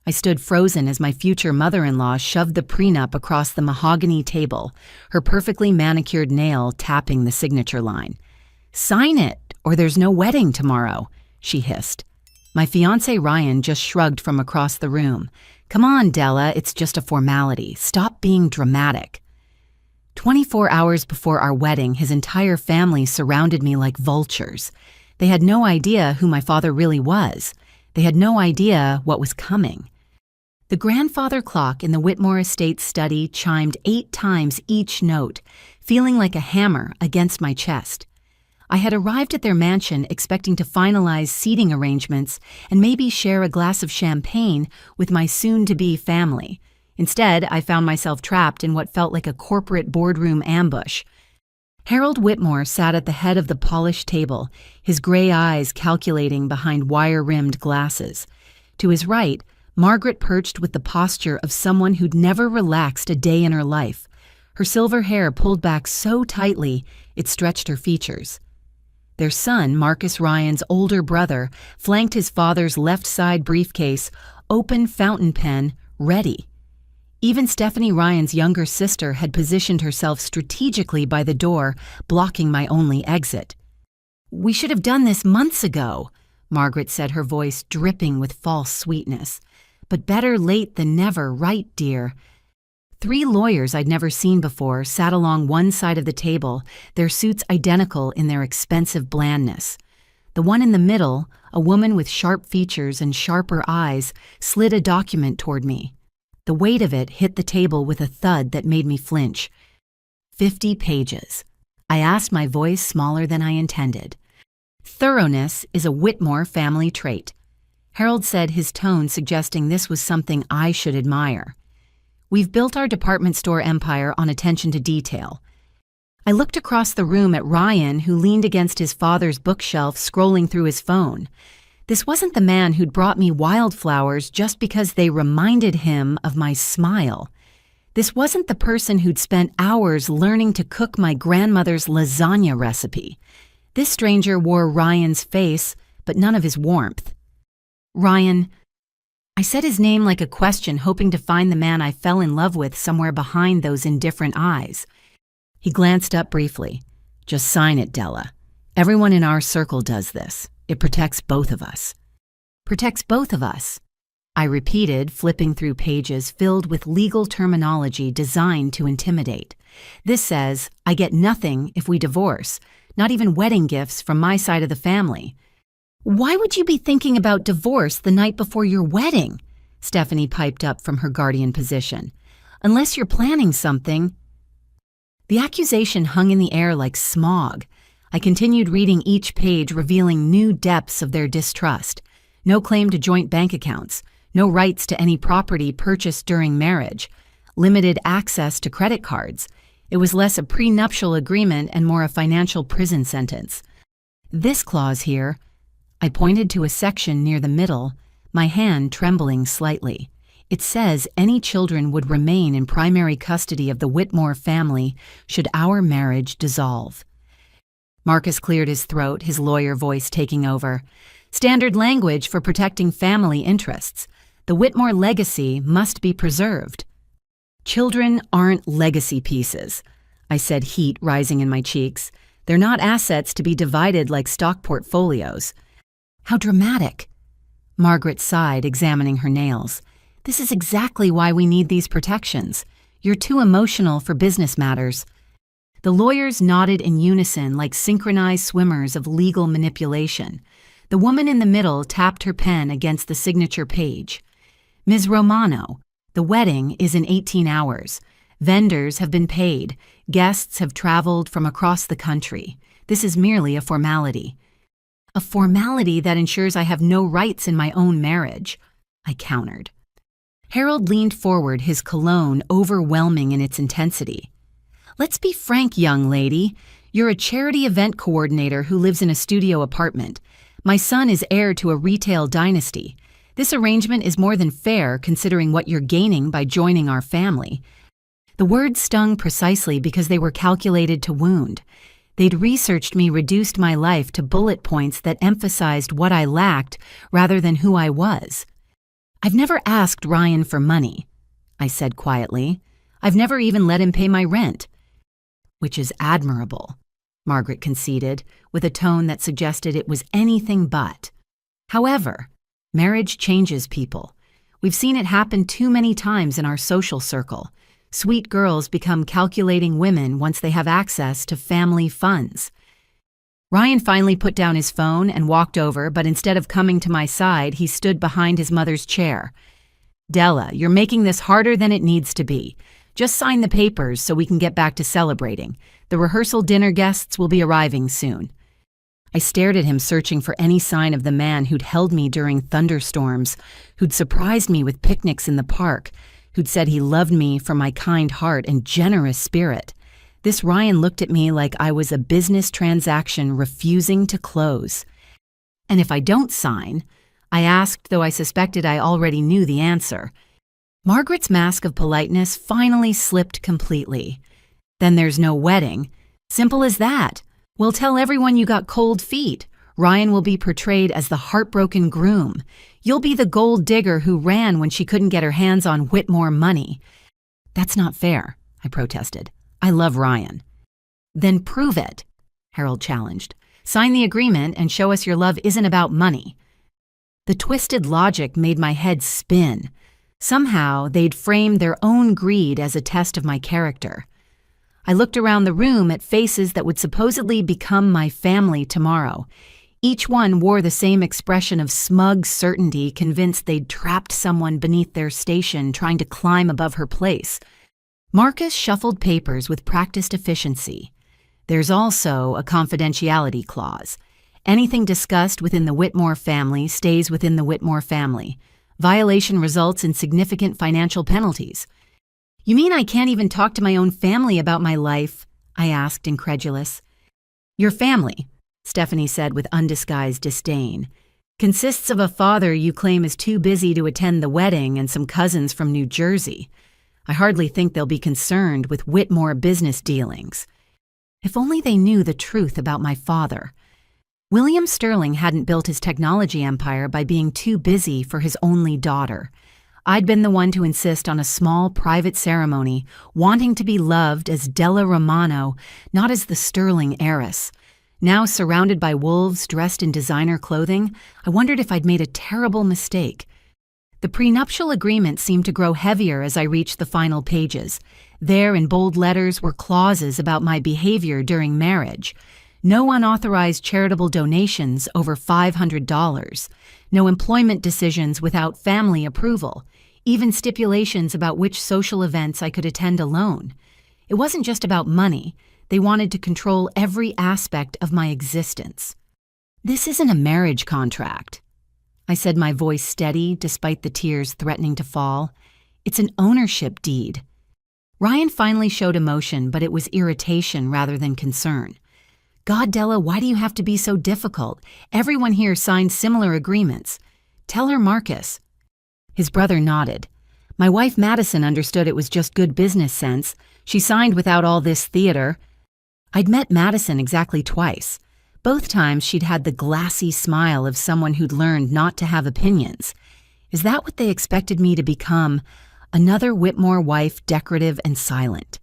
I stood frozen as my future mother-in-law shoved the prenup across the mahogany table, her perfectly manicured nail tapping the signature line. "Sign it, or there's no wedding tomorrow," she hissed. My fiancé Ryan just shrugged from across the room. "Come on, Della, it's just a formality. Stop being dramatic." 24 hours before our wedding, his entire family surrounded me like vultures. They had no idea who my father really was. They had no idea what was coming. The grandfather clock in the Whitmore Estates study chimed 8 times each note, feeling like a hammer against my chest. I had arrived at their mansion expecting to finalize seating arrangements and maybe share a glass of champagne with my soon-to-be family. Instead, I found myself trapped in what felt like a corporate boardroom ambush. Harold Whitmore sat at the head of the polished table, his gray eyes calculating behind wire-rimmed glasses. To his right, Margaret perched with the posture of someone who'd never relaxed a day in her life. Her silver hair pulled back so tightly, it stretched her features. Their son, Marcus Ryan's older brother, flanked his father's left side briefcase, open fountain pen, ready. Even Stephanie Ryan's younger sister had positioned herself strategically by the door, blocking my only exit. "We should have done this months ago," Margaret said, her voice dripping with false sweetness. "But better late than never, right, dear?" 3 lawyers I'd never seen before sat along one side of the table, their suits identical in their expensive blandness. The one in the middle, a woman with sharp features and sharper eyes, slid a document toward me. The weight of it hit the table with a thud that made me flinch. 50 pages. I asked, my voice smaller than I intended. "Thoroughness is a Whitmore family trait." Harold said, his tone suggesting this was something I should admire. "We've built our department store empire on attention to detail." I looked across the room at Ryan, who leaned against his father's bookshelf, scrolling through his phone. This wasn't the man who'd brought me wildflowers just because they reminded him of my smile. This wasn't the person who'd spent hours learning to cook my grandmother's lasagna recipe. This stranger wore Ryan's face, but none of his warmth. "Ryan," I said his name like a question, hoping to find the man I fell in love with somewhere behind those indifferent eyes. He glanced up briefly. "Just sign it, Della. Everyone in our circle does this. It protects both of us." "Protects both of us," I repeated, flipping through pages filled with legal terminology designed to intimidate. "This says, I get nothing if we divorce, not even wedding gifts from my side of the family." "Why would you be thinking about divorce the night before your wedding?" Stephanie piped up from her guardian position. "Unless you're planning something." The accusation hung in the air like smog. I continued reading each page, revealing new depths of their distrust. No claim to joint bank accounts, no rights to any property purchased during marriage, limited access to credit cards. It was less a prenuptial agreement and more a financial prison sentence. This clause here, I pointed to a section near the middle, my hand trembling slightly. It says any children would remain in primary custody of the Whitmore family should our marriage dissolve. Marcus cleared his throat, his lawyer voice taking over. "Standard language for protecting family interests. The Whitmore legacy must be preserved." "Children aren't legacy pieces," I said, heat rising in my cheeks. "They're not assets to be divided like stock portfolios." "How dramatic." Margaret sighed, examining her nails. "This is exactly why we need these protections. You're too emotional for business matters." The lawyers nodded in unison like synchronized swimmers of legal manipulation. The woman in the middle tapped her pen against the signature page. "Ms. Romano, the wedding is in 18 hours. Vendors have been paid. Guests have traveled from across the country. This is merely a formality." "A formality that ensures I have no rights in my own marriage," I countered. Harold leaned forward, his cologne overwhelming in its intensity. "Let's be frank, young lady. You're a charity event coordinator who lives in a studio apartment. My son is heir to a retail dynasty. This arrangement is more than fair considering what you're gaining by joining our family." The words stung precisely because they were calculated to wound. They'd researched me, reduced my life to bullet points that emphasized what I lacked rather than who I was. "I've never asked Ryan for money," I said quietly. "I've never even let him pay my rent." "Which is admirable," Margaret conceded, with a tone that suggested it was anything but. "However, marriage changes people. We've seen it happen too many times in our social circle. Sweet girls become calculating women once they have access to family funds." Ryan finally put down his phone and walked over, but instead of coming to my side, he stood behind his mother's chair. "Della, you're making this harder than it needs to be. Just sign the papers so we can get back to celebrating. The rehearsal dinner guests will be arriving soon." I stared at him, searching for any sign of the man who'd held me during thunderstorms, who'd surprised me with picnics in the park, who'd said he loved me for my kind heart and generous spirit. This Ryan looked at me like I was a business transaction refusing to close. "And if I don't sign?" I asked, though I suspected I already knew the answer. Margaret's mask of politeness finally slipped completely. "Then there's no wedding. Simple as that. We'll tell everyone you got cold feet. Ryan will be portrayed as the heartbroken groom. You'll be the gold digger who ran when she couldn't get her hands on Whitmore money." "That's not fair," I protested. "I love Ryan." "Then prove it," Harold challenged. "Sign the agreement and show us your love isn't about money." The twisted logic made my head spin. Somehow, they'd framed their own greed as a test of my character. I looked around the room at faces that would supposedly become my family tomorrow. Each one wore the same expression of smug certainty, convinced they'd trapped someone beneath their station trying to climb above her place. Marcus shuffled papers with practiced efficiency. "There's also a confidentiality clause. Anything discussed within the Whitmore family stays within the Whitmore family. Violation results in significant financial penalties." "You mean I can't even talk to my own family about my life?" I asked, incredulous. "Your family," Stephanie said with undisguised disdain, "consists of a father you claim is too busy to attend the wedding and some cousins from New Jersey. I hardly think they'll be concerned with Whitmore business dealings." If only they knew the truth about my father. William Sterling hadn't built his technology empire by being too busy for his only daughter. I'd been the one to insist on a small private ceremony, wanting to be loved as Della Romano, not as the Sterling heiress. Now surrounded by wolves dressed in designer clothing, I wondered if I'd made a terrible mistake. The prenuptial agreement seemed to grow heavier as I reached the final pages. There, in bold letters, were clauses about my behavior during marriage. No unauthorized charitable donations over $500. No employment decisions without family approval. Even stipulations about which social events I could attend alone. It wasn't just about money. They wanted to control every aspect of my existence. "This isn't a marriage contract," I said, my voice steady despite the tears threatening to fall. "It's an ownership deed." Ryan finally showed emotion, but it was irritation rather than concern. "God, Della, why do you have to be so difficult? Everyone here signed similar agreements. Tell her Marcus." His brother nodded. "My wife Madison understood it was just good business sense. She signed without all this theater." I'd met Madison exactly twice. Both times she'd had the glassy smile of someone who'd learned not to have opinions. Is that what they expected me to become? Another Whitmore wife, decorative and silent.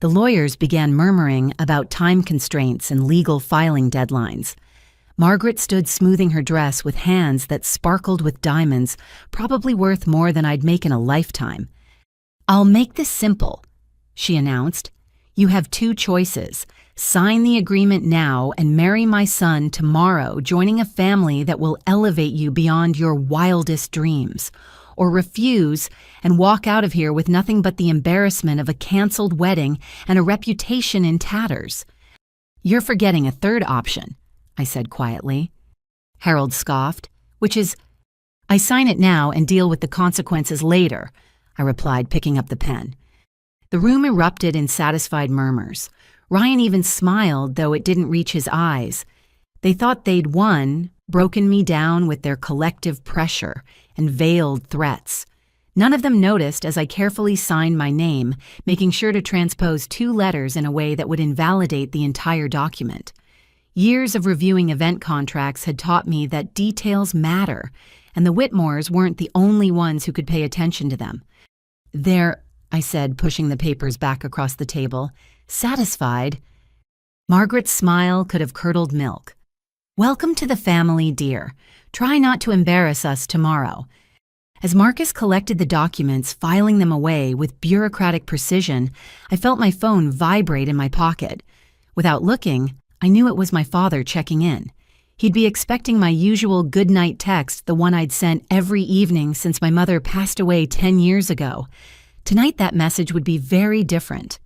The lawyers began murmuring about time constraints and legal filing deadlines. Margaret stood smoothing her dress with hands that sparkled with diamonds, probably worth more than I'd make in a lifetime. "I'll make this simple," she announced. "You have two choices. Sign the agreement now and marry my son tomorrow, joining a family that will elevate you beyond your wildest dreams. Or refuse and walk out of here with nothing but the embarrassment of a canceled wedding and a reputation in tatters." "You're forgetting a third option," I said quietly. Harold scoffed. "Which is—" "I sign it now and deal with the consequences later," I replied, picking up the pen. The room erupted in satisfied murmurs. Ryan even smiled, though it didn't reach his eyes. They thought they'd won, broken me down with their collective pressure and veiled threats. None of them noticed as I carefully signed my name, making sure to transpose 2 letters in a way that would invalidate the entire document. Years of reviewing event contracts had taught me that details matter, and the Whitmores weren't the only ones who could pay attention to them. "There," I said, pushing the papers back across the table. Satisfied? Margaret's smile could have curdled milk. "Welcome to the family, dear. Try not to embarrass us tomorrow." As Marcus collected the documents, filing them away with bureaucratic precision, I felt my phone vibrate in my pocket. Without looking, I knew it was my father checking in. He'd be expecting my usual goodnight text, the one I'd sent every evening since my mother passed away 10 years ago. Tonight that message would be very different.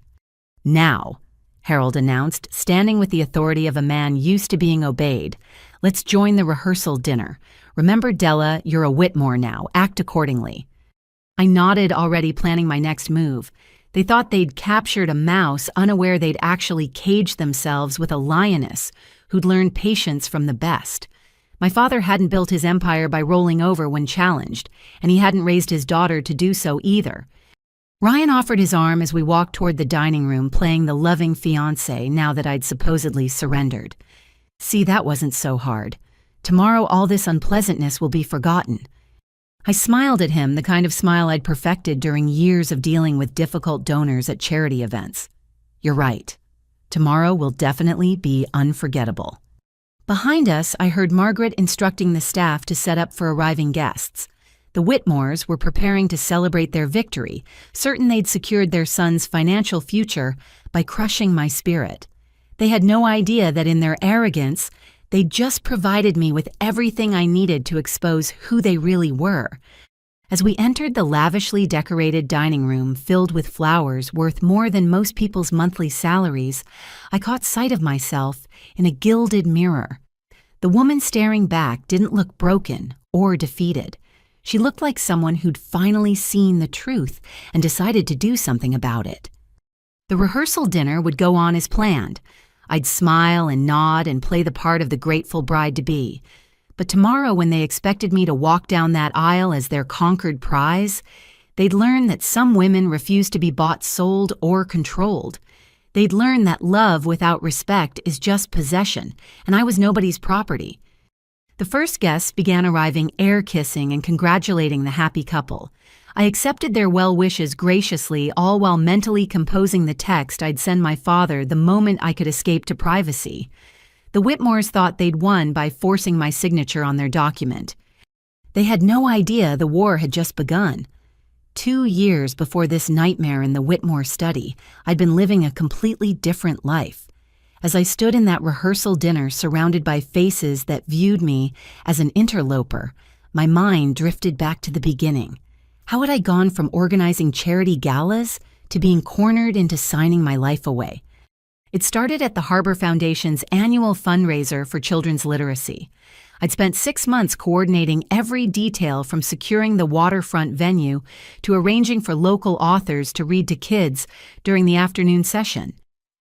"Now," Harold announced, standing with the authority of a man used to being obeyed. "Let's join the rehearsal dinner. Remember, Della, you're a Whitmore now. Act accordingly." I nodded, already planning my next move. They thought they'd captured a mouse, unaware they'd actually caged themselves with a lioness who'd learned patience from the best. My father hadn't built his empire by rolling over when challenged, and he hadn't raised his daughter to do so either. Ryan offered his arm as we walked toward the dining room, playing the loving fiancé now that I'd supposedly surrendered. "See, that wasn't so hard. Tomorrow all this unpleasantness will be forgotten." I smiled at him, the kind of smile I'd perfected during years of dealing with difficult donors at charity events. "You're right. Tomorrow will definitely be unforgettable." Behind us, I heard Margaret instructing the staff to set up for arriving guests. The Whitmores were preparing to celebrate their victory, certain they'd secured their son's financial future by crushing my spirit. They had no idea that in their arrogance, they'd just provided me with everything I needed to expose who they really were. As we entered the lavishly decorated dining room filled with flowers worth more than most people's monthly salaries, I caught sight of myself in a gilded mirror. The woman staring back didn't look broken or defeated. She looked like someone who'd finally seen the truth and decided to do something about it. The rehearsal dinner would go on as planned. I'd smile and nod and play the part of the grateful bride-to-be. But tomorrow, when they expected me to walk down that aisle as their conquered prize, they'd learn that some women refuse to be bought, sold, or controlled. They'd learn that love without respect is just possession, and I was nobody's property. The first guests began arriving, air-kissing and congratulating the happy couple. I accepted their well wishes graciously, all while mentally composing the text I'd send my father the moment I could escape to privacy. The Whitmores thought they'd won by forcing my signature on their document. They had no idea the war had just begun. 2 years before this nightmare in the Whitmore study, I'd been living a completely different life. As I stood in that rehearsal dinner surrounded by faces that viewed me as an interloper, my mind drifted back to the beginning. How had I gone from organizing charity galas to being cornered into signing my life away? It started at the Harbor Foundation's annual fundraiser for children's literacy. I'd spent 6 months coordinating every detail from securing the waterfront venue to arranging for local authors to read to kids during the afternoon session.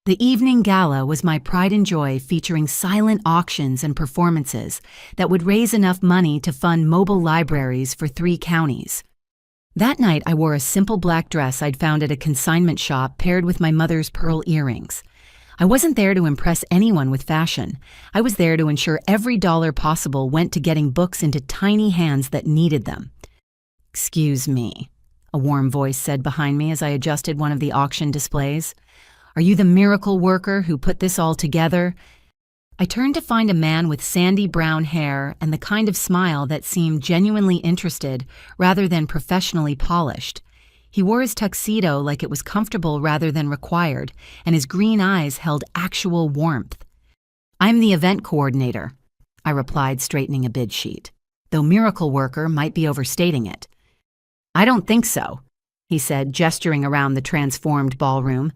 The evening gala was my pride and joy, featuring silent auctions and performances that would raise enough money to fund mobile libraries for 3 counties. That night, I wore a simple black dress I'd found at a consignment shop paired with my mother's pearl earrings. I wasn't there to impress anyone with fashion. I was there to ensure every dollar possible went to getting books into tiny hands that needed them. "Excuse me," a warm voice said behind me as I adjusted one of the auction displays. "Are you the miracle worker who put this all together?" I turned to find a man with sandy brown hair and the kind of smile that seemed genuinely interested rather than professionally polished. He wore his tuxedo like it was comfortable rather than required, and his green eyes held actual warmth. "I'm the event coordinator," I replied, straightening a bid sheet, though miracle worker might be overstating it. "I don't think so," he said, gesturing around the transformed ballroom.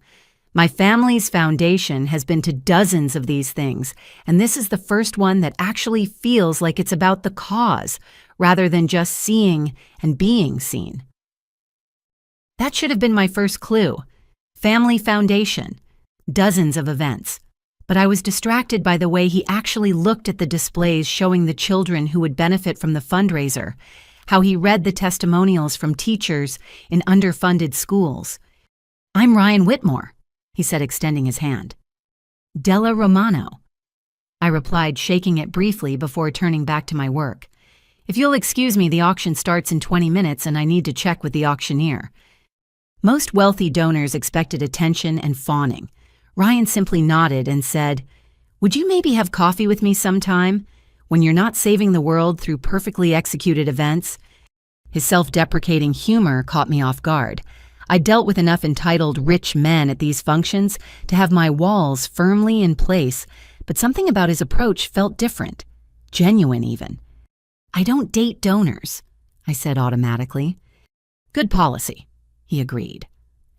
"My family's foundation has been to dozens of these things, and this is the first one that actually feels like it's about the cause, rather than just seeing and being seen." That should have been my first clue. Family foundation. Dozens of events. But I was distracted by the way he actually looked at the displays showing the children who would benefit from the fundraiser, how he read the testimonials from teachers in underfunded schools. "I'm Ryan Whitmore," he said, extending his hand. "Della Romano," I replied, shaking it briefly before turning back to my work. If you'll excuse me, the auction starts in 20 minutes and I need to check with the auctioneer. Most wealthy donors expected attention and fawning. Ryan simply nodded and said, "Would you maybe have coffee with me sometime? When you're not saving the world through perfectly executed events?" His self-deprecating humor caught me off guard. I dealt with enough entitled rich men at these functions to have my walls firmly in place, but something about his approach felt different, genuine even. "I don't date donors," I said automatically. "Good policy," he agreed.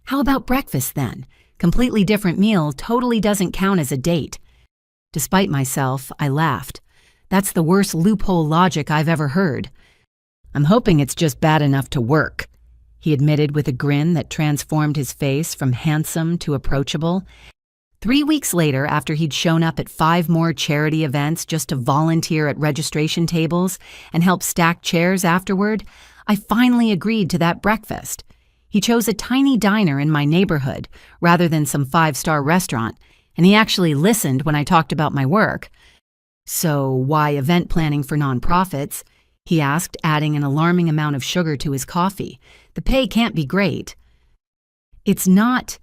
"How about breakfast then? Completely different meal totally doesn't count as a date." Despite myself, I laughed. That's the worst loophole logic I've ever heard. "I'm hoping it's just bad enough to work," he admitted with a grin that transformed his face from handsome to approachable. 3 weeks later, after he'd shown up at 5 more charity events just to volunteer at registration tables and help stack chairs afterward, I finally agreed to that breakfast. He chose a tiny diner in my neighborhood rather than some 5-star restaurant, and he actually listened when I talked about my work. "So why event planning for nonprofits?" he asked, adding an alarming amount of sugar to his coffee. "The pay can't be great." "It's not,"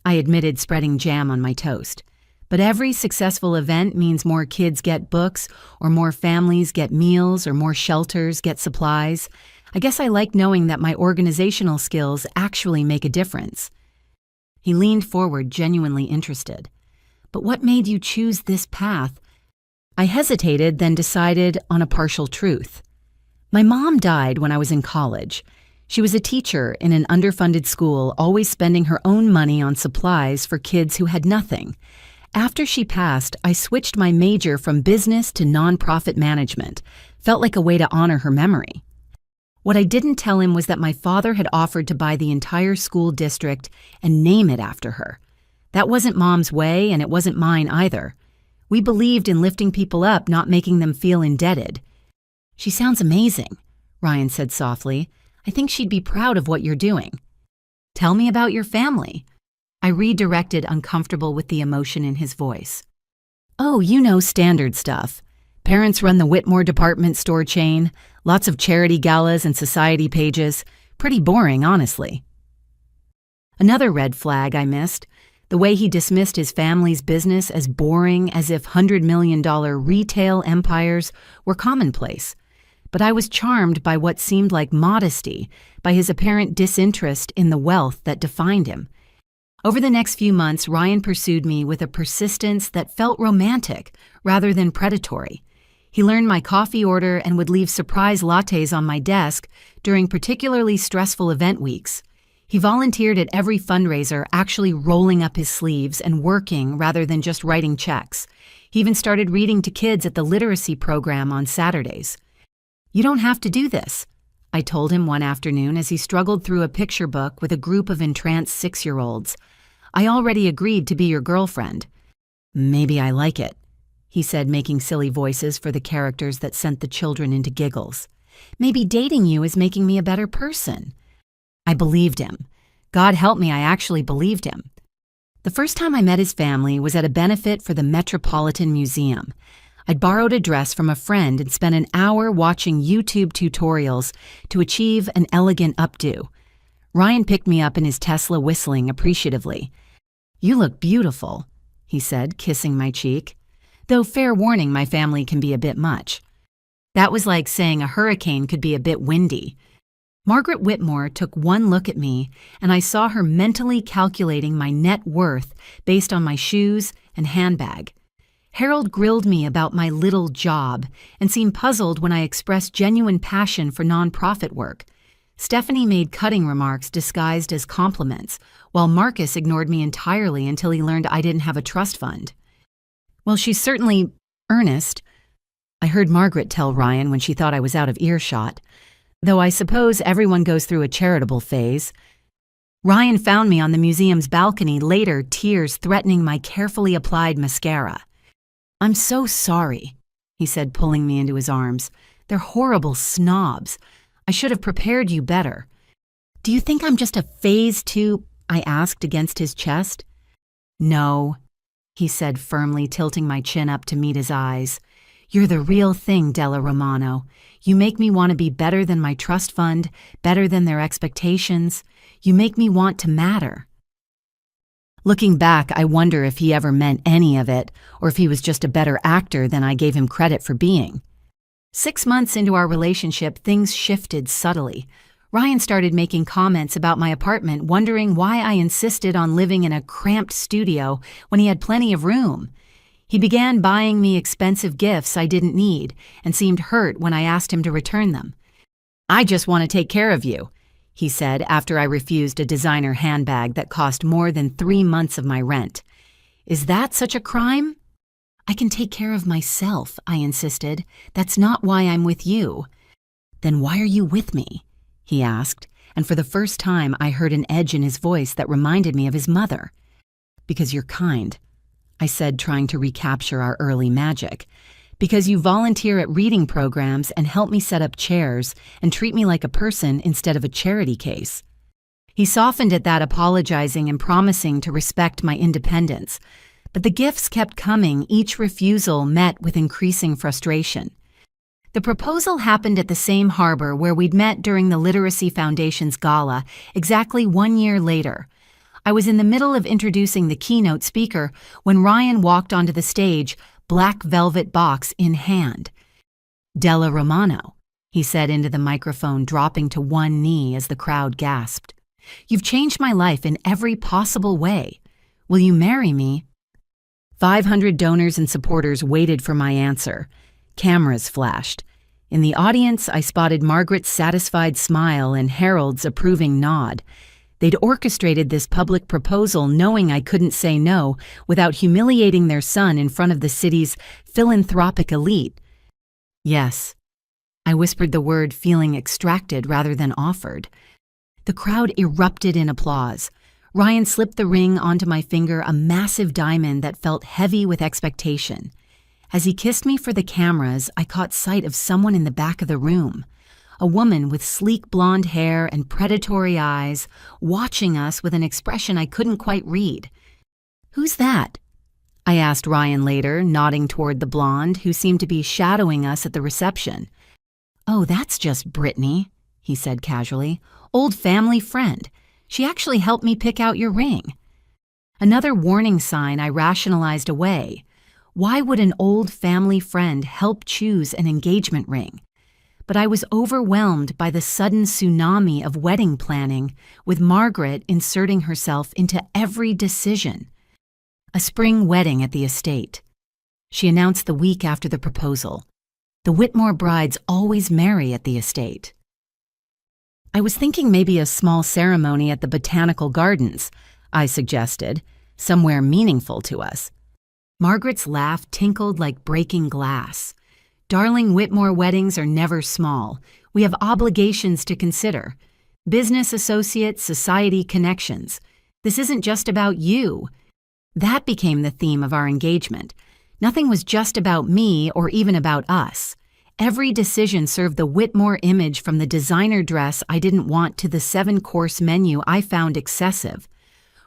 I admitted, spreading jam on my toast. "But every successful event means more kids get books, or more families get meals, or more shelters get supplies. I guess I like knowing that my organizational skills actually make a difference." He leaned forward, genuinely interested. "But what made you choose this path?" I hesitated, then decided on a partial truth. My mom died when I was in college. She was a teacher in an underfunded school, always spending her own money on supplies for kids who had nothing. After she passed, I switched my major from business to nonprofit management. Felt like a way to honor her memory. What I didn't tell him was that my father had offered to buy the entire school district and name it after her. That wasn't Mom's way, and it wasn't mine either. We believed in lifting people up, not making them feel indebted. "She sounds amazing," Ryan said softly. "I think she'd be proud of what you're doing." "Tell me about your family," I redirected, uncomfortable with the emotion in his voice. "Oh, you know, standard stuff. Parents run the Whitmore department store chain, lots of charity galas and society pages. Pretty boring, honestly." Another red flag I missed. The way he dismissed his family's business as boring, as if $100 million retail empires were commonplace. But I was charmed by what seemed like modesty, by his apparent disinterest in the wealth that defined him. Over the next few months, Ryan pursued me with a persistence that felt romantic rather than predatory. He learned my coffee order and would leave surprise lattes on my desk during particularly stressful event weeks. He volunteered at every fundraiser, actually rolling up his sleeves and working rather than just writing checks. He even started reading to kids at the literacy program on Saturdays. "You don't have to do this," I told him one afternoon as he struggled through a picture book with a group of entranced 6-year-olds. "I already agreed to be your girlfriend." "Maybe I like it," he said, making silly voices for the characters that sent the children into giggles. "Maybe dating you is making me a better person." I believed him. God help me, I actually believed him. The first time I met his family was at a benefit for the Metropolitan Museum. I'd borrowed a dress from a friend and spent an hour watching YouTube tutorials to achieve an elegant updo. Ryan picked me up in his Tesla, whistling appreciatively. "You look beautiful," he said, kissing my cheek. Though fair warning, my family can be a bit much. That was like saying a hurricane could be a bit windy. Margaret Whitmore took one look at me, and I saw her mentally calculating my net worth based on my shoes and handbag. Harold grilled me about my little job and seemed puzzled when I expressed genuine passion for nonprofit work. Stephanie made cutting remarks disguised as compliments, while Marcus ignored me entirely until he learned I didn't have a trust fund. "Well, she's certainly earnest," I heard Margaret tell Ryan when she thought I was out of earshot. "Though I suppose everyone goes through a charitable phase." Ryan found me on the museum's balcony later, tears threatening my carefully applied mascara. "I'm so sorry," he said, pulling me into his arms. "They're horrible snobs. I should have prepared you better." "Do you think I'm just a phase 2?" I asked against his chest. "No," he said firmly, tilting my chin up to meet his eyes. "You're the real thing, Della Romano. You make me want to be better than my trust fund, better than their expectations. You make me want to matter." Looking back, I wonder if he ever meant any of it, or if he was just a better actor than I gave him credit for being. 6 months into our relationship, things shifted subtly. Ryan started making comments about my apartment, wondering why I insisted on living in a cramped studio when he had plenty of room. He began buying me expensive gifts I didn't need and seemed hurt when I asked him to return them. "I just want to take care of you," he said after I refused a designer handbag that cost more than 3 months of my rent. "Is that such a crime?" "I can take care of myself," I insisted. "That's not why I'm with you." "Then why are you with me?" he asked, and for the first time I heard an edge in his voice that reminded me of his mother. "Because you're kind," I said, trying to recapture our early magic. "Because you volunteer at reading programs and help me set up chairs and treat me like a person instead of a charity case." He softened at that, apologizing and promising to respect my independence. But the gifts kept coming, each refusal met with increasing frustration. The proposal happened at the same harbor where we'd met during the Literacy Foundation's gala, exactly 1 year later. I was in the middle of introducing the keynote speaker when Ryan walked onto the stage, black velvet box in hand. "Della Romano," he said into the microphone, dropping to one knee as the crowd gasped. "You've changed my life in every possible way. Will you marry me?" 500 donors and supporters waited for my answer. Cameras flashed. In the audience, I spotted Margaret's satisfied smile and Harold's approving nod. They'd orchestrated this public proposal knowing I couldn't say no without humiliating their son in front of the city's philanthropic elite. "Yes." I whispered the word, feeling extracted rather than offered. The crowd erupted in applause. Ryan slipped the ring onto my finger, a massive diamond that felt heavy with expectation. As he kissed me for the cameras, I caught sight of someone in the back of the room. A woman with sleek blonde hair and predatory eyes, watching us with an expression I couldn't quite read. "Who's that?" I asked Ryan later, nodding toward the blonde, who seemed to be shadowing us at the reception. "Oh, that's just Brittany," he said casually. "Old family friend. She actually helped me pick out your ring." Another warning sign I rationalized away. Why would an old family friend help choose an engagement ring? But I was overwhelmed by the sudden tsunami of wedding planning, with Margaret inserting herself into every decision. A spring wedding at the estate. She announced the week after the proposal. The Whitmore brides always marry at the estate. I was thinking maybe a small ceremony at the Botanical Gardens, I suggested, somewhere meaningful to us. Margaret's laugh tinkled like breaking glass. "Darling, Whitmore weddings are never small. We have obligations to consider. Business associates, society connections. This isn't just about you." That became the theme of our engagement. Nothing was just about me or even about us. Every decision served the Whitmore image, from the designer dress I didn't want to the 7-course menu I found excessive.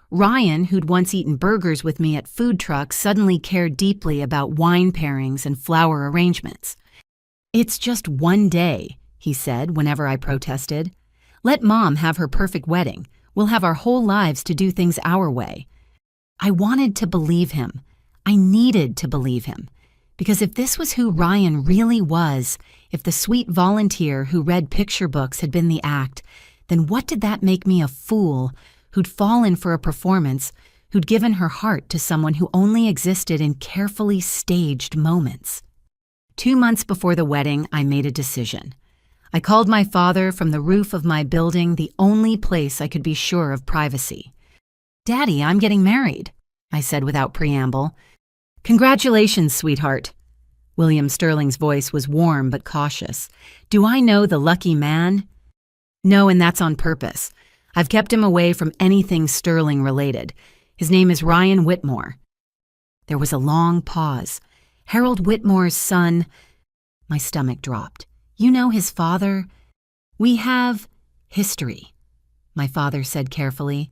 Ryan, who'd once eaten burgers with me at food trucks, suddenly cared deeply about wine pairings and flower arrangements. "It's just one day," he said whenever I protested. "Let Mom have her perfect wedding. We'll have our whole lives to do things our way." I wanted to believe him. I needed to believe him. Because if this was who Ryan really was, if the sweet volunteer who read picture books had been the act, then what did that make me a fool who'd fallen for a performance, who'd given her heart to someone who only existed in carefully staged moments? 2 months before the wedding, I made a decision. I called my father from the roof of my building, the only place I could be sure of privacy. "Daddy, I'm getting married," I said without preamble. "Congratulations, sweetheart." William Sterling's voice was warm but cautious. "Do I know the lucky man?" "No, and that's on purpose. I've kept him away from anything Sterling related. His name is Ryan Whitmore." There was a long pause. "Harold Whitmore's son—" My stomach dropped. "You know his father?" "We have history," my father said carefully.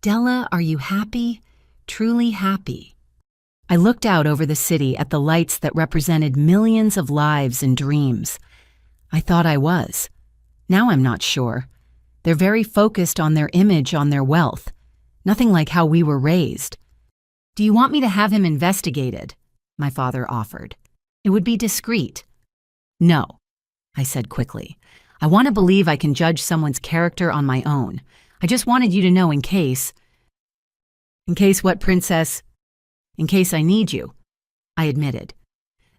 "Della, are you happy? Truly happy?" I looked out over the city at the lights that represented millions of lives and dreams. I thought I was. Now I'm not sure. They're very focused on their image, on their wealth. Nothing like how we were raised. "Do you want me to have him investigated?" my father offered. "It would be discreet." "No," I said quickly. "I want to believe I can judge someone's character on my own. I just wanted you to know in case—" "In case what, princess?" "In case I need you," I admitted.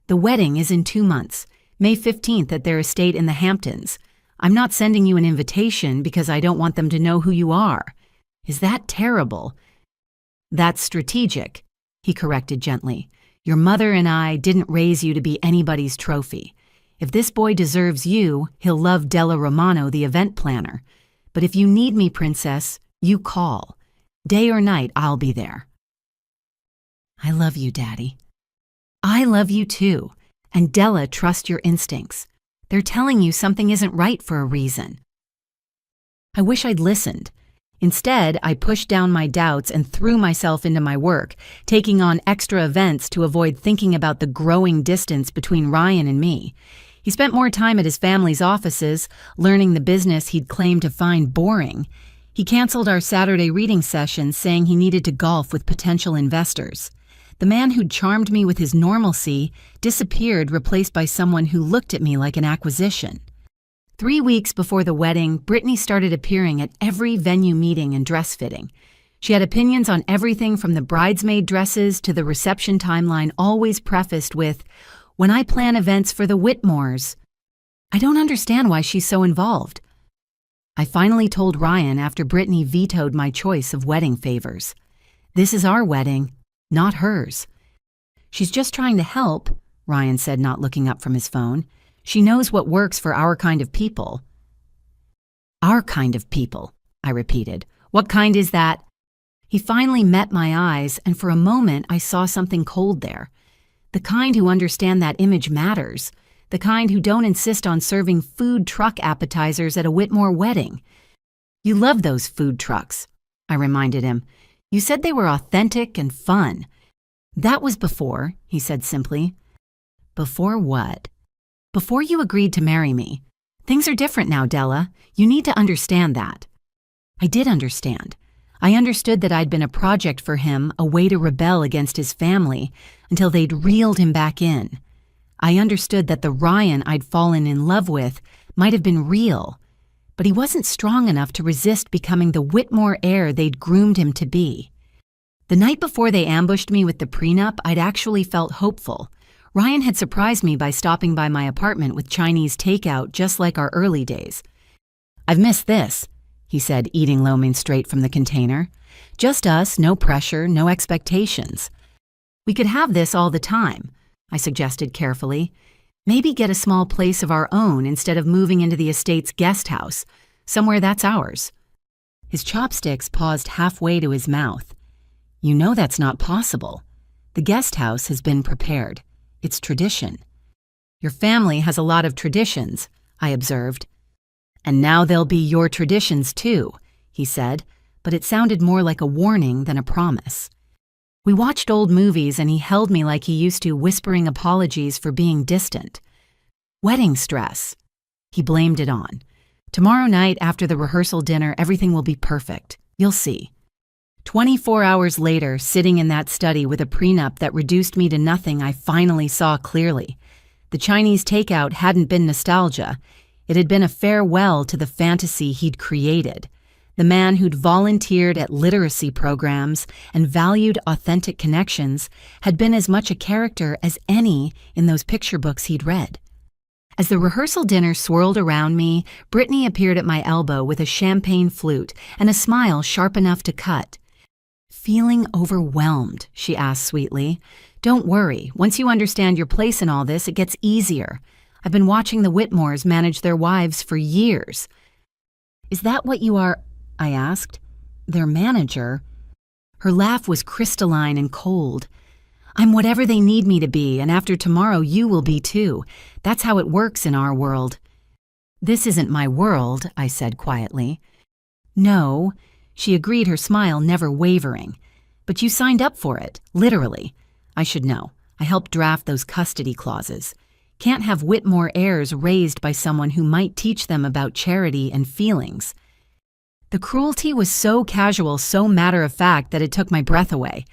"The wedding is in 2 months, May 15th at their estate in the Hamptons. I'm not sending you an invitation because I don't want them to know who you are. Is that terrible?" "That's strategic," he corrected gently. "Your mother and I didn't raise you to be anybody's trophy. If this boy deserves you, he'll love Della Romano, the event planner. But if you need me, princess, you call. Day or night, I'll be there." "I love you, Daddy." "I love you too. And Della, trust your instincts. They're telling you something isn't right for a reason." I wish I'd listened. Instead, I pushed down my doubts and threw myself into my work, taking on extra events to avoid thinking about the growing distance between Ryan and me. He spent more time at his family's offices, learning the business he'd claimed to find boring. He canceled our Saturday reading sessions, saying he needed to golf with potential investors. The man who'd charmed me with his normalcy disappeared, replaced by someone who looked at me like an acquisition. 3 weeks before the wedding, Brittany started appearing at every venue meeting and dress fitting. She had opinions on everything from the bridesmaid dresses to the reception timeline, always prefaced with, "When I plan events for the Whitmores." I don't understand why she's so involved. I finally told Ryan after Brittany vetoed my choice of wedding favors. "This is our wedding, not hers." "She's just trying to help," Ryan said, not looking up from his phone. "She knows what works for our kind of people." "Our kind of people," I repeated. "What kind is that?" He finally met my eyes, and for a moment I saw something cold there. The kind who understand that image matters. The kind who don't insist on serving food truck appetizers at a Whitmore wedding. "You love those food trucks," I reminded him. "You said they were authentic and fun." "That was before," he said simply. "Before what?" "Before you agreed to marry me. Things are different now, Della. You need to understand that." I did understand. I understood that I'd been a project for him, a way to rebel against his family, until they'd reeled him back in. I understood that the Ryan I'd fallen in love with might have been real, but he wasn't strong enough to resist becoming the Whitmore heir they'd groomed him to be. The night before they ambushed me with the prenup, I'd actually felt hopeful. Ryan had surprised me by stopping by my apartment with Chinese takeout, just like our early days. "I've missed this," he said, eating lo mein straight from the container. "Just us, no pressure, no expectations." "We could have this all the time," I suggested carefully. "Maybe get a small place of our own instead of moving into the estate's guest house, somewhere that's ours." His chopsticks paused halfway to his mouth. "You know that's not possible. The guest house has been prepared. It's tradition." "Your family has a lot of traditions," I observed. "And now they'll be your traditions too," he said, but it sounded more like a warning than a promise. We watched old movies and he held me like he used to, whispering apologies for being distant. "Wedding stress." He blamed it on. "Tomorrow night after the rehearsal dinner, everything will be perfect. You'll see." 24 hours later, sitting in that study with a prenup that reduced me to nothing, I finally saw clearly. The Chinese takeout hadn't been nostalgia. It had been a farewell to the fantasy he'd created. The man who'd volunteered at literacy programs and valued authentic connections had been as much a character as any in those picture books he'd read. As the rehearsal dinner swirled around me, Brittany appeared at my elbow with a champagne flute and a smile sharp enough to cut. "Feeling overwhelmed?" she asked sweetly. "Don't worry. Once you understand your place in all this, it gets easier. I've been watching the Whitmores manage their wives for years." "Is that what you are?" I asked. "Their manager?" Her laugh was crystalline and cold. "I'm whatever they need me to be, and after tomorrow you will be too. That's how it works in our world." "This isn't my world," I said quietly. "No," she agreed, her smile never wavering. "But you signed up for it, literally. I should know. I helped draft those custody clauses. Can't have Whitmore heirs raised by someone who might teach them about charity and feelings. The cruelty was so casual, so matter-of-fact that it took my breath away.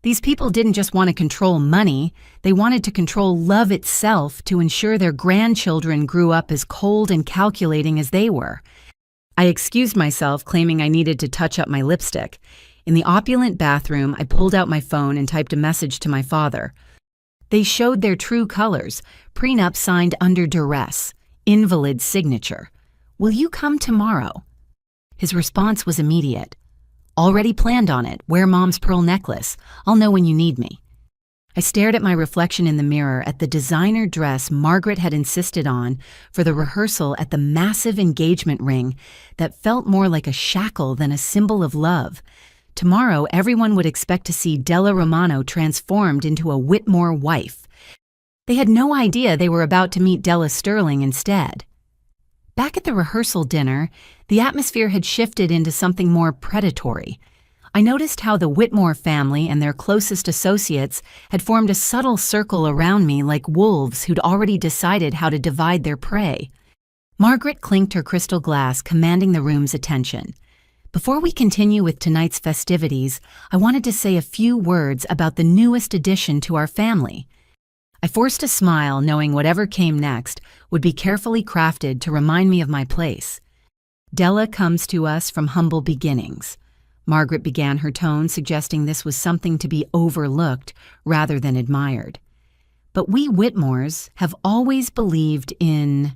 These people didn't just want to control money, they wanted to control love itself to ensure their grandchildren grew up as cold and calculating as they were. I excused myself, claiming I needed to touch up my lipstick. In the opulent bathroom, I pulled out my phone and typed a message to my father. They showed their true colors, prenup signed under duress, invalid signature. Will you come tomorrow? His response was immediate. Already planned on it, wear mom's pearl necklace. I'll know when you need me. I stared at my reflection in the mirror at the designer dress Margaret had insisted on for the rehearsal at the massive engagement ring that felt more like a shackle than a symbol of love. Tomorrow, everyone would expect to see Della Romano transformed into a Whitmore wife. They had no idea they were about to meet Della Sterling instead. Back at the rehearsal dinner, the atmosphere had shifted into something more predatory. I noticed how the Whitmore family and their closest associates had formed a subtle circle around me like wolves who'd already decided how to divide their prey. Margaret clinked her crystal glass, commanding the room's attention. Before we continue with tonight's festivities, I wanted to say a few words about the newest addition to our family. I forced a smile, knowing whatever came next would be carefully crafted to remind me of my place. Della comes to us from humble beginnings. Margaret began her tone, suggesting this was something to be overlooked rather than admired. But we Whitmores have always believed in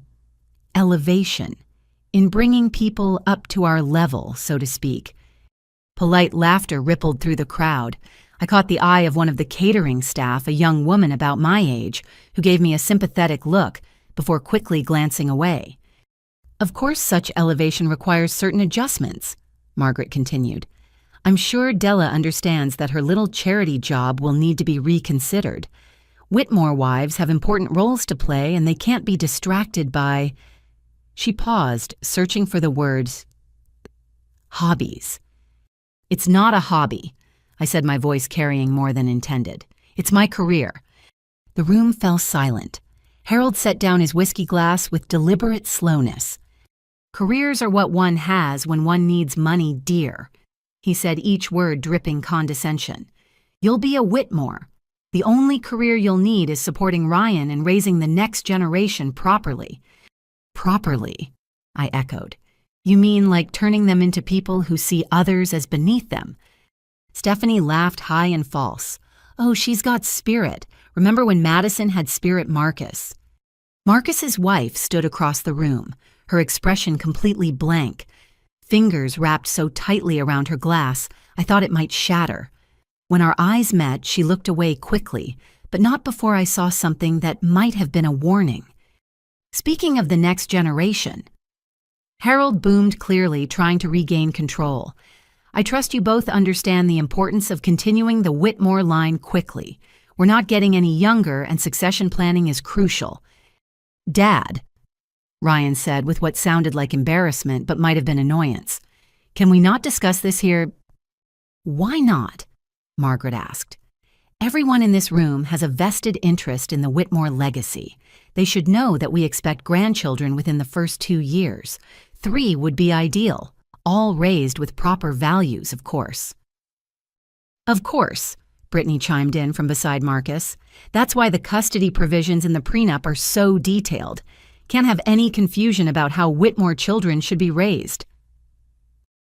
elevation, in bringing people up to our level, so to speak. Polite laughter rippled through the crowd. I caught the eye of one of the catering staff, a young woman about my age, who gave me a sympathetic look before quickly glancing away. Of course, such elevation requires certain adjustments, Margaret continued. I'm sure Della understands that her little charity job will need to be reconsidered. Whitmore wives have important roles to play, and they can't be distracted by... She paused, searching for the words, hobbies. It's not a hobby, I said, my voice carrying more than intended. It's my career. The room fell silent. Harold set down his whiskey glass with deliberate slowness. Careers are what one has when one needs money dear, he said, each word dripping condescension. You'll be a Whitmore. The only career you'll need is supporting Ryan and raising the next generation properly. Properly, I echoed. You mean like turning them into people who see others as beneath them? Stephanie laughed high and false. Oh, she's got spirit. Remember when Madison had Spirit Marcus? Marcus's wife stood across the room, her expression completely blank. Fingers wrapped so tightly around her glass, I thought it might shatter. When our eyes met, she looked away quickly, but not before I saw something that might have been a warning. Speaking of the next generation, Harold boomed clearly, trying to regain control. I trust you both understand the importance of continuing the Whitmore line quickly. We're not getting any younger, and succession planning is crucial. Dad, Ryan said with what sounded like embarrassment but might have been annoyance. Can we not discuss this here? Why not? Margaret asked. Everyone in this room has a vested interest in the Whitmore legacy. They should know that we expect grandchildren within the first 2 years. 3 would be ideal, all raised with proper values, of course. Of course, Brittany chimed in from beside Marcus. That's why the custody provisions in the prenup are so detailed. Can't have any confusion about how Whitmore children should be raised.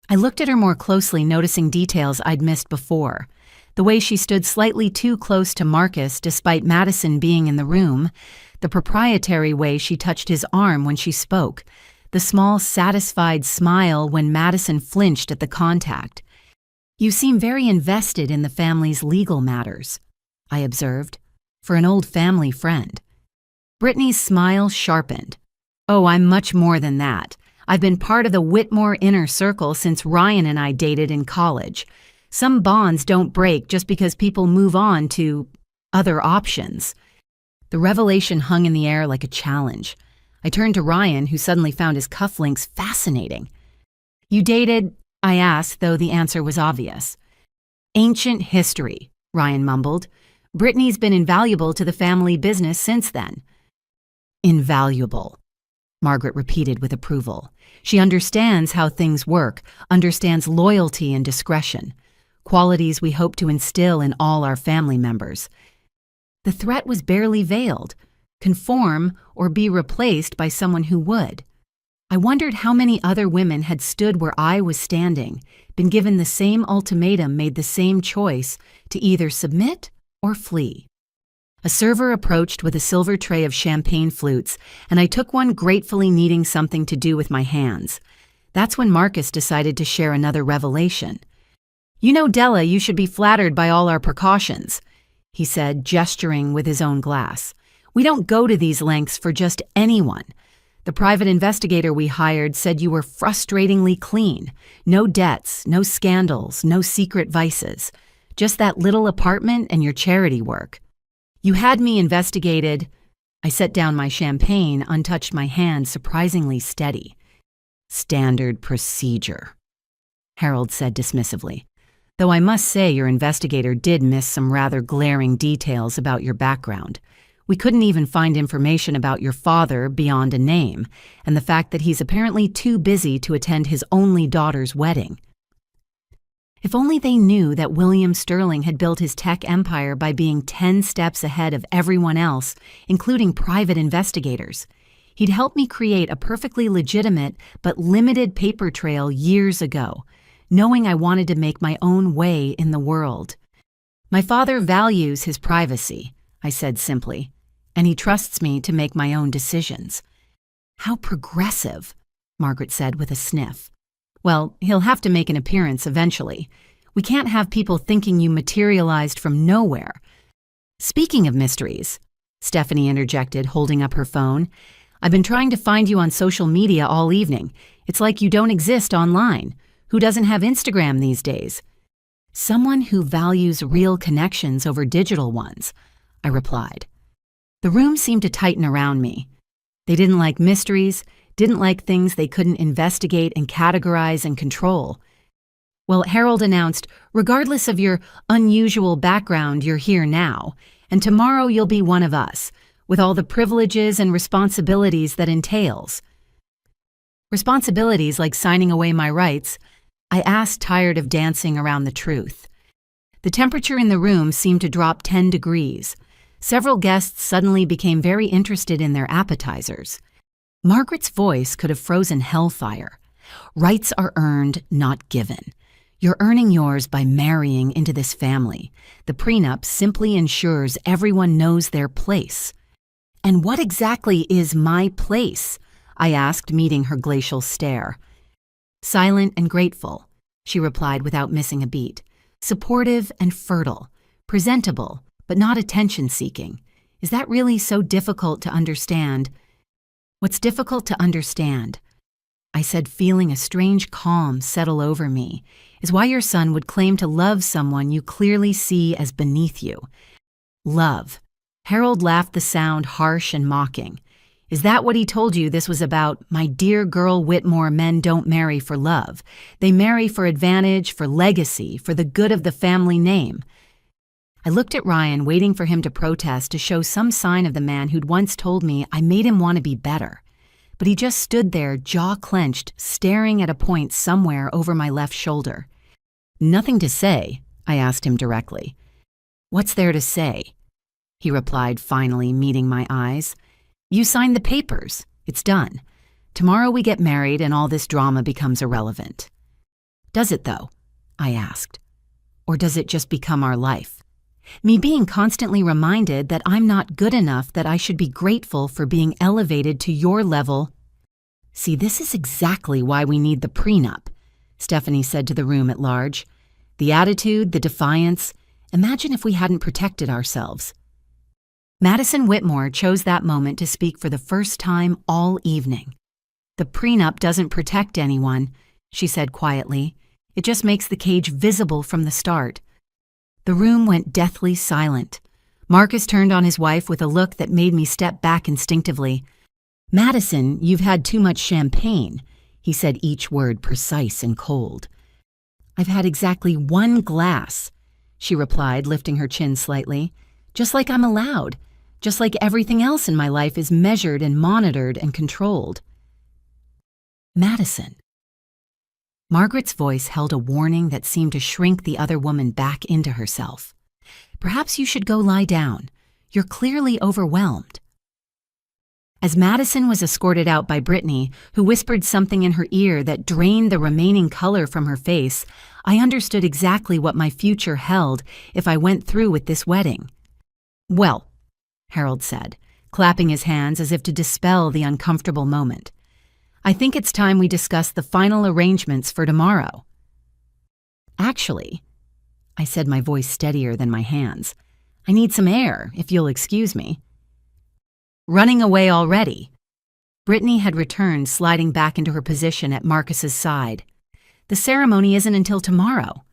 I looked at her more closely, noticing details I'd missed before. The way she stood slightly too close to Marcus despite Madison being in the room, the proprietary way she touched his arm when she spoke, the small, satisfied smile when Madison flinched at the contact. You seem very invested in the family's legal matters, I observed, for an old family friend. Brittany's smile sharpened. Oh, I'm much more than that. I've been part of the Whitmore inner circle since Ryan and I dated in college. Some bonds don't break just because people move on to other options. The revelation hung in the air like a challenge. I turned to Ryan, who suddenly found his cufflinks fascinating. You dated? I asked, though the answer was obvious. Ancient history, Ryan mumbled. Brittany's been invaluable to the family business since then." "Invaluable," Margaret repeated with approval. "She understands how things work, understands loyalty and discretion, qualities we hope to instill in all our family members." The threat was barely veiled: conform or be replaced by someone who would. I wondered how many other women had stood where I was standing, been given the same ultimatum, made the same choice to either submit or flee. A server approached with a silver tray of champagne flutes, and I took one, gratefully needing something to do with my hands. That's when Marcus decided to share another revelation. "You know, Della, you should be flattered by all our precautions," he said, gesturing with his own glass. "We don't go to these lengths for just anyone. The private investigator we hired said you were frustratingly clean. No debts, no scandals, no secret vices. Just that little apartment and your charity work. You had me investigated." I set down my champagne, untouched my hand surprisingly steady. "Standard procedure," Harold said dismissively. "Though I must say your investigator did miss some rather glaring details about your background. We couldn't even find information about your father beyond a name, and the fact that he's apparently too busy to attend his only daughter's wedding." If only they knew that William Sterling had built his tech empire by being 10 steps ahead of everyone else, including private investigators. He'd helped me create a perfectly legitimate but limited paper trail years ago, knowing I wanted to make my own way in the world. "My father values his privacy," I said simply, "and he trusts me to make my own decisions." "How progressive," Margaret said with a sniff. "Well, he'll have to make an appearance eventually. We can't have people thinking you materialized from nowhere." "Speaking of mysteries," Stephanie interjected, holding up her phone, "I've been trying to find you on social media all evening. It's like you don't exist online. Who doesn't have Instagram these days?" "Someone who values real connections over digital ones," I replied. The room seemed to tighten around me. They didn't like mysteries, didn't like things they couldn't investigate and categorize and control. Well, Harold announced, "Regardless of your unusual background, you're here now, and tomorrow you'll be one of us, with all the privileges and responsibilities that entails." "Responsibilities like signing away my rights?" I asked, tired of dancing around the truth. The temperature in the room seemed to drop 10 degrees. Several guests suddenly became very interested in their appetizers. Margaret's voice could have frozen hellfire. "Rights are earned, not given. You're earning yours by marrying into this family. The prenup simply ensures everyone knows their place." "And what exactly is my place?" I asked, meeting her glacial stare. "Silent and grateful," she replied without missing a beat. "Supportive and fertile. Presentable, but not attention-seeking. Is that really so difficult to understand?" "What's difficult to understand," I said, feeling a strange calm settle over me, "is why your son would claim to love someone you clearly see as beneath you." "Love." Harold laughed, the sound harsh and mocking. "Is that what he told you this was about? My dear girl Whitmore, men don't marry for love. They marry for advantage, for legacy, for the good of the family name." I looked at Ryan, waiting for him to protest, to show some sign of the man who'd once told me I made him want to be better. But he just stood there, jaw clenched, staring at a point somewhere over my left shoulder. "Nothing to say?" I asked him directly. "What's there to say?" he replied, finally meeting my eyes. "You signed the papers. It's done. Tomorrow we get married and all this drama becomes irrelevant." "Does it, though?" I asked. "Or does it just become our life? Me being constantly reminded that I'm not good enough, that I should be grateful for being elevated to your level." "See, this is exactly why we need the prenup," Stephanie said to the room at large. "The attitude, the defiance. Imagine if we hadn't protected ourselves." Madison Whitmore chose that moment to speak for the first time all evening. "The prenup doesn't protect anyone," she said quietly. "It just makes the cage visible from the start." The room went deathly silent. Marcus turned on his wife with a look that made me step back instinctively. "Madison, you've had too much champagne," he said, each word precise and cold. "I've had exactly one glass," she replied, lifting her chin slightly. Just like I'm allowed. Just like everything else in my life is measured and monitored and controlled. Madison. Margaret's voice held a warning that seemed to shrink the other woman back into herself. Perhaps you should go lie down. You're clearly overwhelmed. As Madison was escorted out by Brittany, who whispered something in her ear that drained the remaining color from her face, I understood exactly what my future held if I went through with this wedding. "Well," Harold said, clapping his hands as if to dispel the uncomfortable moment, "I think it's time we discuss the final arrangements for tomorrow." "Actually," I said, my voice steadier than my hands, "I need some air, if you'll excuse me." "Running away already?" Brittany had returned, sliding back into her position at Marcus's side. "The ceremony isn't until tomorrow."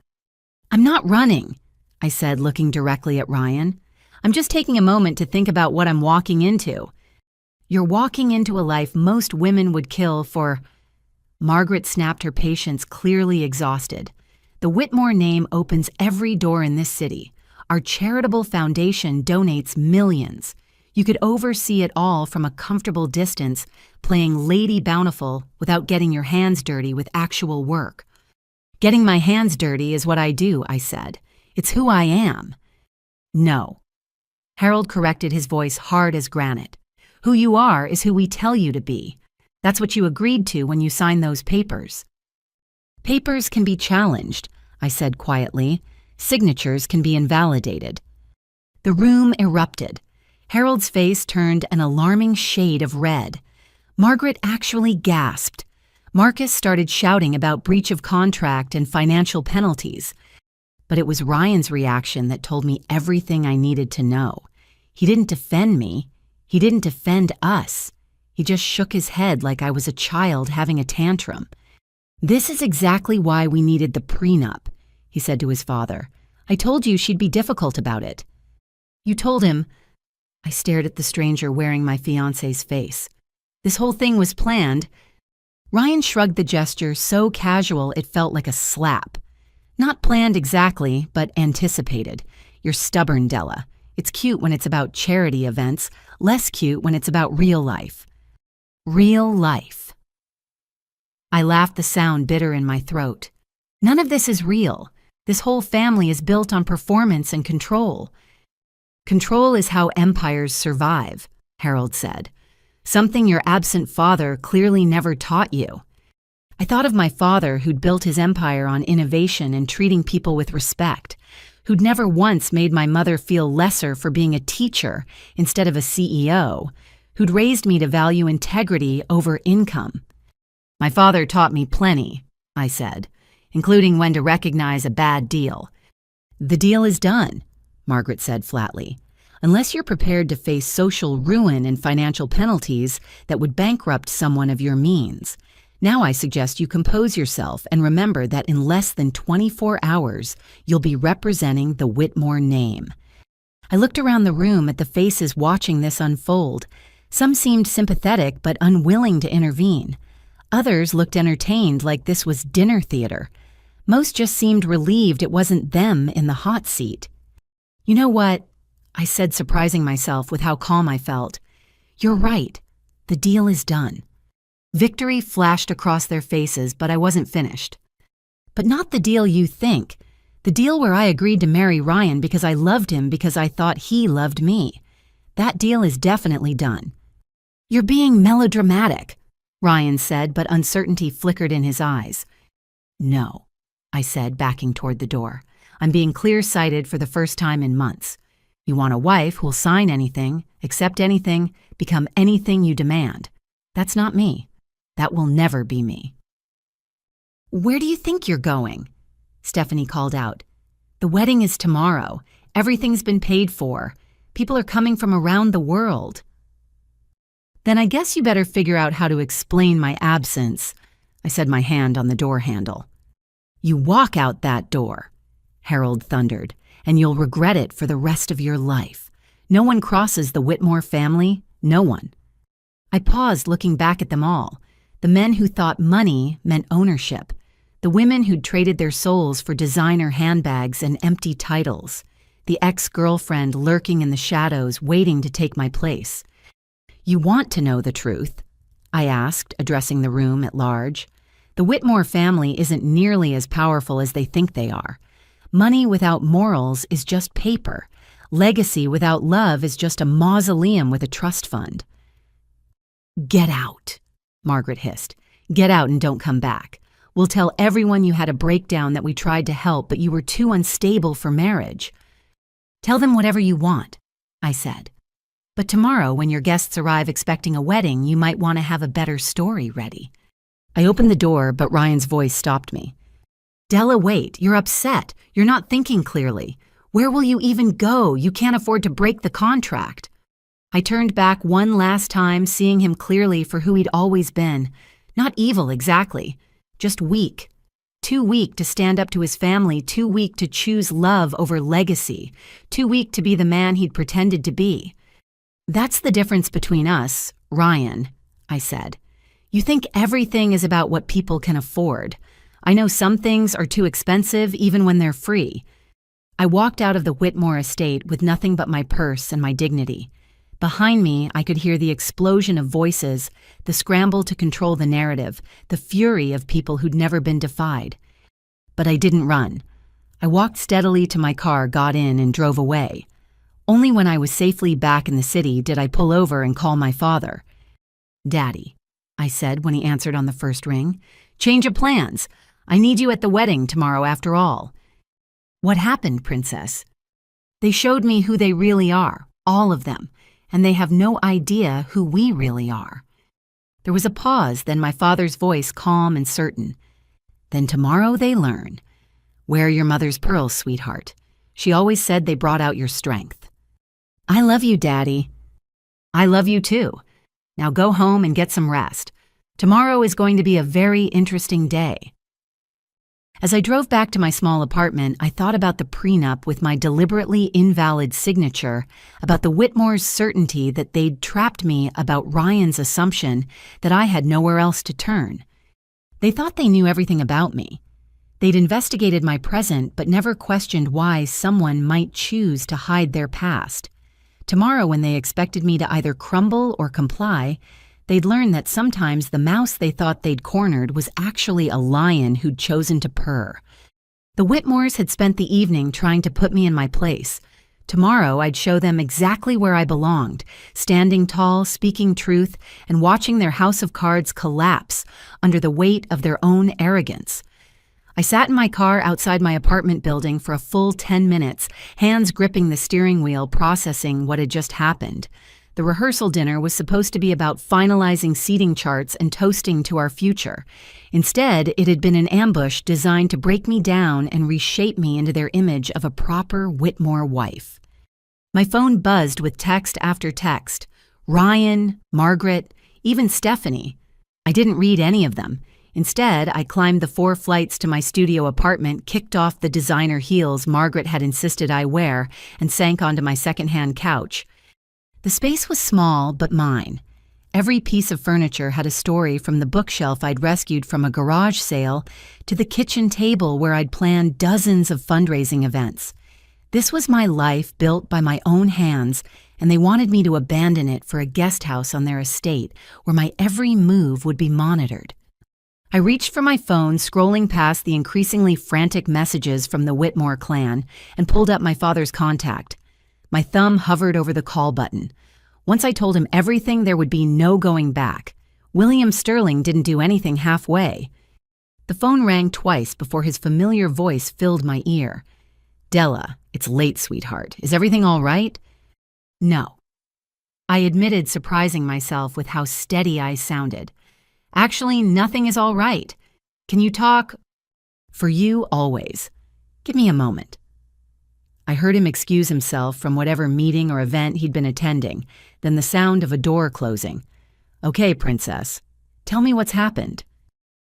"I'm not running," I said, looking directly at Ryan. "I'm just taking a moment to think about what I'm walking into." "You're walking into a life most women would kill for—" Margaret snapped her patience, clearly exhausted. "The Whitmore name opens every door in this city. Our charitable foundation donates millions. You could oversee it all from a comfortable distance, playing Lady Bountiful without getting your hands dirty with actual work." "Getting my hands dirty is what I do," I said. "It's who I am." "No." Harold corrected, his voice hard as granite. "Who you are is who we tell you to be. That's what you agreed to when you signed those papers." "Papers can be challenged," I said quietly. "Signatures can be invalidated." The room erupted. Harold's face turned an alarming shade of red. Margaret actually gasped. Marcus started shouting about breach of contract and financial penalties. But it was Ryan's reaction that told me everything I needed to know. He didn't defend me. He didn't defend us. He just shook his head like I was a child having a tantrum. "This is exactly why we needed the prenup," he said to his father. "I told you she'd be difficult about it." "You told him—" I stared at the stranger wearing my fiancé's face. "This whole thing was planned." Ryan shrugged the gesture so casual it felt like a slap. "Not planned exactly, but anticipated. You're stubborn, Della. It's cute when it's about charity events, less cute when it's about real life." Real life. I laughed, the sound bitter in my throat. "None of this is real. This whole family is built on performance and control." "Control is how empires survive," Harold said. "Something your absent father clearly never taught you." I thought of my father, who'd built his empire on innovation and treating people with respect, who'd never once made my mother feel lesser for being a teacher instead of a CEO, who'd raised me to value integrity over income. "My father taught me plenty," I said, "including when to recognize a bad deal." "The deal is done," Margaret said flatly. "Unless you're prepared to face social ruin and financial penalties that would bankrupt someone of your means. Now I suggest you compose yourself and remember that in less than 24 hours, you'll be representing the Whitmore name." I looked around the room at the faces watching this unfold. Some seemed sympathetic but unwilling to intervene. Others looked entertained, like this was dinner theater. Most just seemed relieved it wasn't them in the hot seat. "You know what?" I said, surprising myself with how calm I felt. "You're right. The deal is done." Victory flashed across their faces, but I wasn't finished. "But not the deal you think. The deal where I agreed to marry Ryan because I loved him because I thought he loved me. That deal is definitely done." "You're being melodramatic," Ryan said, but uncertainty flickered in his eyes. "No," I said, backing toward the door. "I'm being clear-sighted for the first time in months. You want a wife who'll sign anything, accept anything, become anything you demand. That's not me. That will never be me." "Where do you think you're going?" Stephanie called out. "The wedding is tomorrow. Everything's been paid for. People are coming from around the world." "Then I guess you better figure out how to explain my absence," I said, my hand on the door handle. "You walk out that door," Harold thundered, "and you'll regret it for the rest of your life. No one crosses the Whitmore family, no one." I paused, looking back at them all. The men who thought money meant ownership. The women who'd traded their souls for designer handbags and empty titles. the ex-girlfriend lurking in the shadows waiting to take my place. "You want to know the truth?" I asked, addressing the room at large. The Whitmore family isn't nearly as powerful as they think they are. Money without morals is just paper. Legacy without love is just a mausoleum with a trust fund. "Get out," Margaret hissed. "Get out and don't come back. We'll tell everyone you had a breakdown, that we tried to help, but you were too unstable for marriage." "Tell them whatever you want," I said. "But tomorrow, when your guests arrive expecting a wedding, you might want to have a better story ready." I opened the door, but Ryan's voice stopped me. "Della, wait. You're upset. You're not thinking clearly. Where will you even go? You can't afford to break the contract." I turned back one last time, seeing him clearly for who he'd always been. Not evil exactly, just weak. Too weak to stand up to his family, too weak to choose love over legacy, too weak to be the man he'd pretended to be. "That's the difference between us, Ryan," I said. "You think everything is about what people can afford. I know some things are too expensive even when they're free." I walked out of the Whitmore estate with nothing but my purse and my dignity. Behind me, I could hear the explosion of voices, the scramble to control the narrative, the fury of people who'd never been defied. But I didn't run. I walked steadily to my car, got in, and drove away. Only when I was safely back in the city did I pull over and call my father. "Daddy," I said when he answered on the first ring. "Change of plans. I need you at the wedding tomorrow after all." "What happened, Princess?" "They showed me who they really are, all of them, and they have no idea who we really are." There was a pause, then my father's voice calm and certain. "Then tomorrow they learn. Wear your mother's pearls, sweetheart. She always said they brought out your strength." "I love you, Daddy." "I love you too. Now go home and get some rest. Tomorrow is going to be a very interesting day." As I drove back to my small apartment, I thought about the prenup with my deliberately invalid signature, about the Whitmores' certainty that they'd trapped me, about Ryan's assumption that I had nowhere else to turn. They thought they knew everything about me. They'd investigated my present, but never questioned why someone might choose to hide their past. Tomorrow, when they expected me to either crumble or comply, they'd learn that sometimes the mouse they thought they'd cornered was actually a lion who'd chosen to purr. The Whitmores had spent the evening trying to put me in my place. Tomorrow, I'd show them exactly where I belonged, standing tall, speaking truth, and watching their house of cards collapse under the weight of their own arrogance. I sat in my car outside my apartment building for a full 10 minutes, hands gripping the steering wheel, processing what had just happened. The rehearsal dinner was supposed to be about finalizing seating charts and toasting to our future. Instead, it had been an ambush designed to break me down and reshape me into their image of a proper Whitmore wife. My phone buzzed with text after text. Ryan, Margaret, even Stephanie. I didn't read any of them. Instead, I climbed the 4 flights to my studio apartment, kicked off the designer heels Margaret had insisted I wear, and sank onto my secondhand couch. The space was small, but mine. Every piece of furniture had a story, from the bookshelf I'd rescued from a garage sale to the kitchen table where I'd planned dozens of fundraising events. This was my life built by my own hands, and they wanted me to abandon it for a guest house on their estate where my every move would be monitored. I reached for my phone, scrolling past the increasingly frantic messages from the Whitmore clan, and pulled up my father's contact. My thumb hovered over the call button. Once I told him everything, there would be no going back. William Sterling didn't do anything halfway. The phone rang twice before his familiar voice filled my ear. "Della, it's late, sweetheart. Is everything all right?" "No." I admitted, surprising myself with how steady I sounded. "Actually, nothing is all right. Can you talk?" "For you, always. Give me a moment." I heard him excuse himself from whatever meeting or event he'd been attending, then the sound of a door closing. "Okay, Princess. Tell me what's happened."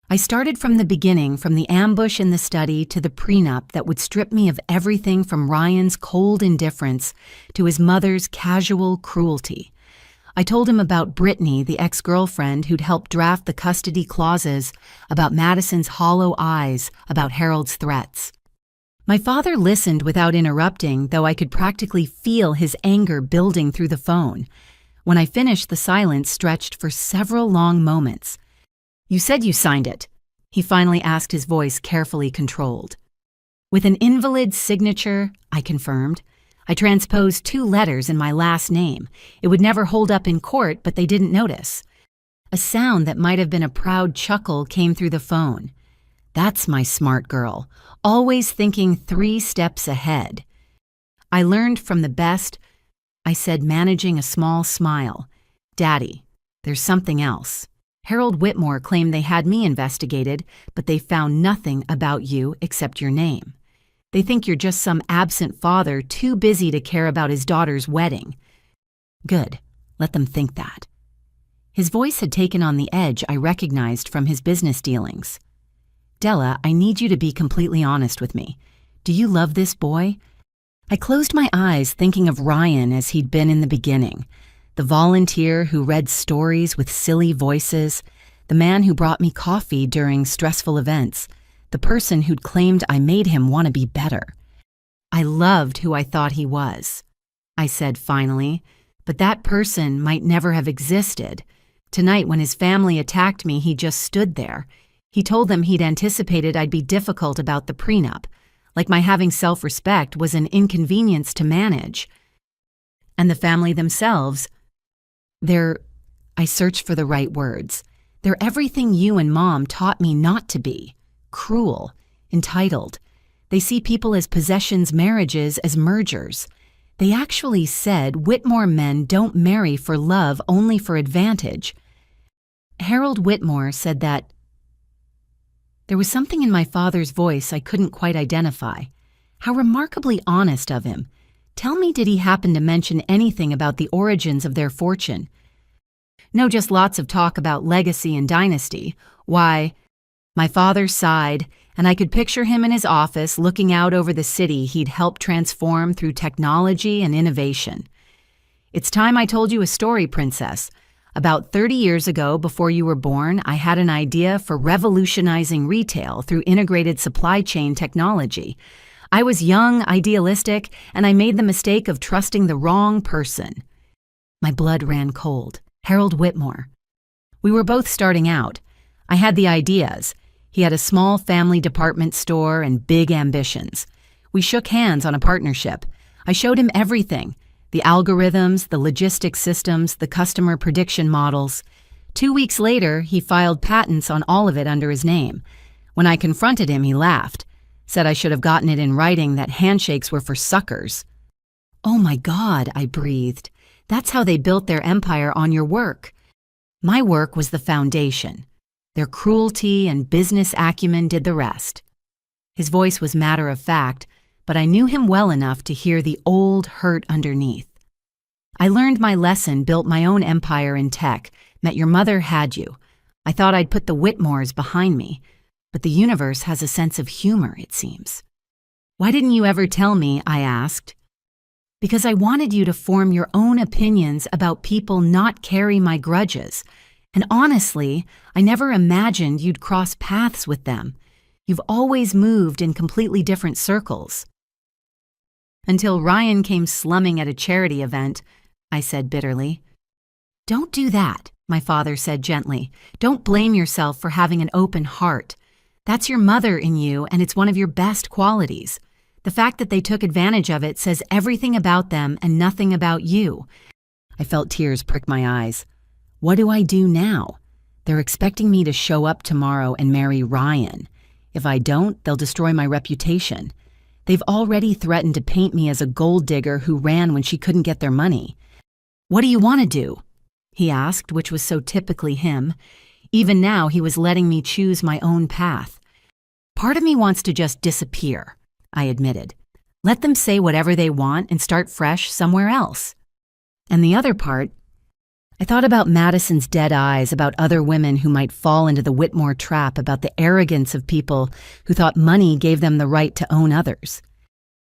I started from the beginning, from the ambush in the study to the prenup that would strip me of everything, from Ryan's cold indifference to his mother's casual cruelty. I told him about Brittany, the ex-girlfriend who'd helped draft the custody clauses, about Madison's hollow eyes, about Harold's threats. My father listened without interrupting, though I could practically feel his anger building through the phone. When I finished, the silence stretched for several long moments. "You said you signed it," he finally asked, his voice carefully controlled. "With an invalid signature," I confirmed. "I transposed 2 letters in my last name. It would never hold up in court, but they didn't notice." A sound that might have been a proud chuckle came through the phone. That's my smart girl, always thinking 3 steps ahead. "I learned from the best," I said, managing a small smile. "Daddy, there's something else. Harold Whitmore claimed they had me investigated, but they found nothing about you except your name. They think you're just some absent father too busy to care about his daughter's wedding." "Good. Let them think that." His voice had taken on the edge I recognized from his business dealings. "Della, I need you to be completely honest with me. Do you love this boy?" I closed my eyes, thinking of Ryan as he'd been in the beginning. The volunteer who read stories with silly voices, the man who brought me coffee during stressful events, the person who'd claimed I made him want to be better. "I loved who I thought he was," I said finally, "but that person might never have existed. Tonight, when his family attacked me, he just stood there. He told them he'd anticipated I'd be difficult about the prenup, like my having self-respect was an inconvenience to manage. And the family themselves, I searched for the right words. They're everything you and Mom taught me not to be. Cruel, entitled. They see people as possessions, marriages as mergers. They actually said Whitmore men don't marry for love, only for advantage. Harold Whitmore said that." There was something in my father's voice I couldn't quite identify. How remarkably honest of him. Tell me, did he happen to mention anything about the origins of their fortune? "No, just lots of talk about legacy and dynasty. Why?" My father sighed, and I could picture him in his office looking out over the city he'd helped transform through technology and innovation. "It's time I told you a story, Princess. About 30 years ago, before you were born, I had an idea for revolutionizing retail through integrated supply chain technology. I was young, idealistic, and I made the mistake of trusting the wrong person." My blood ran cold. Harold Whitmore. We were both starting out. I had the ideas. He had a small family department store and big ambitions. We shook hands on a partnership. I showed him everything. The algorithms, the logistics systems, the customer prediction models. 2 weeks later, he filed patents on all of it under his name. When I confronted him, he laughed, said I should have gotten it in writing that handshakes were for suckers. "Oh my God," I breathed. "That's how they built their empire, on your work." My work was the foundation. Their cruelty and business acumen did the rest. His voice was matter of fact, but I knew him well enough to hear the old hurt underneath. "I learned my lesson, built my own empire in tech, met your mother, had you. I thought I'd put the Whitmores behind me, but the universe has a sense of humor, it seems." "Why didn't you ever tell me?" I asked. "Because I wanted you to form your own opinions about people, not carry my grudges. And honestly, I never imagined you'd cross paths with them. You've always moved in completely different circles." "Until Ryan came slumming at a charity event," I said bitterly. "Don't do that," my father said gently. "Don't blame yourself for having an open heart. That's your mother in you, and it's one of your best qualities. The fact that they took advantage of it says everything about them and nothing about you." I felt tears prick my eyes. What do I do now? They're expecting me to show up tomorrow and marry Ryan. If I don't, they'll destroy my reputation. They've already threatened to paint me as a gold digger who ran when she couldn't get their money. "What do you want to do?" he asked, which was so typically him. Even now, he was letting me choose my own path. "Part of me wants to just disappear," I admitted. "Let them say whatever they want and start fresh somewhere else." And the other part, I thought about Madison's dead eyes, about other women who might fall into the Whitmore trap, about the arrogance of people who thought money gave them the right to own others.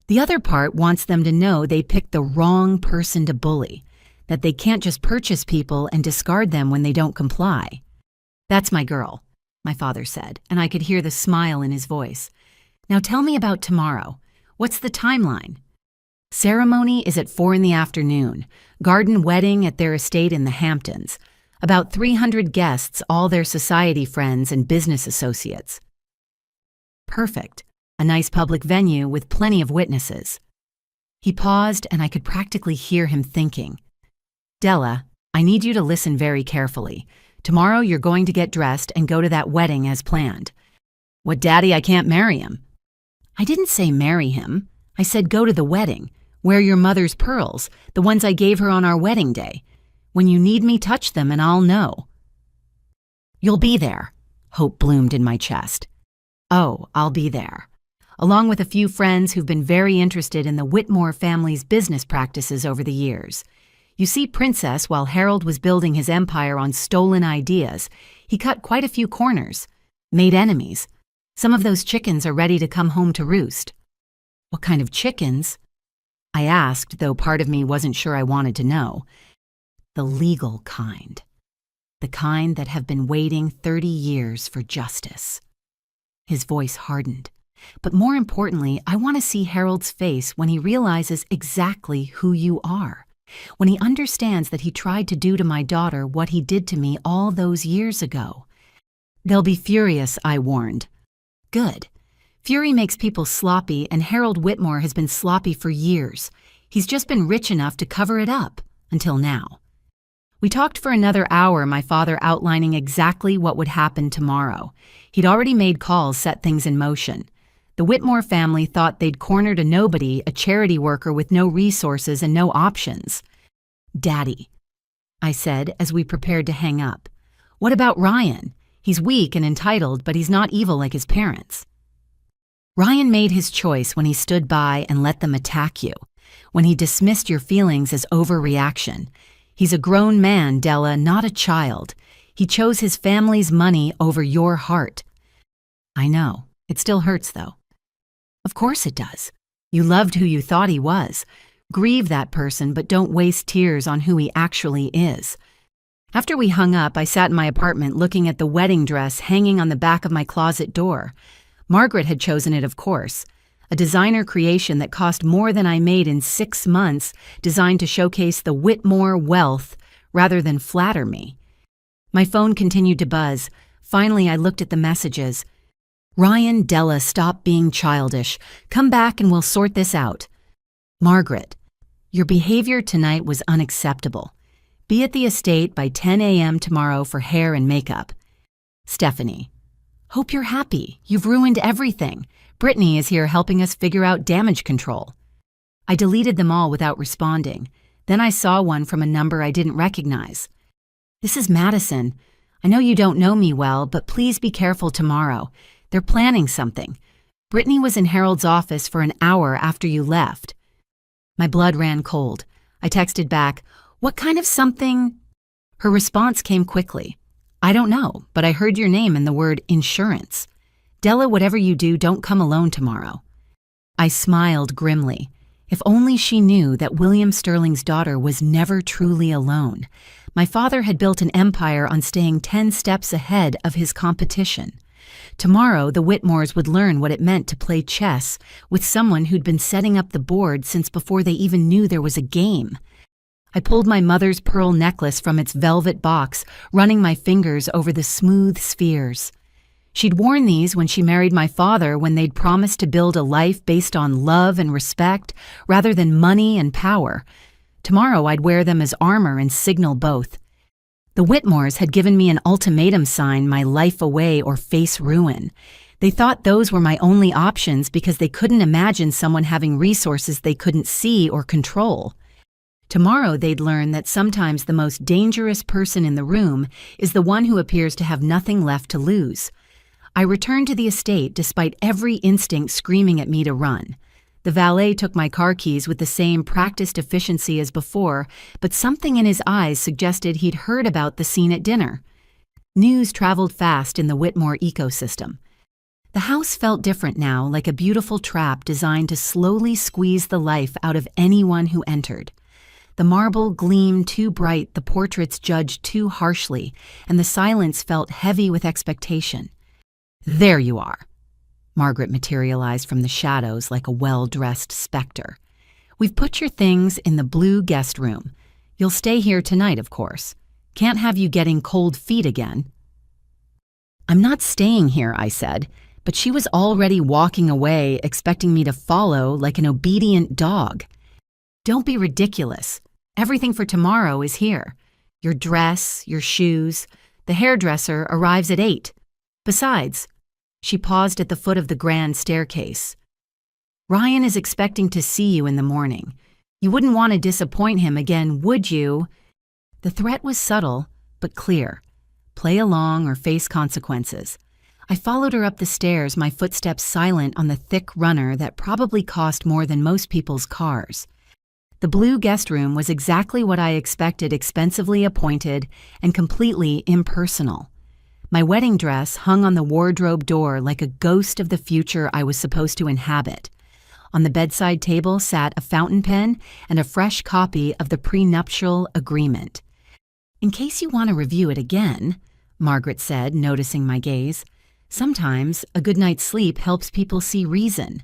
The other part wants them to know they picked the wrong person to bully, that they can't just purchase people and discard them when they don't comply. "That's my girl," my father said, and I could hear the smile in his voice. "Now tell me about tomorrow. What's the timeline? Ceremony is at 4 in the afternoon. Garden wedding at their estate in the Hamptons. About 300 guests, all their society friends and business associates. Perfect. A nice public venue with plenty of witnesses. He paused, and I could practically hear him thinking. Della, I need you to listen very carefully. Tomorrow you're going to get dressed and go to that wedding as planned. What, Daddy, I can't marry him. I didn't say marry him. I said go to the wedding. Wear your mother's pearls, the ones I gave her on our wedding day. When you need me, touch them and I'll know. You'll be there. Hope bloomed in my chest. Oh, I'll be there. Along with a few friends who've been very interested in the Whitmore family's business practices over the years. You see, Princess, while Harold was building his empire on stolen ideas, he cut quite a few corners, made enemies. Some of those chickens are ready to come home to roost. What kind of chickens? I asked, though part of me wasn't sure I wanted to know. The legal kind. The kind that have been waiting 30 years for justice. His voice hardened. But more importantly, I want to see Harold's face when he realizes exactly who you are. When he understands that he tried to do to my daughter what he did to me all those years ago. They'll be furious, I warned. Good. Fury makes people sloppy, and Harold Whitmore has been sloppy for years. He's just been rich enough to cover it up, until now. We talked for another hour, my father outlining exactly what would happen tomorrow. He'd already made calls, set things in motion. The Whitmore family thought they'd cornered a nobody, a charity worker with no resources and no options. Daddy, I said as we prepared to hang up. What about Ryan? He's weak and entitled, but he's not evil like his parents. Ryan made his choice when he stood by and let them attack you, when he dismissed your feelings as overreaction. He's a grown man, Della, not a child. He chose his family's money over your heart. I know. It still hurts, though. Of course it does. You loved who you thought he was. Grieve that person, but don't waste tears on who he actually is. After we hung up, I sat in my apartment looking at the wedding dress hanging on the back of my closet door. Margaret had chosen it, of course. A designer creation that cost more than I made in 6 months, designed to showcase the Whitmore wealth rather than flatter me. My phone continued to buzz. Finally, I looked at the messages. Ryan, Della, stop being childish. Come back and we'll sort this out. Margaret, your behavior tonight was unacceptable. Be at the estate by 10 a.m. tomorrow for hair and makeup. Stephanie, hope you're happy. You've ruined everything. Brittany is here helping us figure out damage control. I deleted them all without responding. Then I saw one from a number I didn't recognize. This is Madison. I know you don't know me well, but please be careful tomorrow. They're planning something. Brittany was in Harold's office for an hour after you left. My blood ran cold. I texted back, "What kind of something?" Her response came quickly. "I don't know, but I heard your name and the word insurance. Della, whatever you do, don't come alone tomorrow." I smiled grimly. If only she knew that William Sterling's daughter was never truly alone. My father had built an empire on staying 10 steps ahead of his competition. Tomorrow, the Whitmores would learn what it meant to play chess with someone who'd been setting up the board since before they even knew there was a game. I pulled my mother's pearl necklace from its velvet box, running my fingers over the smooth spheres. She'd worn these when she married my father, when they'd promised to build a life based on love and respect rather than money and power. Tomorrow I'd wear them as armor and signal both. The Whitmores had given me an ultimatum sign, my life away or face ruin. They thought those were my only options because they couldn't imagine someone having resources they couldn't see or control. Tomorrow they'd learn that sometimes the most dangerous person in the room is the one who appears to have nothing left to lose. I returned to the estate despite every instinct screaming at me to run. The valet took my car keys with the same practiced efficiency as before, but something in his eyes suggested he'd heard about the scene at dinner. News traveled fast in the Whitmore ecosystem. The house felt different now, like a beautiful trap designed to slowly squeeze the life out of anyone who entered. The marble gleamed too bright, the portraits judged too harshly, and the silence felt heavy with expectation. "There you are." Margaret materialized from the shadows like a well-dressed specter. "We've put your things in the blue guest room. You'll stay here tonight, of course. Can't have you getting cold feet again." "I'm not staying here," I said, but she was already walking away, expecting me to follow like an obedient dog. "Don't be ridiculous. Everything for tomorrow is here. Your dress, your shoes. The hairdresser arrives at 8. Besides," she paused at the foot of the grand staircase, "Ryan is expecting to see you in the morning. You wouldn't want to disappoint him again, would you?" The threat was subtle, but clear. Play along or face consequences. I followed her up the stairs, my footsteps silent on the thick runner that probably cost more than most people's cars. The blue guest room was exactly what I expected, expensively appointed and completely impersonal. My wedding dress hung on the wardrobe door like a ghost of the future I was supposed to inhabit. On the bedside table sat a fountain pen and a fresh copy of the prenuptial agreement. "In case you want to review it again," Margaret said, noticing my gaze, "sometimes a good night's sleep helps people see reason."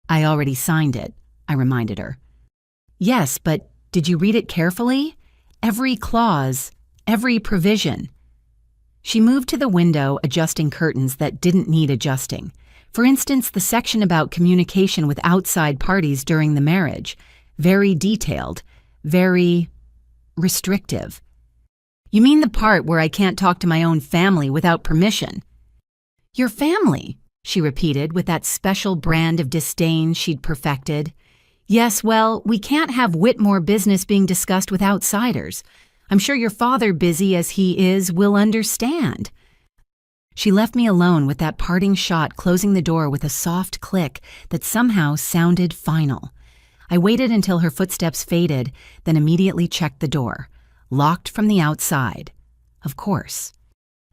"I already signed it," I reminded her. "Yes, but did you read it carefully? Every clause, every provision." She moved to the window, adjusting curtains that didn't need adjusting. For instance, the section about communication with outside parties during the marriage. Very detailed, very restrictive. "You mean the part where I can't talk to my own family without permission?" "Your family," she repeated with that special brand of disdain she'd perfected. "Yes, well, we can't have Whitmore business being discussed with outsiders. I'm sure your father, busy as he is, will understand." She left me alone with that parting shot, closing the door with a soft click that somehow sounded final. I waited until her footsteps faded, then immediately checked the door. Locked from the outside. Of course.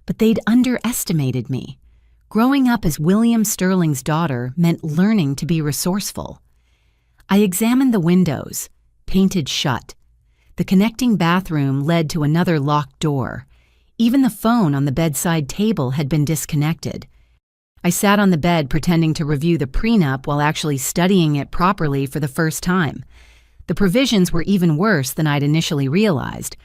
But they'd underestimated me. Growing up as William Sterling's daughter meant learning to be resourceful. I examined the windows, painted shut. The connecting bathroom led to another locked door. Even the phone on the bedside table had been disconnected. I sat on the bed pretending to review the prenup while actually studying it properly for the first time. The provisions were even worse than I'd initially realized.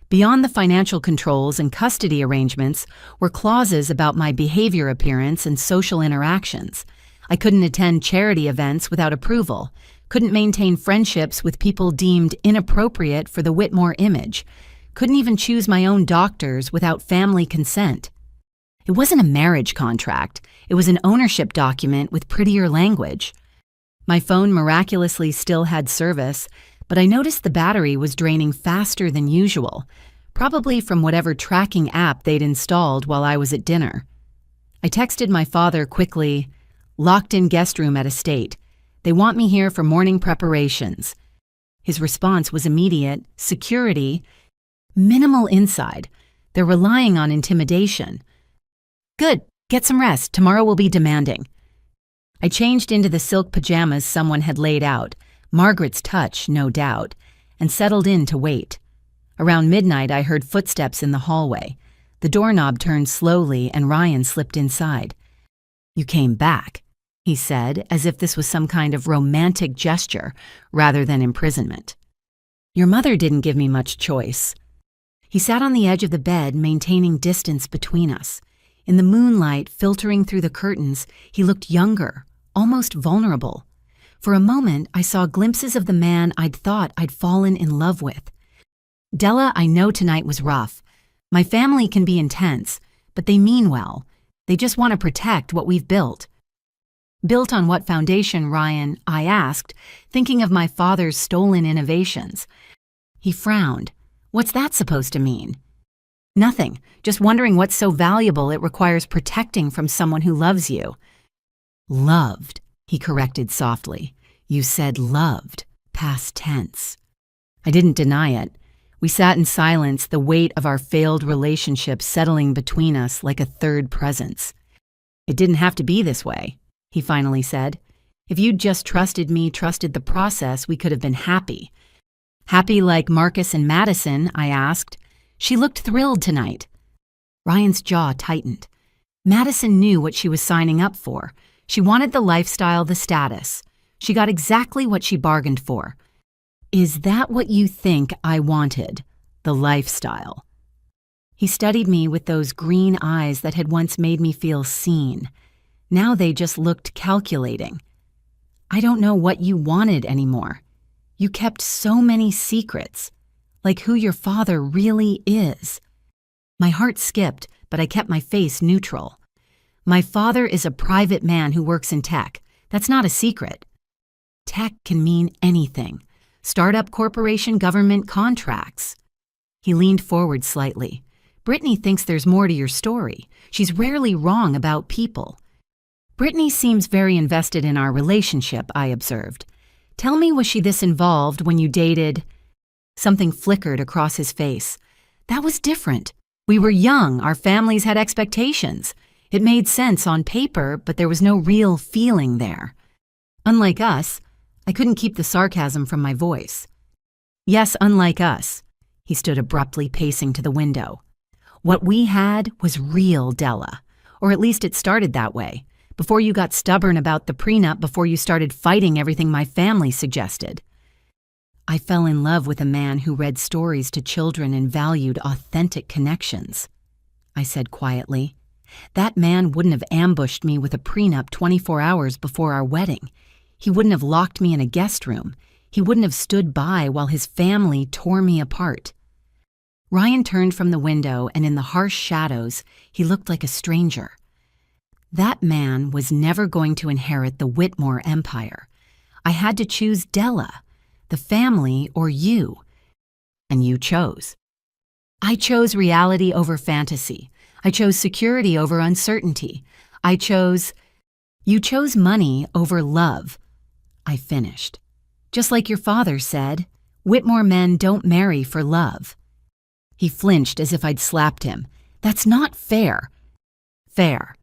Beyond the financial controls and custody arrangements were clauses about my behavior appearance and social interactions. I couldn't attend charity events without approval, couldn't maintain friendships with people deemed inappropriate for the Whitmore image, couldn't even choose my own doctors without family consent. It wasn't a marriage contract, it was an ownership document with prettier language. My phone miraculously still had service, but I noticed the battery was draining faster than usual, probably from whatever tracking app they'd installed while I was at dinner. I texted my father quickly, "Locked in guest room at estate. They want me here for morning preparations." His response was immediate: "Security. Minimal inside. They're relying on intimidation." "Good. Get some rest. Tomorrow will be demanding." I changed into the silk pajamas someone had laid out, Margaret's touch, no doubt, and settled in to wait. Around midnight, I heard footsteps in the hallway. The doorknob turned slowly and Ryan slipped inside. "You came back," he said, as if this was some kind of romantic gesture rather than imprisonment. "Your mother didn't give me much choice." He sat on the edge of the bed, maintaining distance between us. In the moonlight filtering through the curtains, he looked younger, almost vulnerable. For a moment, I saw glimpses of the man I'd thought I'd fallen in love with. "Della, I know tonight was rough. My family can be intense, but they mean well. They just want to protect what we've built." "Built on what foundation, Ryan?" I asked, thinking of my father's stolen innovations. He frowned. "What's that supposed to mean?" "Nothing, just wondering what's so valuable it requires protecting from someone who loves you." "Loved," he corrected softly. "You said loved, past tense." I didn't deny it. We sat in silence, the weight of our failed relationship settling between us like a third presence. "It didn't have to be this way," he finally said. "If you'd just trusted me, trusted the process, we could have been happy." "Happy like Marcus and Madison?" I asked. She looked thrilled tonight. Ryan's jaw tightened. Madison knew what she was signing up for. She wanted the lifestyle, the status. She got exactly what she bargained for. Is that what you think I wanted? The lifestyle. He studied me with those green eyes that had once made me feel seen. Now they just looked calculating. I don't know what you wanted anymore. You kept so many secrets, like who your father really is. My heart skipped, but I kept my face neutral. My father is a private man who works in tech. That's not a secret. Tech can mean anything. Startup corporation, government contracts. He leaned forward slightly. Brittany thinks there's more to your story. She's rarely wrong about people. Brittany seems very invested in our relationship, I observed. Tell me, was she this involved when you dated? Something flickered across his face. That was different. We were young, our families had expectations. It made sense on paper, but there was no real feeling there. Unlike us, I couldn't keep the sarcasm from my voice. Yes, unlike us. He stood abruptly, pacing to the window. What we had was real, Della. Or at least it started that way. Before you got stubborn about the prenup, before you started fighting everything my family suggested. I fell in love with a man who read stories to children and valued authentic connections. I said quietly. That man wouldn't have ambushed me with a prenup 24 hours before our wedding. He wouldn't have locked me in a guest room. He wouldn't have stood by while his family tore me apart. Ryan turned from the window, and in the harsh shadows, he looked like a stranger. That man was never going to inherit the Whitmore empire. I had to choose Della, the family, or you. And you chose. I chose reality over fantasy. I chose security over uncertainty. You chose money over love. I finished. Just like your father said, Whitmore men don't marry for love. He flinched as if I'd slapped him. That's not fair. Fair.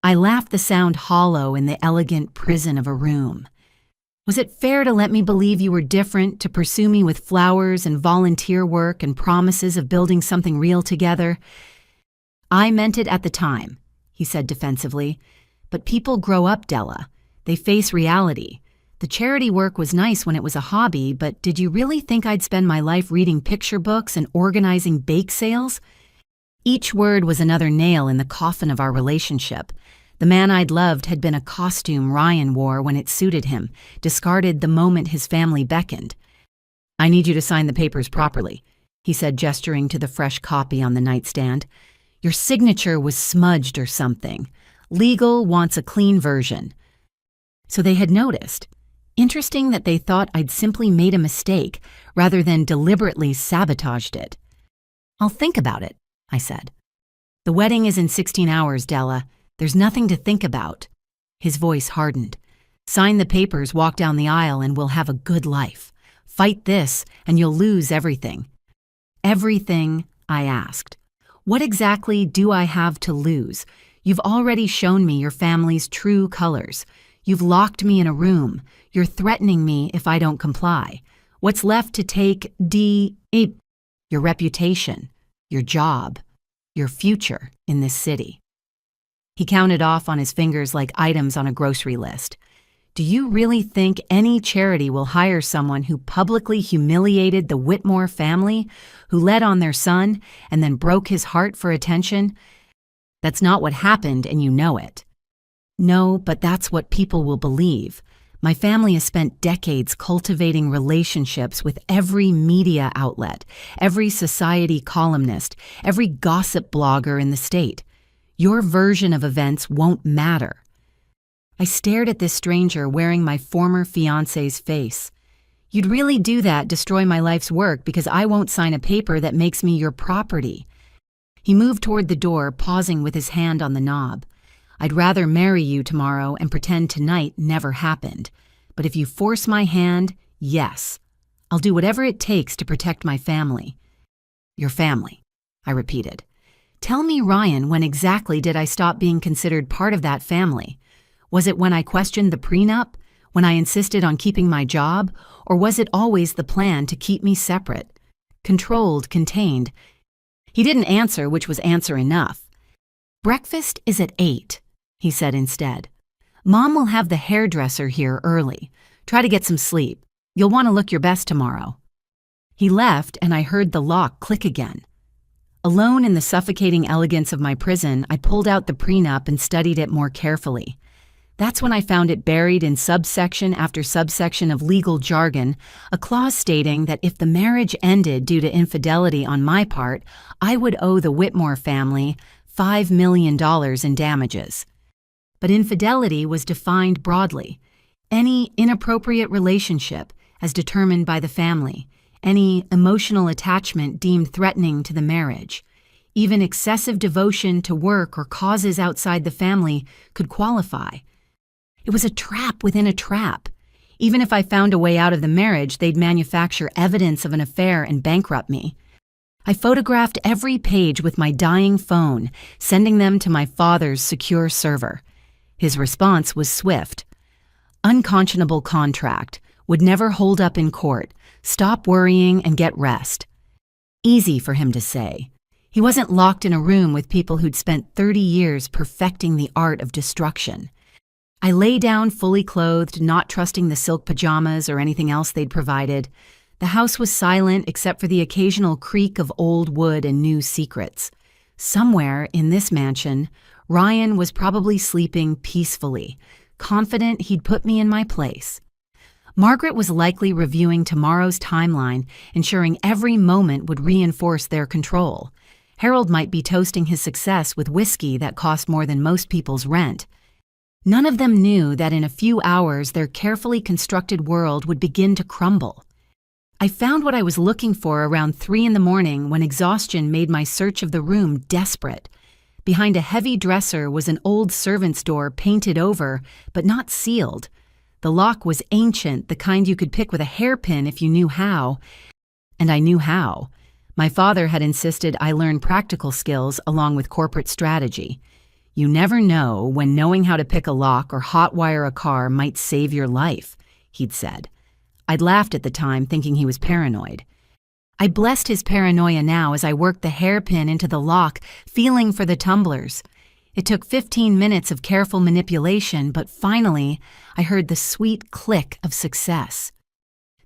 I laughed, the sound hollow in the elegant prison of a room. Was it fair to let me believe you were different, to pursue me with flowers and volunteer work and promises of building something real together? I meant it at the time, he said defensively. But people grow up, Della. They face reality. The charity work was nice when it was a hobby, but did you really think I'd spend my life reading picture books and organizing bake sales? Each word was another nail in the coffin of our relationship. The man I'd loved had been a costume Ryan wore when it suited him, discarded the moment his family beckoned. I need you to sign the papers properly, he said, gesturing to the fresh copy on the nightstand. Your signature was smudged or something. Legal wants a clean version. So they had noticed. Interesting that they thought I'd simply made a mistake rather than deliberately sabotaged it. I'll think about it, I said. The wedding is in 16 hours, Della. There's nothing to think about. His voice hardened. Sign the papers, walk down the aisle, and we'll have a good life. Fight this, and you'll lose everything. Everything, I asked. What exactly do I have to lose? You've already shown me your family's true colors. You've locked me in a room. You're threatening me if I don't comply. What's left to take? Your reputation, your job, your future in this city. He counted off on his fingers like items on a grocery list. Do you really think any charity will hire someone who publicly humiliated the Whitmore family, who led on their son and then broke his heart for attention? That's not what happened, and you know it. No, but that's what people will believe. My family has spent decades cultivating relationships with every media outlet, every society columnist, every gossip blogger in the state. Your version of events won't matter. I stared at this stranger wearing my former fiancé's face. You'd really do that, destroy my life's work, because I won't sign a paper that makes me your property. He moved toward the door, pausing with his hand on the knob. I'd rather marry you tomorrow and pretend tonight never happened. But if you force my hand, yes. I'll do whatever it takes to protect my family. Your family, I repeated. Tell me, Ryan, when exactly did I stop being considered part of that family? Was it when I questioned the prenup? When I insisted on keeping my job? Or was it always the plan to keep me separate? Controlled, contained. He didn't answer, which was answer enough. Breakfast is at 8, he said instead. Mom will have the hairdresser here early. Try to get some sleep. You'll want to look your best tomorrow." He left, and I heard the lock click again. Alone in the suffocating elegance of my prison, I pulled out the prenup and studied it more carefully. That's when I found it buried in subsection after subsection of legal jargon, a clause stating that if the marriage ended due to infidelity on my part, I would owe the Whitmore family $5 million in damages. But infidelity was defined broadly. Any inappropriate relationship, as determined by the family, any emotional attachment deemed threatening to the marriage, even excessive devotion to work or causes outside the family could qualify. It was a trap within a trap. Even if I found a way out of the marriage, they'd manufacture evidence of an affair and bankrupt me. I photographed every page with my dying phone, sending them to my father's secure server. His response was swift. "Unconscionable contract. Would never hold up in court. Stop worrying and get rest." Easy for him to say. He wasn't locked in a room with people who'd spent 30 years perfecting the art of destruction. I lay down fully clothed, not trusting the silk pajamas or anything else they'd provided. The house was silent except for the occasional creak of old wood and new secrets. Somewhere in this mansion, Ryan was probably sleeping peacefully, confident he'd put me in my place. Margaret was likely reviewing tomorrow's timeline, ensuring every moment would reinforce their control. Harold might be toasting his success with whiskey that cost more than most people's rent. None of them knew that in a few hours their carefully constructed world would begin to crumble. I found what I was looking for around 3 a.m. when exhaustion made my search of the room desperate. Behind a heavy dresser was an old servant's door painted over, but not sealed. The lock was ancient, the kind you could pick with a hairpin if you knew how. And I knew how. My father had insisted I learn practical skills along with corporate strategy. You never know when knowing how to pick a lock or hotwire a car might save your life, he'd said. I'd laughed at the time, thinking he was paranoid. I blessed his paranoia now as I worked the hairpin into the lock, feeling for the tumblers. It took 15 minutes of careful manipulation, but finally, I heard the sweet click of success.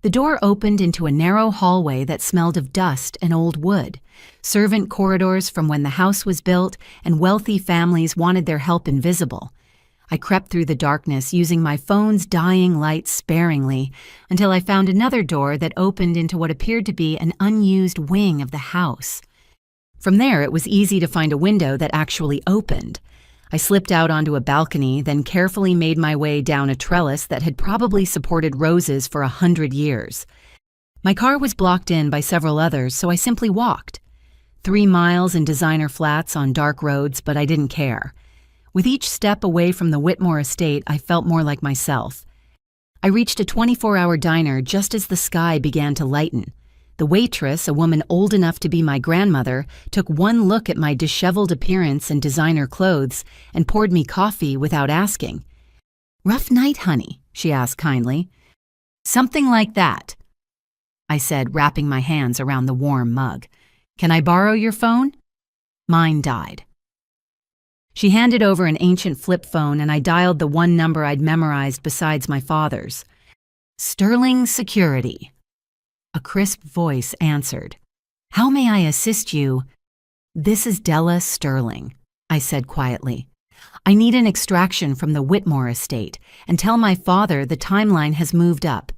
The door opened into a narrow hallway that smelled of dust and old wood, servant corridors from when the house was built, and wealthy families wanted their help invisible. I crept through the darkness using my phone's dying light sparingly until I found another door that opened into what appeared to be an unused wing of the house. From there, it was easy to find a window that actually opened. I slipped out onto a balcony, then carefully made my way down a trellis that had probably supported roses for 100 years. My car was blocked in by several others, so I simply walked. 3 miles in designer flats on dark roads, but I didn't care. With each step away from the Whitmore estate, I felt more like myself. I reached a 24-hour diner just as the sky began to lighten. The waitress, a woman old enough to be my grandmother, took one look at my disheveled appearance and designer clothes and poured me coffee without asking. "Rough night, honey?" she asked kindly. "Something like that," I said, wrapping my hands around the warm mug. "Can I borrow your phone?" Mine died. She handed over an ancient flip phone and I dialed the one number I'd memorized besides my father's. "Sterling Security." A crisp voice answered. "How may I assist you?" "This is Della Sterling," I said quietly. "I need an extraction from the Whitmore estate and tell my father the timeline has moved up."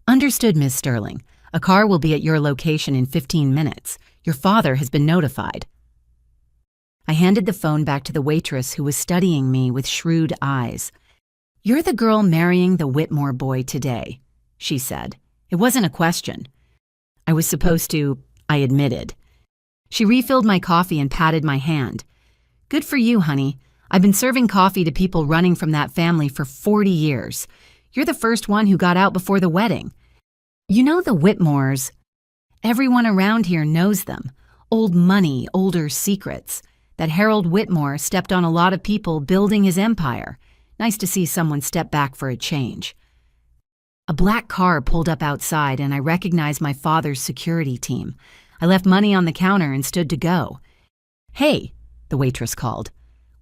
"Understood, Miss Sterling. A car will be at your location in 15 minutes. Your father has been notified." I handed the phone back to the waitress who was studying me with shrewd eyes. "You're the girl marrying the Whitmore boy today," she said. It wasn't a question. I was supposed to, I admitted. She refilled my coffee and patted my hand. "Good for you, honey. I've been serving coffee to people running from that family for 40 years. You're the first one who got out before the wedding. You know the Whitmores. Everyone around here knows them. Old money, older secrets. That Harold Whitmore stepped on a lot of people building his empire. Nice to see someone step back for a change." A black car pulled up outside and I recognized my father's security team. I left money on the counter and stood to go. "Hey," the waitress called.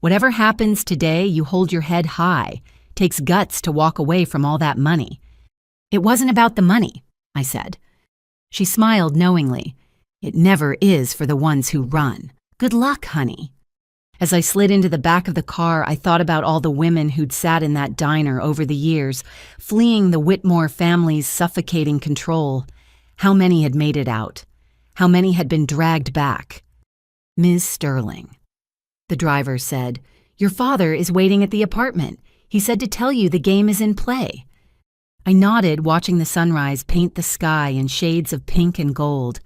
Whatever happens today, you hold your head high. Takes guts to walk away from all that money." "It wasn't about the money," I said. She smiled knowingly. "It never is for the ones who run. Good luck, honey." As I slid into the back of the car, I thought about all the women who'd sat in that diner over the years, fleeing the Whitmore family's suffocating control. How many had made it out? How many had been dragged back? "Ms. Sterling," the driver said, "your father is waiting at the apartment. He said to tell you the game is in play." I nodded, watching the sunrise paint the sky in shades of pink and gold.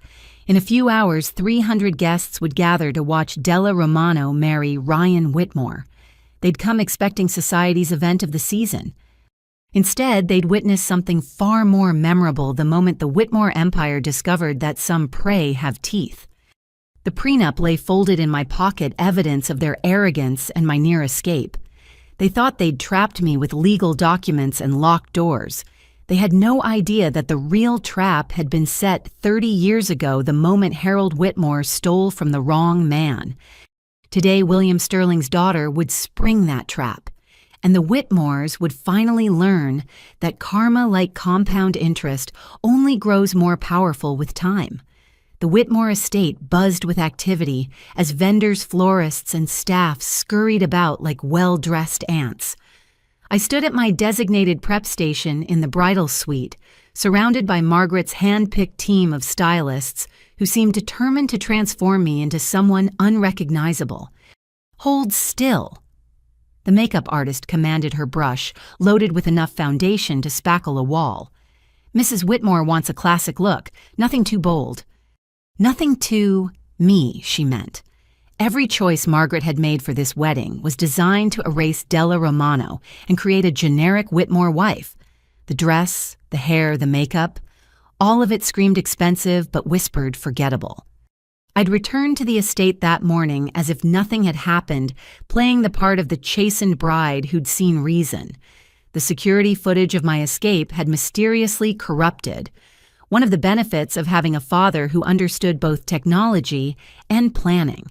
In a few hours, 300 guests would gather to watch Della Romano marry Ryan Whitmore. They'd come expecting society's event of the season. Instead, they'd witness something far more memorable the moment the Whitmore empire discovered that some prey have teeth. The prenup lay folded in my pocket, evidence of their arrogance and my near escape. They thought they'd trapped me with legal documents and locked doors. They had no idea that the real trap had been set 30 years ago, the moment Harold Whitmore stole from the wrong man. Today, William Sterling's daughter would spring that trap, and the Whitmores would finally learn that karma, like compound interest, only grows more powerful with time. The Whitmore estate buzzed with activity as vendors, florists, and staff scurried about like well-dressed ants. I stood at my designated prep station in the bridal suite, surrounded by Margaret's hand-picked team of stylists who seemed determined to transform me into someone unrecognizable. "Hold still." The makeup artist commanded her brush, loaded with enough foundation to spackle a wall. "Mrs. Whitmore wants a classic look, nothing too bold." Nothing too me, she meant. Every choice Margaret had made for this wedding was designed to erase Della Romano and create a generic Whitmore wife. The dress, the hair, the makeup, all of it screamed expensive but whispered forgettable. I'd returned to the estate that morning as if nothing had happened, playing the part of the chastened bride who'd seen reason. The security footage of my escape had mysteriously corrupted. One of the benefits of having a father who understood both technology and planning.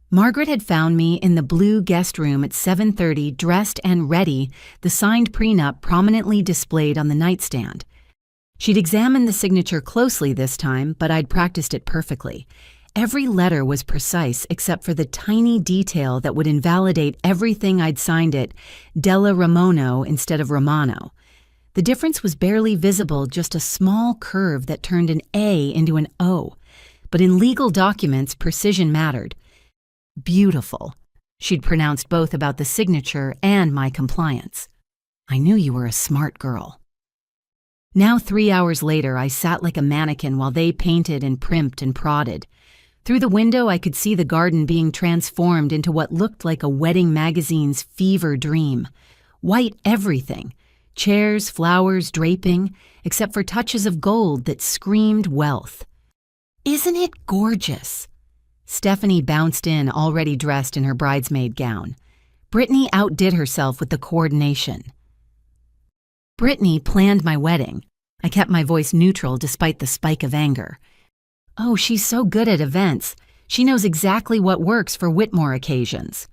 Margaret had found me in the blue guest room at 7:30, dressed and ready, the signed prenup prominently displayed on the nightstand. She'd examined the signature closely this time, but I'd practiced it perfectly. Every letter was precise except for the tiny detail that would invalidate everything I'd signed it Della Romano instead of Romano. The difference was barely visible, just a small curve that turned an A into an O. But in legal documents, precision mattered. "Beautiful," she'd pronounced both about the signature and my compliance. "I knew you were a smart girl." Now, 3 hours later, I sat like a mannequin while they painted and primped and prodded. Through the window, I could see the garden being transformed into what looked like a wedding magazine's fever dream. White everything. Chairs, flowers, draping, except for touches of gold that screamed wealth. "Isn't it gorgeous?" Stephanie bounced in, already dressed in her bridesmaid gown. Brittany outdid herself with the coordination. Brittany planned my wedding. I kept my voice neutral despite the spike of anger. "Oh, she's so good at events. She knows exactly what works for Whitmore occasions."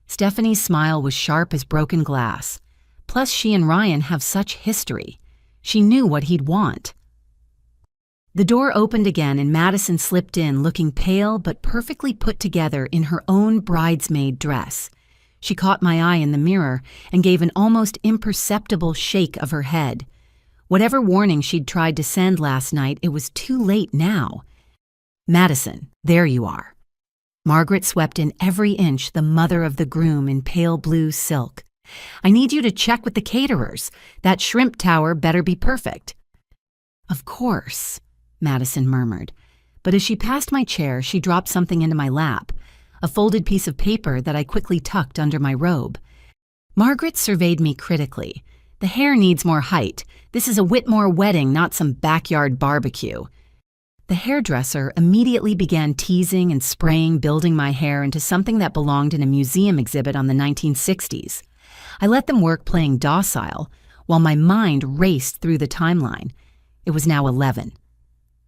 Stephanie's smile was sharp as broken glass. Plus, she and Ryan have such history. She knew what he'd want. The door opened again and Madison slipped in, looking pale but perfectly put together in her own bridesmaid dress. She caught my eye in the mirror and gave an almost imperceptible shake of her head. Whatever warning she'd tried to send last night, it was too late now. "Madison, there you are." Margaret swept in every inch, the mother of the groom in pale blue silk. "I need you to check with the caterers. That shrimp tower better be perfect." "Of course," Madison murmured. But as she passed my chair, she dropped something into my lap, a folded piece of paper that I quickly tucked under my robe. Margaret surveyed me critically. "The hair needs more height. This is a Whitmore wedding, not some backyard barbecue." The hairdresser immediately began teasing and spraying, building my hair into something that belonged in a museum exhibit on the 1960s. I let them work playing docile, while my mind raced through the timeline. It was now 11.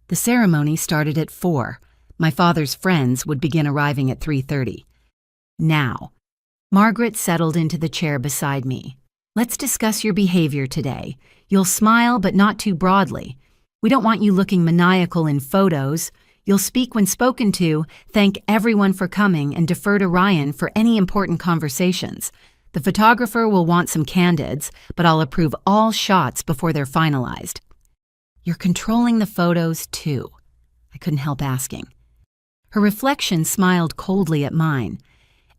The ceremony started at 4. My father's friends would begin arriving at 3:30. Now. Margaret settled into the chair beside me. Let's discuss your behavior today. You'll smile, but not too broadly. We don't want you looking maniacal in photos. You'll speak when spoken to, thank everyone for coming, and defer to Ryan for any important conversations. The photographer will want some candids, but I'll approve all shots before they're finalized. You're controlling the photos, too, I couldn't help asking. Her reflection smiled coldly at mine.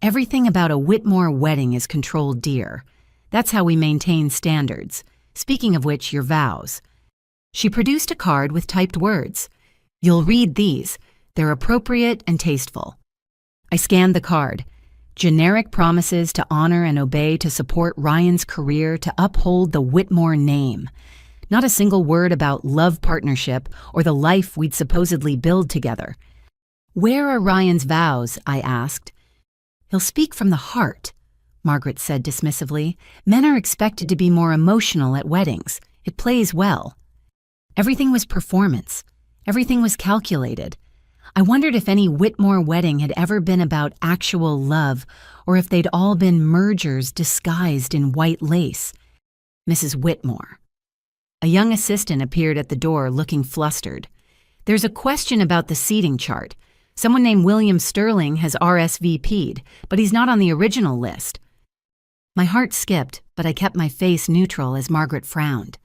Everything about a Whitmore wedding is controlled, dear. That's how we maintain standards. Speaking of which, your vows. She produced a card with typed words. You'll read these. They're appropriate and tasteful. I scanned the card. Generic promises to honor and obey, to support Ryan's career, to uphold the Whitmore name. Not a single word about love partnership or the life we'd supposedly build together. Where are Ryan's vows? I asked. He'll speak from the heart, Margaret said dismissively. Men are expected to be more emotional at weddings. It plays well. Everything was performance. Everything was calculated. I wondered if any Whitmore wedding had ever been about actual love, or if they'd all been mergers disguised in white lace. Mrs. Whitmore. A young assistant appeared at the door looking flustered. There's a question about the seating chart. Someone named William Sterling has RSVP'd, but he's not on the original list. My heart skipped, but I kept my face neutral as Margaret frowned.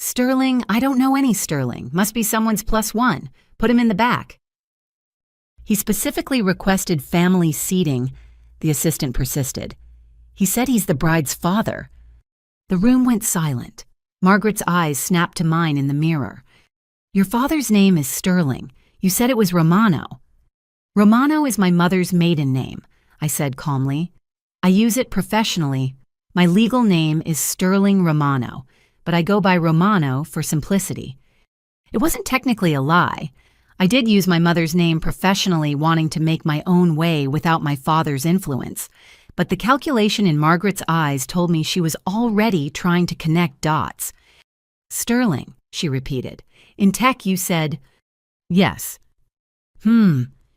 Sterling? I don't know any Sterling. Must be someone's +1. Put him in the back. He specifically requested family seating, the assistant persisted. He said he's the bride's father. The room went silent. Margaret's eyes snapped to mine in the mirror. Your father's name is Sterling. You said it was Romano. Romano is my mother's maiden name, I said calmly. I use it professionally. My legal name is Sterling Romano, but I go by Romano for simplicity. It wasn't technically a lie. I did use my mother's name professionally, wanting to make my own way without my father's influence, but the calculation in Margaret's eyes told me she was already trying to connect dots. Sterling, she repeated. In tech you said, yes.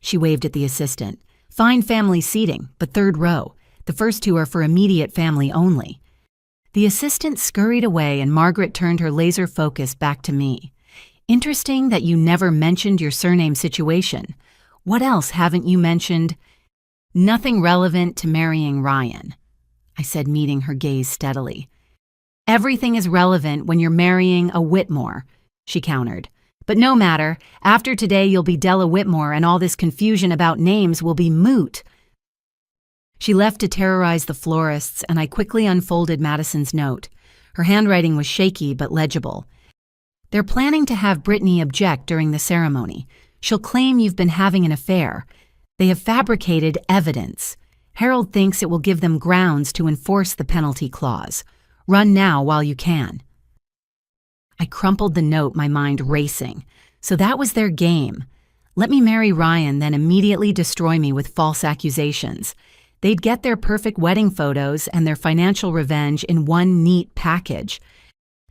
She waved at the assistant. Fine family seating, but third row. The first two are for immediate family only. The assistant scurried away and Margaret turned her laser focus back to me. Interesting that you never mentioned your surname situation. What else haven't you mentioned? Nothing relevant to marrying Ryan, I said, meeting her gaze steadily. Everything is relevant when you're marrying a Whitmore, she countered. But no matter, after today you'll be Della Whitmore and all this confusion about names will be moot. She left to terrorize the florists and I quickly unfolded Madison's note. Her handwriting was shaky but legible. They're planning to have Brittany object during the ceremony. She'll claim you've been having an affair. They have fabricated evidence. Harold thinks it will give them grounds to enforce the penalty clause. Run now while you can. I crumpled the note, my mind racing. So that was their game. Let me marry Ryan, then immediately destroy me with false accusations. They'd get their perfect wedding photos and their financial revenge in one neat package.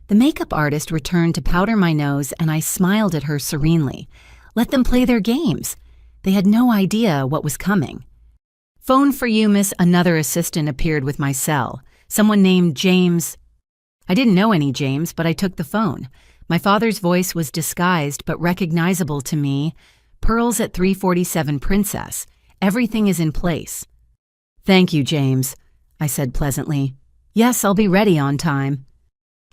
The makeup artist returned to powder my nose and I smiled at her serenely. Let them play their games. They had no idea what was coming. Phone for you, miss. Another assistant appeared with my cell. Someone named James. I didn't know any James, but I took the phone. My father's voice was disguised but recognizable to me. Pearls at 347 Princess. Everything is in place. Thank you, James, I said pleasantly. Yes, I'll be ready on time.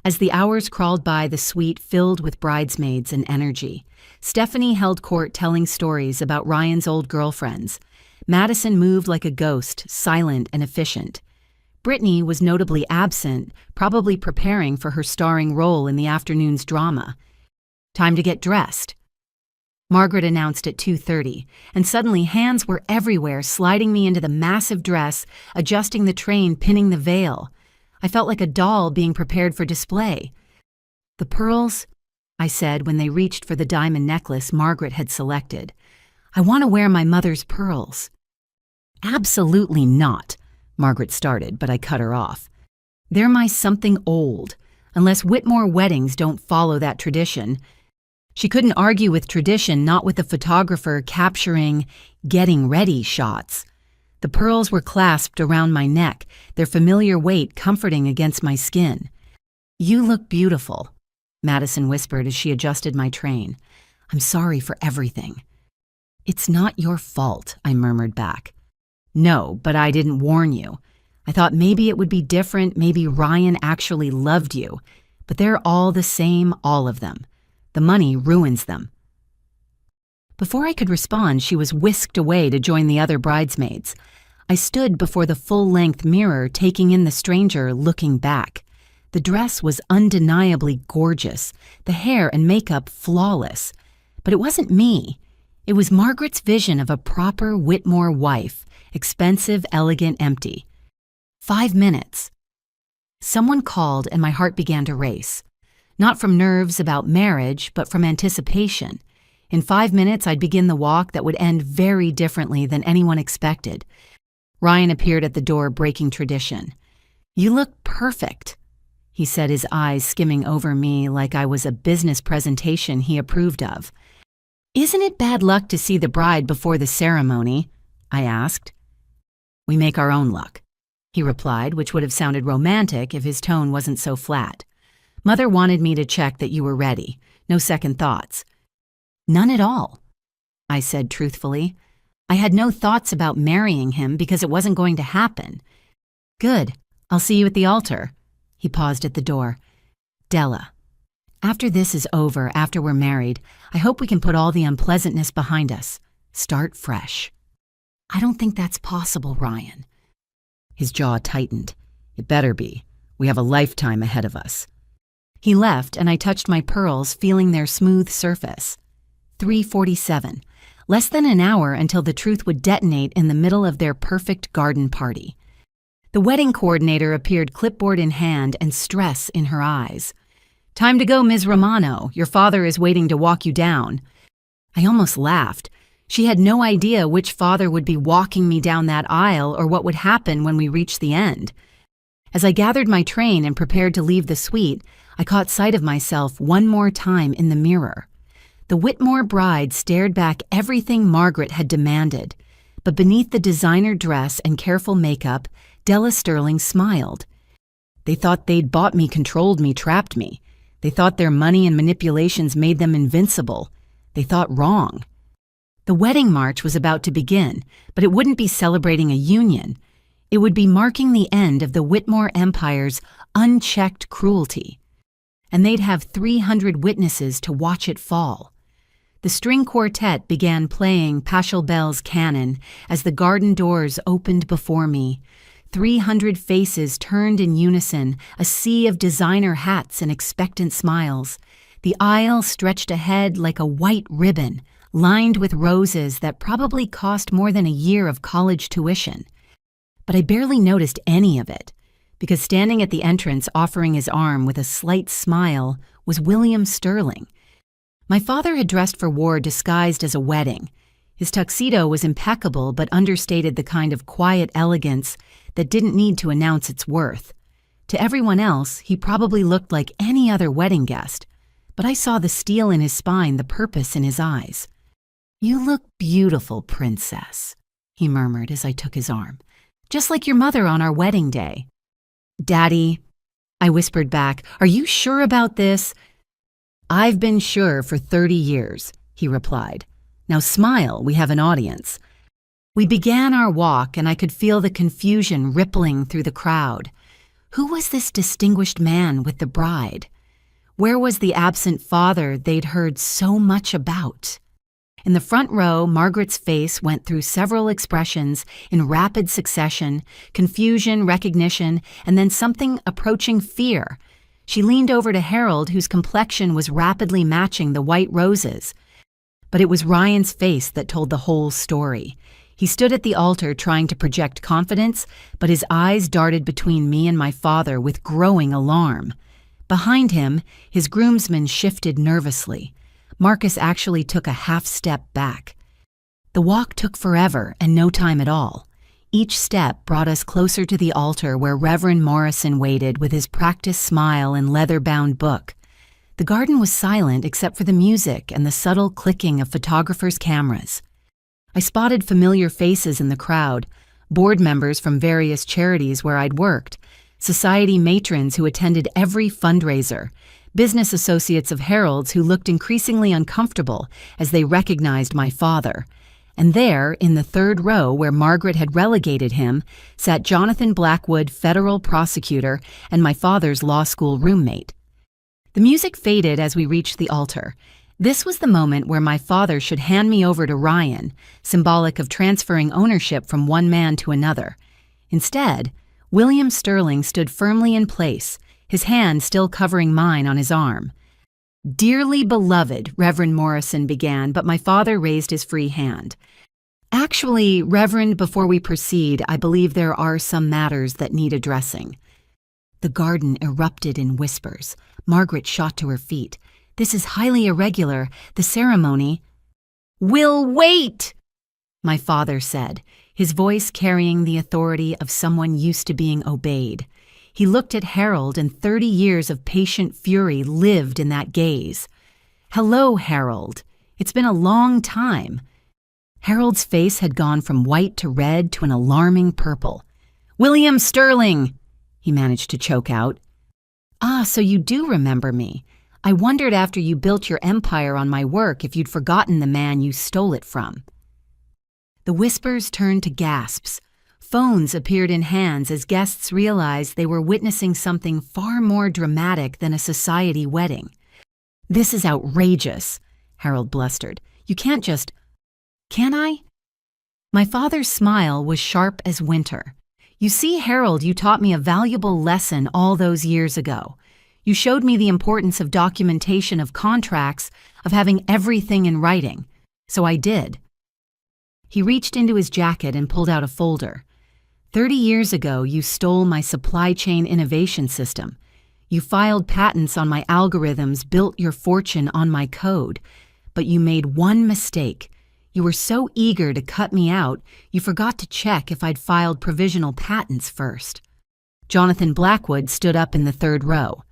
As the hours crawled by, the suite filled with bridesmaids and energy. Stephanie held court telling stories about Ryan's old girlfriends. Madison moved like a ghost, silent and efficient. Brittany was notably absent, probably preparing for her starring role in the afternoon's drama. Time to get dressed. Margaret announced at 2:30, and suddenly hands were everywhere, sliding me into the massive dress, adjusting the train, pinning the veil. I felt like a doll being prepared for display. The pearls, I said when they reached for the diamond necklace Margaret had selected. I want to wear my mother's pearls. Absolutely not, Margaret started, but I cut her off. They're my something old, unless Whitmore weddings don't follow that tradition. She couldn't argue with tradition, not with the photographer capturing getting ready shots. The pearls were clasped around my neck, their familiar weight comforting against my skin. "You look beautiful," Madison whispered as she adjusted my train. "I'm sorry for everything." "It's not your fault," I murmured back. "No, but I didn't warn you. I thought maybe it would be different, maybe Ryan actually loved you. But they're all the same, all of them. The money ruins them." Before I could respond, she was whisked away to join the other bridesmaids. I stood before the full-length mirror, taking in the stranger, looking back. The dress was undeniably gorgeous, the hair and makeup flawless. But it wasn't me. It was Margaret's vision of a proper Whitmore wife, expensive, elegant, empty. 5 minutes. Someone called and my heart began to race. Not from nerves about marriage, but from anticipation. In 5 minutes, I'd begin the walk that would end very differently than anyone expected. Ryan appeared at the door, breaking tradition. "You look perfect," he said, his eyes skimming over me like I was a business presentation he approved of. "Isn't it bad luck to see the bride before the ceremony?" I asked. "We make our own luck," he replied, which would have sounded romantic if his tone wasn't so flat. "Mother wanted me to check that you were ready. No second thoughts." "None at all," I said truthfully. I had no thoughts about marrying him because it wasn't going to happen. "Good. I'll see you at the altar." He paused at the door. "Della, after this is over, after we're married, I hope we can put all the unpleasantness behind us. Start fresh." "I don't think that's possible, Ryan." His jaw tightened. "It better be. We have a lifetime ahead of us." He left, and I touched my pearls, feeling their smooth surface. 3:47. Less than an hour until the truth would detonate in the middle of their perfect garden party. The wedding coordinator appeared, clipboard in hand and stress in her eyes. "Time to go, Ms. Romano. Your father is waiting to walk you down." I almost laughed. She had no idea which father would be walking me down that aisle or what would happen when we reached the end. As I gathered my train and prepared to leave the suite, I caught sight of myself one more time in the mirror. The Whitmore bride stared back everything Margaret had demanded, but beneath the designer dress and careful makeup, Della Sterling smiled. They thought they'd bought me, controlled me, trapped me. They thought their money and manipulations made them invincible. They thought wrong. The wedding march was about to begin, but it wouldn't be celebrating a union. It would be marking the end of the Whitmore Empire's unchecked cruelty. And they'd have 300 witnesses to watch it fall. The string quartet began playing Pachelbel's canon as the garden doors opened before me. 300 faces turned in unison, a sea of designer hats and expectant smiles. The aisle stretched ahead like a white ribbon, lined with roses that probably cost more than a year of college tuition. But I barely noticed any of it, because standing at the entrance offering his arm with a slight smile was William Sterling. My father had dressed for war disguised as a wedding. His tuxedo was impeccable but understated the kind of quiet elegance that didn't need to announce its worth. To everyone else, he probably looked like any other wedding guest, but I saw the steel in his spine, the purpose in his eyes. "You look beautiful, princess," he murmured as I took his arm. "Just like your mother on our wedding day." "Daddy," I whispered back, "are you sure about this?" "I've been sure for 30 years, he replied. "Now smile, we have an audience." We began our walk, and I could feel the confusion rippling through the crowd. Who was this distinguished man with the bride? Where was the absent father they'd heard so much about? In the front row, Margaret's face went through several expressions in rapid succession: confusion, recognition, and then something approaching fear. She leaned over to Harold, whose complexion was rapidly matching the white roses. But it was Ryan's face that told the whole story. He stood at the altar trying to project confidence, but his eyes darted between me and my father with growing alarm. Behind him, his groomsmen shifted nervously. Marcus actually took a half step back. The walk took forever and no time at all. Each step brought us closer to the altar where Reverend Morrison waited with his practiced smile and leather-bound book. The garden was silent except for the music and the subtle clicking of photographers' cameras. I spotted familiar faces in the crowd: board members from various charities where I'd worked, society matrons who attended every fundraiser, business associates of Harold's who looked increasingly uncomfortable as they recognized my father. And there, in the third row where Margaret had relegated him, sat Jonathan Blackwood, federal prosecutor, and my father's law school roommate. The music faded as we reached the altar. This was the moment where my father should hand me over to Ryan, symbolic of transferring ownership from one man to another. Instead, William Sterling stood firmly in place, his hand still covering mine on his arm. "Dearly beloved," Reverend Morrison began, but my father raised his free hand. "Actually, Reverend, before we proceed, I believe there are some matters that need addressing." The garden erupted in whispers. Margaret shot to her feet. "This is highly irregular. The ceremony—" "Will wait!" my father said, his voice carrying the authority of someone used to being obeyed. He looked at Harold, and 30 years of patient fury lived in that gaze. "Hello, Harold. It's been a long time." Harold's face had gone from white to red to an alarming purple. "William Sterling!" he managed to choke out. "Ah, so you do remember me. I wondered after you built your empire on my work if you'd forgotten the man you stole it from." The whispers turned to gasps. Phones appeared in hands as guests realized they were witnessing something far more dramatic than a society wedding. "This is outrageous," Harold blustered. "You can't just—" "Can I?" My father's smile was sharp as winter. "You see, Harold, you taught me a valuable lesson all those years ago. You showed me the importance of documentation of contracts, of having everything in writing. So I did." He reached into his jacket and pulled out a folder. 30 years ago, you stole my supply chain innovation system. You filed patents on my algorithms, built your fortune on my code. But you made one mistake. You were so eager to cut me out, you forgot to check if I'd filed provisional patents first. Jonathan Blackwood stood up in the third row.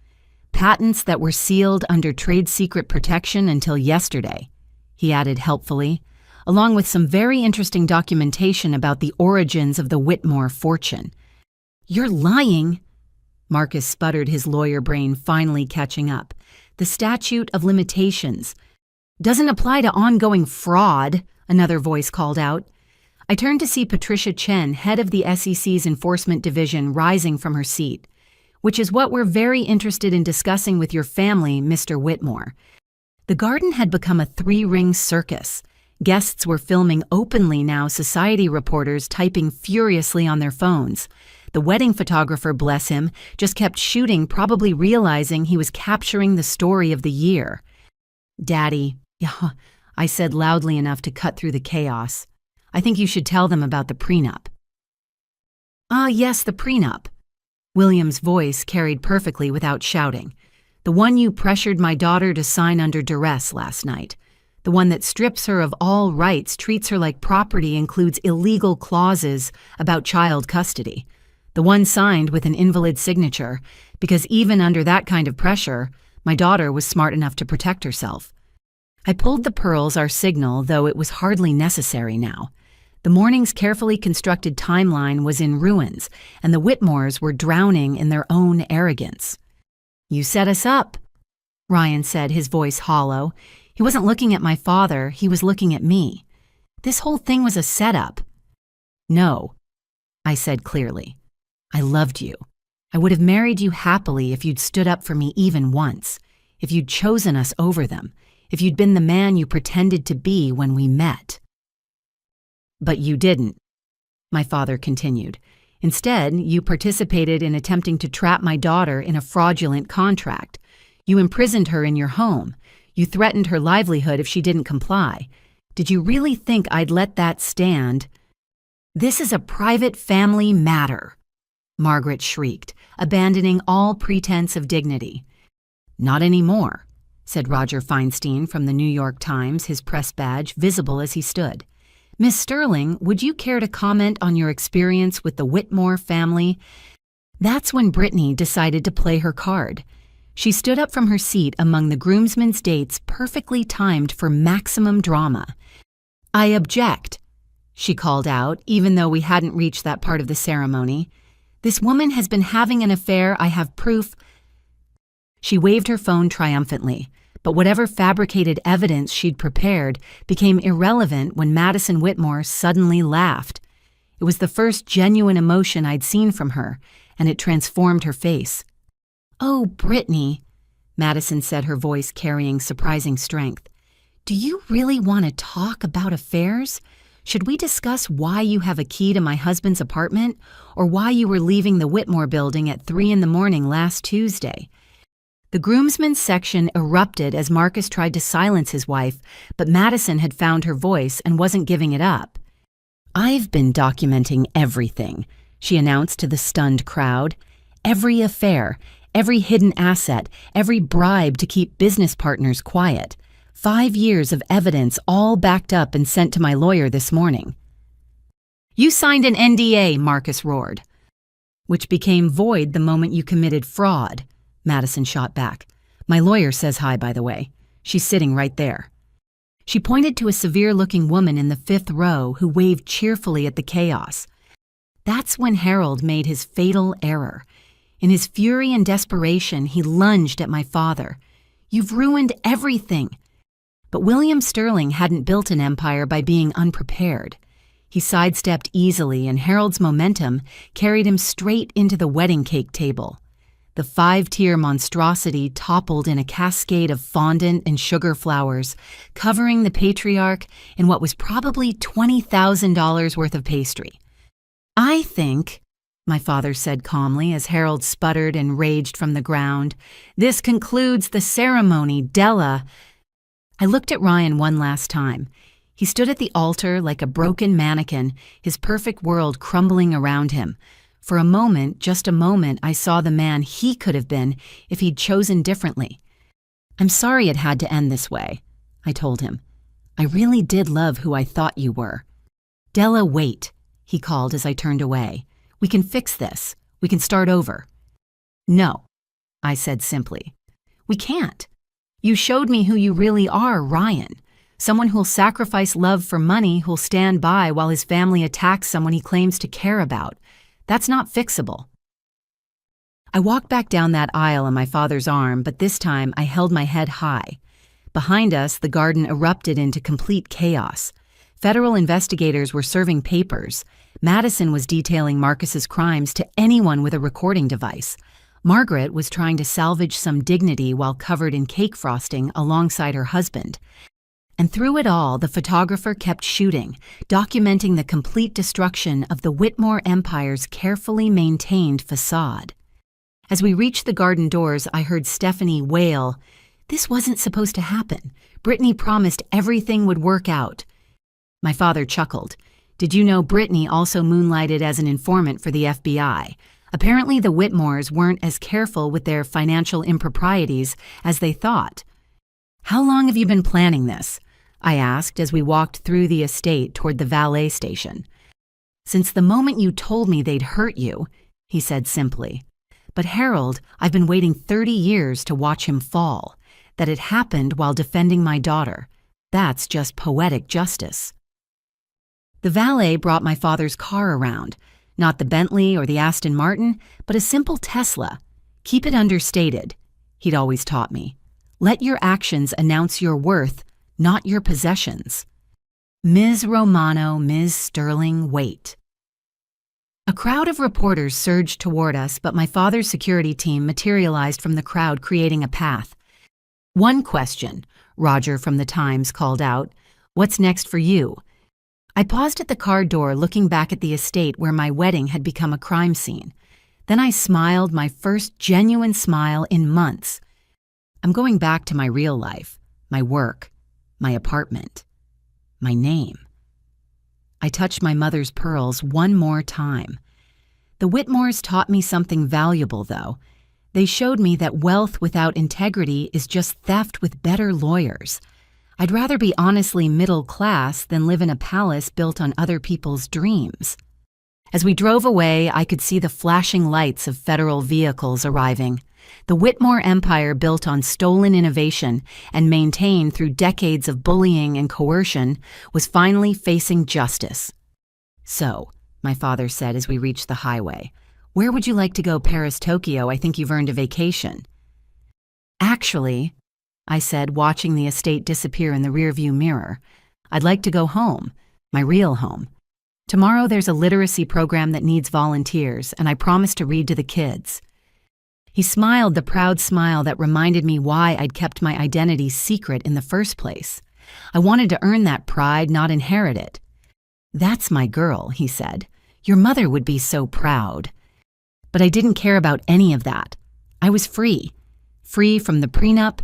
"Patents that were sealed under trade secret protection until yesterday," he added helpfully, along with some very interesting documentation about the origins of the Whitmore fortune. "You're lying!" Marcus sputtered, his lawyer brain finally catching up. "The statute of limitations doesn't apply to ongoing fraud," another voice called out. I turned to see Patricia Chen, head of the SEC's Enforcement Division, rising from her seat. "Which is what we're very interested in discussing with your family, Mr. Whitmore." The garden had become a three-ring circus. Guests were filming openly now, society reporters typing furiously on their phones. The wedding photographer, bless him, just kept shooting, probably realizing he was capturing the story of the year. "Daddy," I said loudly enough to cut through the chaos, "I think you should tell them about the prenup." "Ah, yes, the prenup." William's voice carried perfectly without shouting. "The one you pressured my daughter to sign under duress last night. The one that strips her of all rights, treats her like property, includes illegal clauses about child custody. The one signed with an invalid signature, because even under that kind of pressure, my daughter was smart enough to protect herself." I pulled the pearls, our signal, though it was hardly necessary now. The morning's carefully constructed timeline was in ruins, and the Whitmores were drowning in their own arrogance. "You set us up," Ryan said, his voice hollow. He wasn't looking at my father, he was looking at me. "This whole thing was a setup." "No," I said clearly. "I loved you. I would have married you happily if you'd stood up for me even once, if you'd chosen us over them, if you'd been the man you pretended to be when we met." "But you didn't," my father continued. "Instead, you participated in attempting to trap my daughter in a fraudulent contract. You imprisoned her in your home. You threatened her livelihood if she didn't comply. Did you really think I'd let that stand?" "This is a private family matter," Margaret shrieked, abandoning all pretense of dignity. "Not anymore," said Roger Feinstein from the New York Times, his press badge visible as he stood. "Miss Sterling, would you care to comment on your experience with the Whitmore family?" That's when Brittany decided to play her card. She stood up from her seat among the groomsmen's dates perfectly timed for maximum drama. "I object," she called out, even though we hadn't reached that part of the ceremony. "This woman has been having an affair. I have proof." She waved her phone triumphantly, but whatever fabricated evidence she'd prepared became irrelevant when Madison Whitmore suddenly laughed. It was the first genuine emotion I'd seen from her, and it transformed her face. "Oh, Brittany," Madison said, her voice carrying surprising strength. "Do you really want to talk about affairs? Should we discuss why you have a key to my husband's apartment, or why you were leaving the Whitmore building at 3 in the morning last Tuesday?" The groomsmen section erupted as Marcus tried to silence his wife, but Madison had found her voice and wasn't giving it up. "I've been documenting everything," she announced to the stunned crowd. "Every affair, every hidden asset, every bribe to keep business partners quiet. 5 years of evidence all backed up and sent to my lawyer this morning." "You signed an NDA," Marcus roared. "Which became void the moment you committed fraud," Madison shot back. "My lawyer says hi, by the way. She's sitting right there." She pointed to a severe-looking woman in the 5th row who waved cheerfully at the chaos. That's when Harold made his fatal error. In his fury and desperation, he lunged at my father. "You've ruined everything." But William Sterling hadn't built an empire by being unprepared. He sidestepped easily, and Harold's momentum carried him straight into the wedding cake table. The 5-tier monstrosity toppled in a cascade of fondant and sugar flowers, covering the patriarch in what was probably $20,000 worth of pastry. "I think," my father said calmly as Harold sputtered and raged from the ground, "this concludes the ceremony, Della." I looked at Ryan one last time. He stood at the altar like a broken mannequin, his perfect world crumbling around him. For a moment, just a moment, I saw the man he could have been if he'd chosen differently. "I'm sorry it had to end this way," I told him. "I really did love who I thought you were." "Della, wait," he called as I turned away. "We can fix this. We can start over." "No," I said simply. "We can't. You showed me who you really are, Ryan. Someone who'll sacrifice love for money, who'll stand by while his family attacks someone he claims to care about. That's not fixable." I walked back down that aisle on my father's arm, but this time I held my head high. Behind us, the garden erupted into complete chaos. Federal investigators were serving papers. Madison was detailing Marcus's crimes to anyone with a recording device. Margaret was trying to salvage some dignity while covered in cake frosting alongside her husband. And through it all, the photographer kept shooting, documenting the complete destruction of the Whitmore Empire's carefully maintained facade. As we reached the garden doors, I heard Stephanie wail, "This wasn't supposed to happen. Brittany promised everything would work out." My father chuckled. "Did you know Brittany also moonlighted as an informant for the FBI? Apparently the Whitmores weren't as careful with their financial improprieties as they thought." "How long have you been planning this?" I asked as we walked through the estate toward the valet station. "Since the moment you told me they'd hurt you," he said simply. "But Harold, I've been waiting 30 years to watch him fall. That it happened while defending my daughter. That's just poetic justice." The valet brought my father's car around. Not the Bentley or the Aston Martin, but a simple Tesla. "Keep it understated," he'd always taught me. "Let your actions announce your worth, not your possessions." Ms. Romano, Ms. Sterling, wait. A crowd of reporters surged toward us, but my father's security team materialized from the crowd, creating a path. "One question," Roger from the Times called out. "What's next for you?" I paused at the car door, looking back at the estate where my wedding had become a crime scene. Then I smiled, my first genuine smile in months. I'm going back to my real life, my work, my apartment, my name. I touched my mother's pearls one more time. The Whitmores taught me something valuable, though. They showed me that wealth without integrity is just theft with better lawyers. I'd rather be honestly middle class than live in a palace built on other people's dreams. As we drove away, I could see the flashing lights of federal vehicles arriving. The Whitmore Empire, built on stolen innovation and maintained through decades of bullying and coercion, was finally facing justice. "So," my father said as we reached the highway, "where would you like to go? Paris, Tokyo? I think you've earned a vacation." "Actually," I said, watching the estate disappear in the rearview mirror, "I'd like to go home, my real home. Tomorrow there's a literacy program that needs volunteers, and I promised to read to the kids." He smiled the proud smile that reminded me why I'd kept my identity secret in the first place. I wanted to earn that pride, not inherit it. "That's my girl," he said. "Your mother would be so proud." But I didn't care about any of that. I was free. Free from the prenup,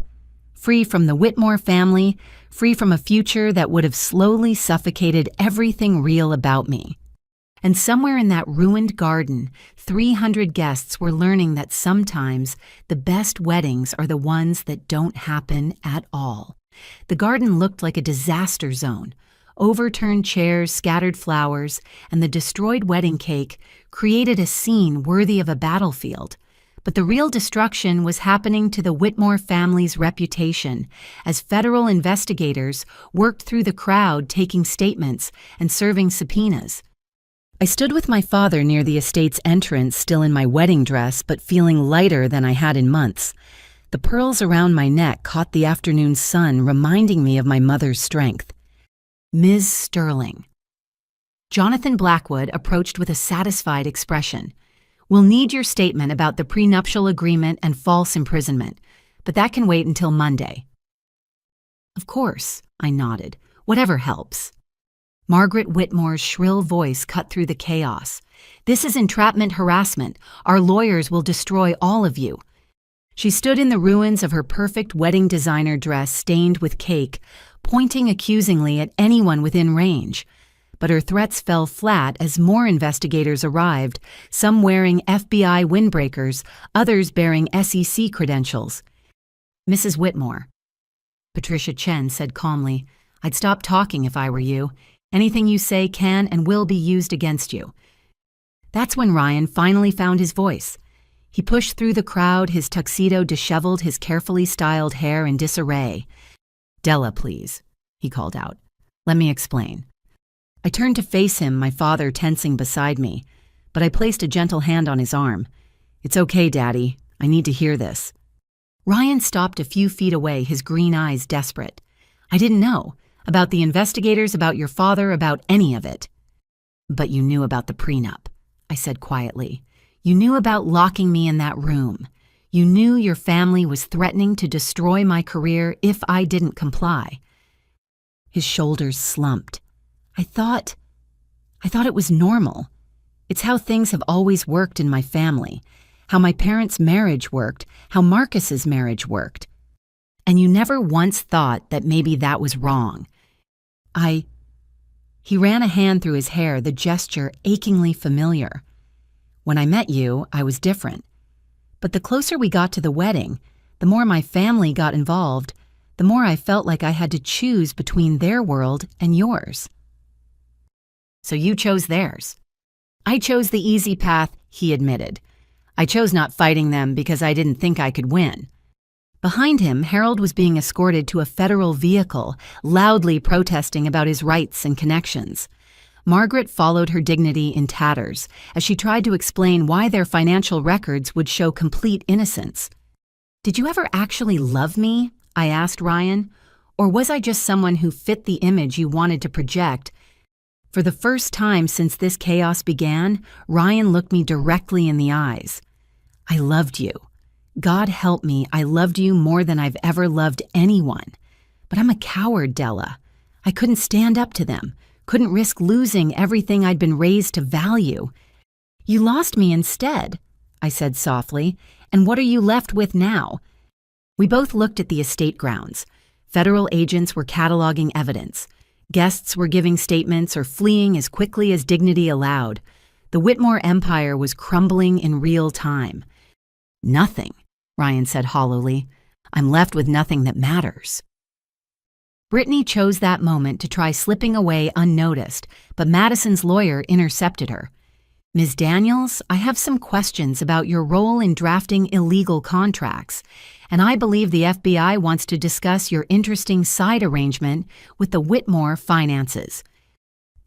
free from the Whitmore family, free from a future that would have slowly suffocated everything real about me. And somewhere in that ruined garden, 300 guests were learning that sometimes the best weddings are the ones that don't happen at all. The garden looked like a disaster zone. Overturned chairs, scattered flowers, and the destroyed wedding cake created a scene worthy of a battlefield. But the real destruction was happening to the Whitmore family's reputation as federal investigators worked through the crowd taking statements and serving subpoenas. I stood with my father near the estate's entrance, still in my wedding dress, but feeling lighter than I had in months. The pearls around my neck caught the afternoon sun, reminding me of my mother's strength. "Ms. Sterling." Jonathan Blackwood approached with a satisfied expression. "We'll need your statement about the prenuptial agreement and false imprisonment, but that can wait until Monday." "Of course," I nodded. "Whatever helps." Margaret Whitmore's shrill voice cut through the chaos. "This is entrapment harassment. Our lawyers will destroy all of you." She stood in the ruins of her perfect wedding designer dress stained with cake, pointing accusingly at anyone within range. But her threats fell flat as more investigators arrived, some wearing FBI windbreakers, others bearing SEC credentials. "Mrs. Whitmore," Patricia Chen said calmly, "I'd stop talking if I were you. Anything you say can and will be used against you." That's when Ryan finally found his voice. He pushed through the crowd, his tuxedo disheveled, his carefully styled hair in disarray. "Della, please," he called out. "Let me explain." I turned to face him, my father tensing beside me, but I placed a gentle hand on his arm. "It's okay, Daddy. I need to hear this." Ryan stopped a few feet away, his green eyes desperate. "I didn't know. About the investigators, about your father, about any of it." "But you knew about the prenup," I said quietly. "You knew about locking me in that room. You knew your family was threatening to destroy my career if I didn't comply." His shoulders slumped. I thought it was normal. It's how things have always worked in my family, how my parents' marriage worked, how Marcus's marriage worked. And you never once thought that maybe that was wrong. He ran a hand through his hair, the gesture achingly familiar. "When I met you, I was different. But the closer we got to the wedding, the more my family got involved, the more I felt like I had to choose between their world and yours." "So you chose theirs." "I chose the easy path," he admitted. "I chose not fighting them because I didn't think I could win." Behind him, Harold was being escorted to a federal vehicle, loudly protesting about his rights and connections. Margaret followed her dignity in tatters as she tried to explain why their financial records would show complete innocence. "Did you ever actually love me?" I asked Ryan. "Or was I just someone who fit the image you wanted to project?" For the first time since this chaos began, Ryan looked me directly in the eyes. "I loved you. God help me, I loved you more than I've ever loved anyone. But I'm a coward, Della. I couldn't stand up to them, couldn't risk losing everything I'd been raised to value." "You lost me instead," I said softly. "And what are you left with now?" We both looked at the estate grounds. Federal agents were cataloging evidence. Guests were giving statements or fleeing as quickly as dignity allowed. The Whitmore empire was crumbling in real time. "Nothing," Ryan said hollowly. "I'm left with nothing that matters." Brittany chose that moment to try slipping away unnoticed, but Madison's lawyer intercepted her. "Ms. Daniels, I have some questions about your role in drafting illegal contracts, and I believe the FBI wants to discuss your interesting side arrangement with the Whitmore finances."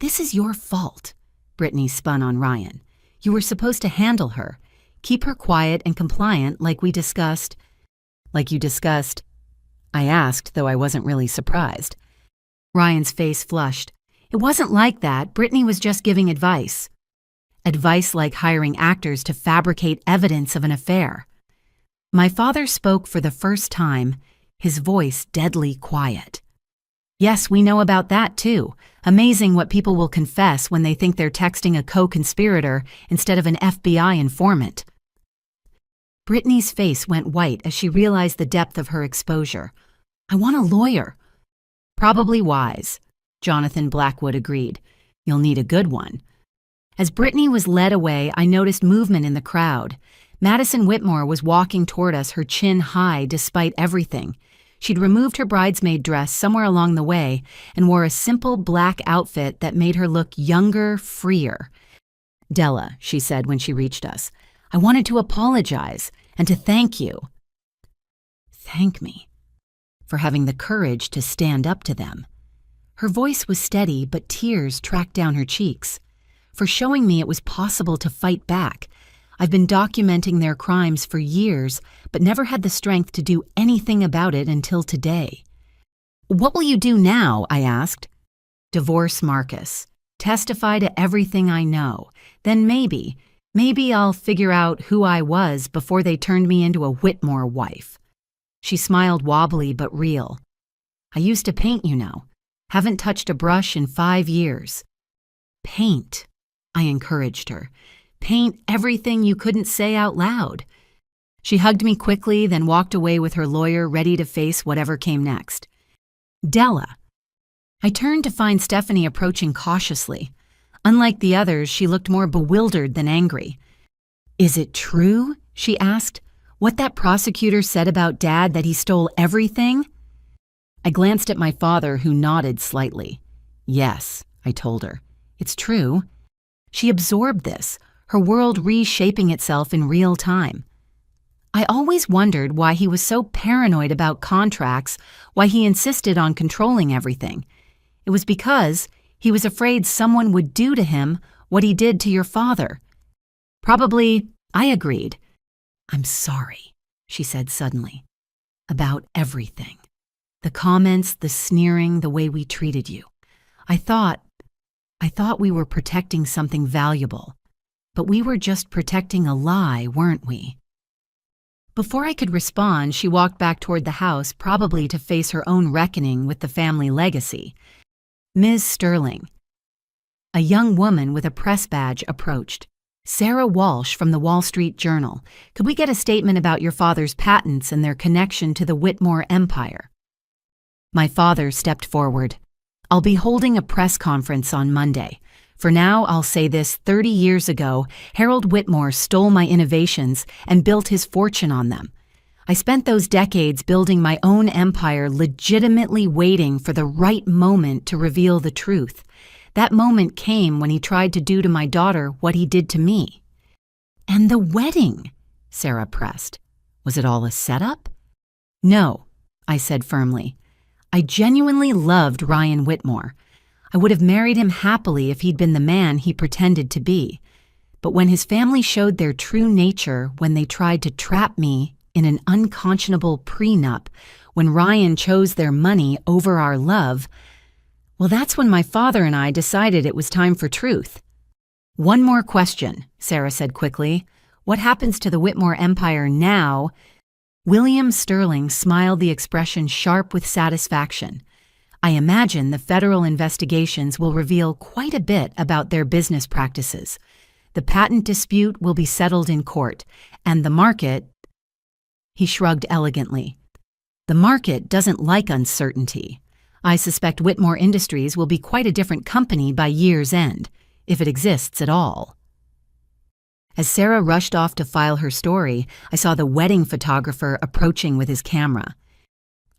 "This is your fault," Brittany spun on Ryan. "You were supposed to handle her. Keep her quiet and compliant like we discussed." "Like you discussed?" I asked, though I wasn't really surprised. Ryan's face flushed. "It wasn't like that. Brittany was just giving advice." Advice like hiring actors to fabricate evidence of an affair. My father spoke for the first time, his voice deadly quiet. "Yes, we know about that too. Amazing what people will confess when they think they're texting a co-conspirator instead of an FBI informant." Brittany's face went white as she realized the depth of her exposure. "I want a lawyer." "Probably wise," Jonathan Blackwood agreed. "You'll need a good one." As Brittany was led away, I noticed movement in the crowd. Madison Whitmore was walking toward us, her chin high despite everything. She'd removed her bridesmaid dress somewhere along the way and wore a simple black outfit that made her look younger, freer. "Della," she said when she reached us, "I wanted to apologize and to thank you." Thank me? For having the courage to stand up to them. Her voice was steady, but tears tracked down her cheeks. For showing me it was possible to fight back. I've been documenting their crimes for years, but never had the strength to do anything about it until today. "What will you do now?" I asked. "Divorce Marcus. Testify to everything I know. Then maybe I'll figure out who I was before they turned me into a Whitmore wife." She smiled wobbly but real. "I used to paint, you know. Haven't touched a brush in 5 years." "Paint," I encouraged her. "Paint everything you couldn't say out loud." She hugged me quickly, then walked away with her lawyer ready to face whatever came next. "Della." I turned to find Stephanie approaching cautiously. Unlike the others, she looked more bewildered than angry. "Is it true?" she asked. "What that prosecutor said about Dad, that he stole everything?" I glanced at my father, who nodded slightly. "Yes," I told her. "It's true." She absorbed this, her world reshaping itself in real time. I always wondered why he was so paranoid about contracts, why he insisted on controlling everything. It was because he was afraid someone would do to him what he did to your father. "Probably," I agreed. "I'm sorry," she said suddenly. "About everything. The comments, the sneering, the way we treated you. I thought we were protecting something valuable. But we were just protecting a lie, weren't we?" Before I could respond, she walked back toward the house, probably to face her own reckoning with the family legacy. Ms. Sterling. A young woman with a press badge approached. "Sarah Walsh from the Wall Street Journal. Could we get a statement about your father's patents and their connection to the Whitmore empire?" My father stepped forward. "I'll be holding a press conference on Monday. For now, I'll say this: 30 years ago, Harold Whitmore stole my innovations and built his fortune on them. I spent those decades building my own empire, legitimately waiting for the right moment to reveal the truth. That moment came when he tried to do to my daughter what he did to me." "And the wedding?" Sarah pressed. "Was it all a setup?" "No," I said firmly. "I genuinely loved Ryan Whitmore. I would have married him happily if he'd been the man he pretended to be. But when his family showed their true nature, when they tried to trap me in an unconscionable prenup, when Ryan chose their money over our love, well, that's when my father and I decided it was time for truth." "One more question," Sarah said quickly. "What happens to the Whitmore empire now?" William Sterling smiled, the expression sharp with satisfaction. "I imagine the federal investigations will reveal quite a bit about their business practices. The patent dispute will be settled in court, and the market—" He shrugged elegantly. "The market doesn't like uncertainty. I suspect Whitmore Industries will be quite a different company by year's end, if it exists at all." As Sarah rushed off to file her story, I saw the wedding photographer approaching with his camera.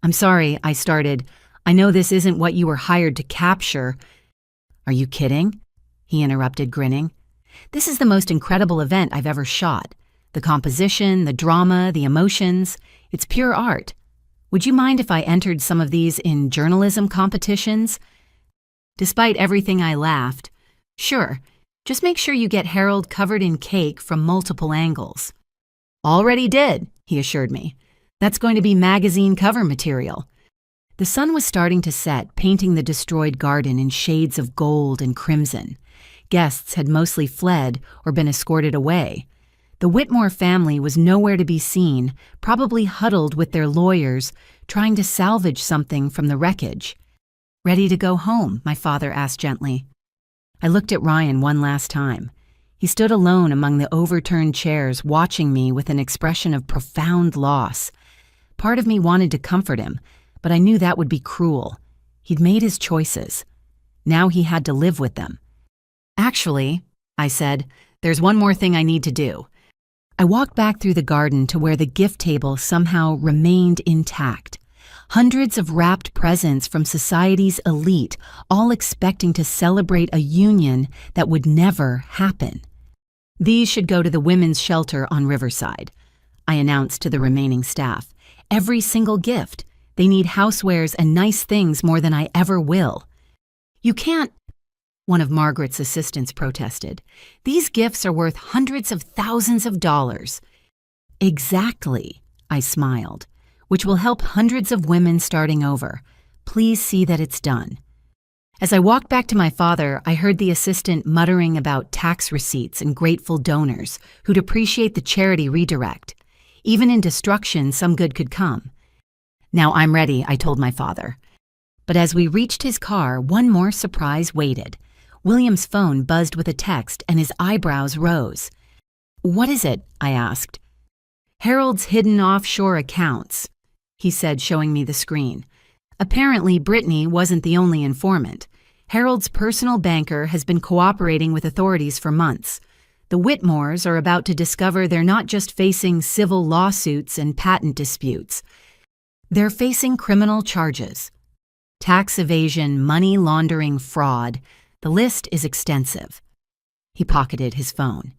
"I'm sorry," I started. "I know this isn't what you were hired to capture." "Are you kidding?" he interrupted, grinning. "This is the most incredible event I've ever shot. The composition, the drama, the emotions, it's pure art. Would you mind if I entered some of these in journalism competitions?" Despite everything, I laughed. "Sure, Just make sure you get Harold covered in cake from multiple angles." "Already did," he assured me. "That's going to be magazine cover material." The sun was starting to set, painting the destroyed garden in shades of gold and crimson. Guests had mostly fled or been escorted away. The Whitmore family was nowhere to be seen, probably huddled with their lawyers, trying to salvage something from the wreckage. "Ready to go home?" my father asked gently. I looked at Ryan one last time. He stood alone among the overturned chairs, watching me with an expression of profound loss. Part of me wanted to comfort him, but I knew that would be cruel. He'd made his choices. Now he had to live with them. "Actually," I said, "there's one more thing I need to do." I walked back through the garden to where the gift table somehow remained intact. Hundreds of wrapped presents from society's elite, all expecting to celebrate a union that would never happen. "These should go to the women's shelter on Riverside," I announced to the remaining staff. "Every single gift. They need housewares and nice things more than I ever will." "You can't," one of Margaret's assistants protested. "These gifts are worth hundreds of thousands of dollars." "Exactly," I smiled, "which will help hundreds of women starting over. Please see that it's done." As I walked back to my father, I heard the assistant muttering about tax receipts and grateful donors who'd appreciate the charity redirect. Even in destruction, some good could come. "Now I'm ready," I told my father. But as we reached his car, one more surprise waited. William's phone buzzed with a text and his eyebrows rose. "What is it?" I asked. "Harold's hidden offshore accounts," he said, showing me the screen. Apparently, Brittany wasn't the only informant. Harold's personal banker has been cooperating with authorities for months. The Whitmores are about to discover they're not just facing civil lawsuits and patent disputes. They're facing criminal charges. Tax evasion, money laundering, fraud. The list is extensive. He pocketed his phone.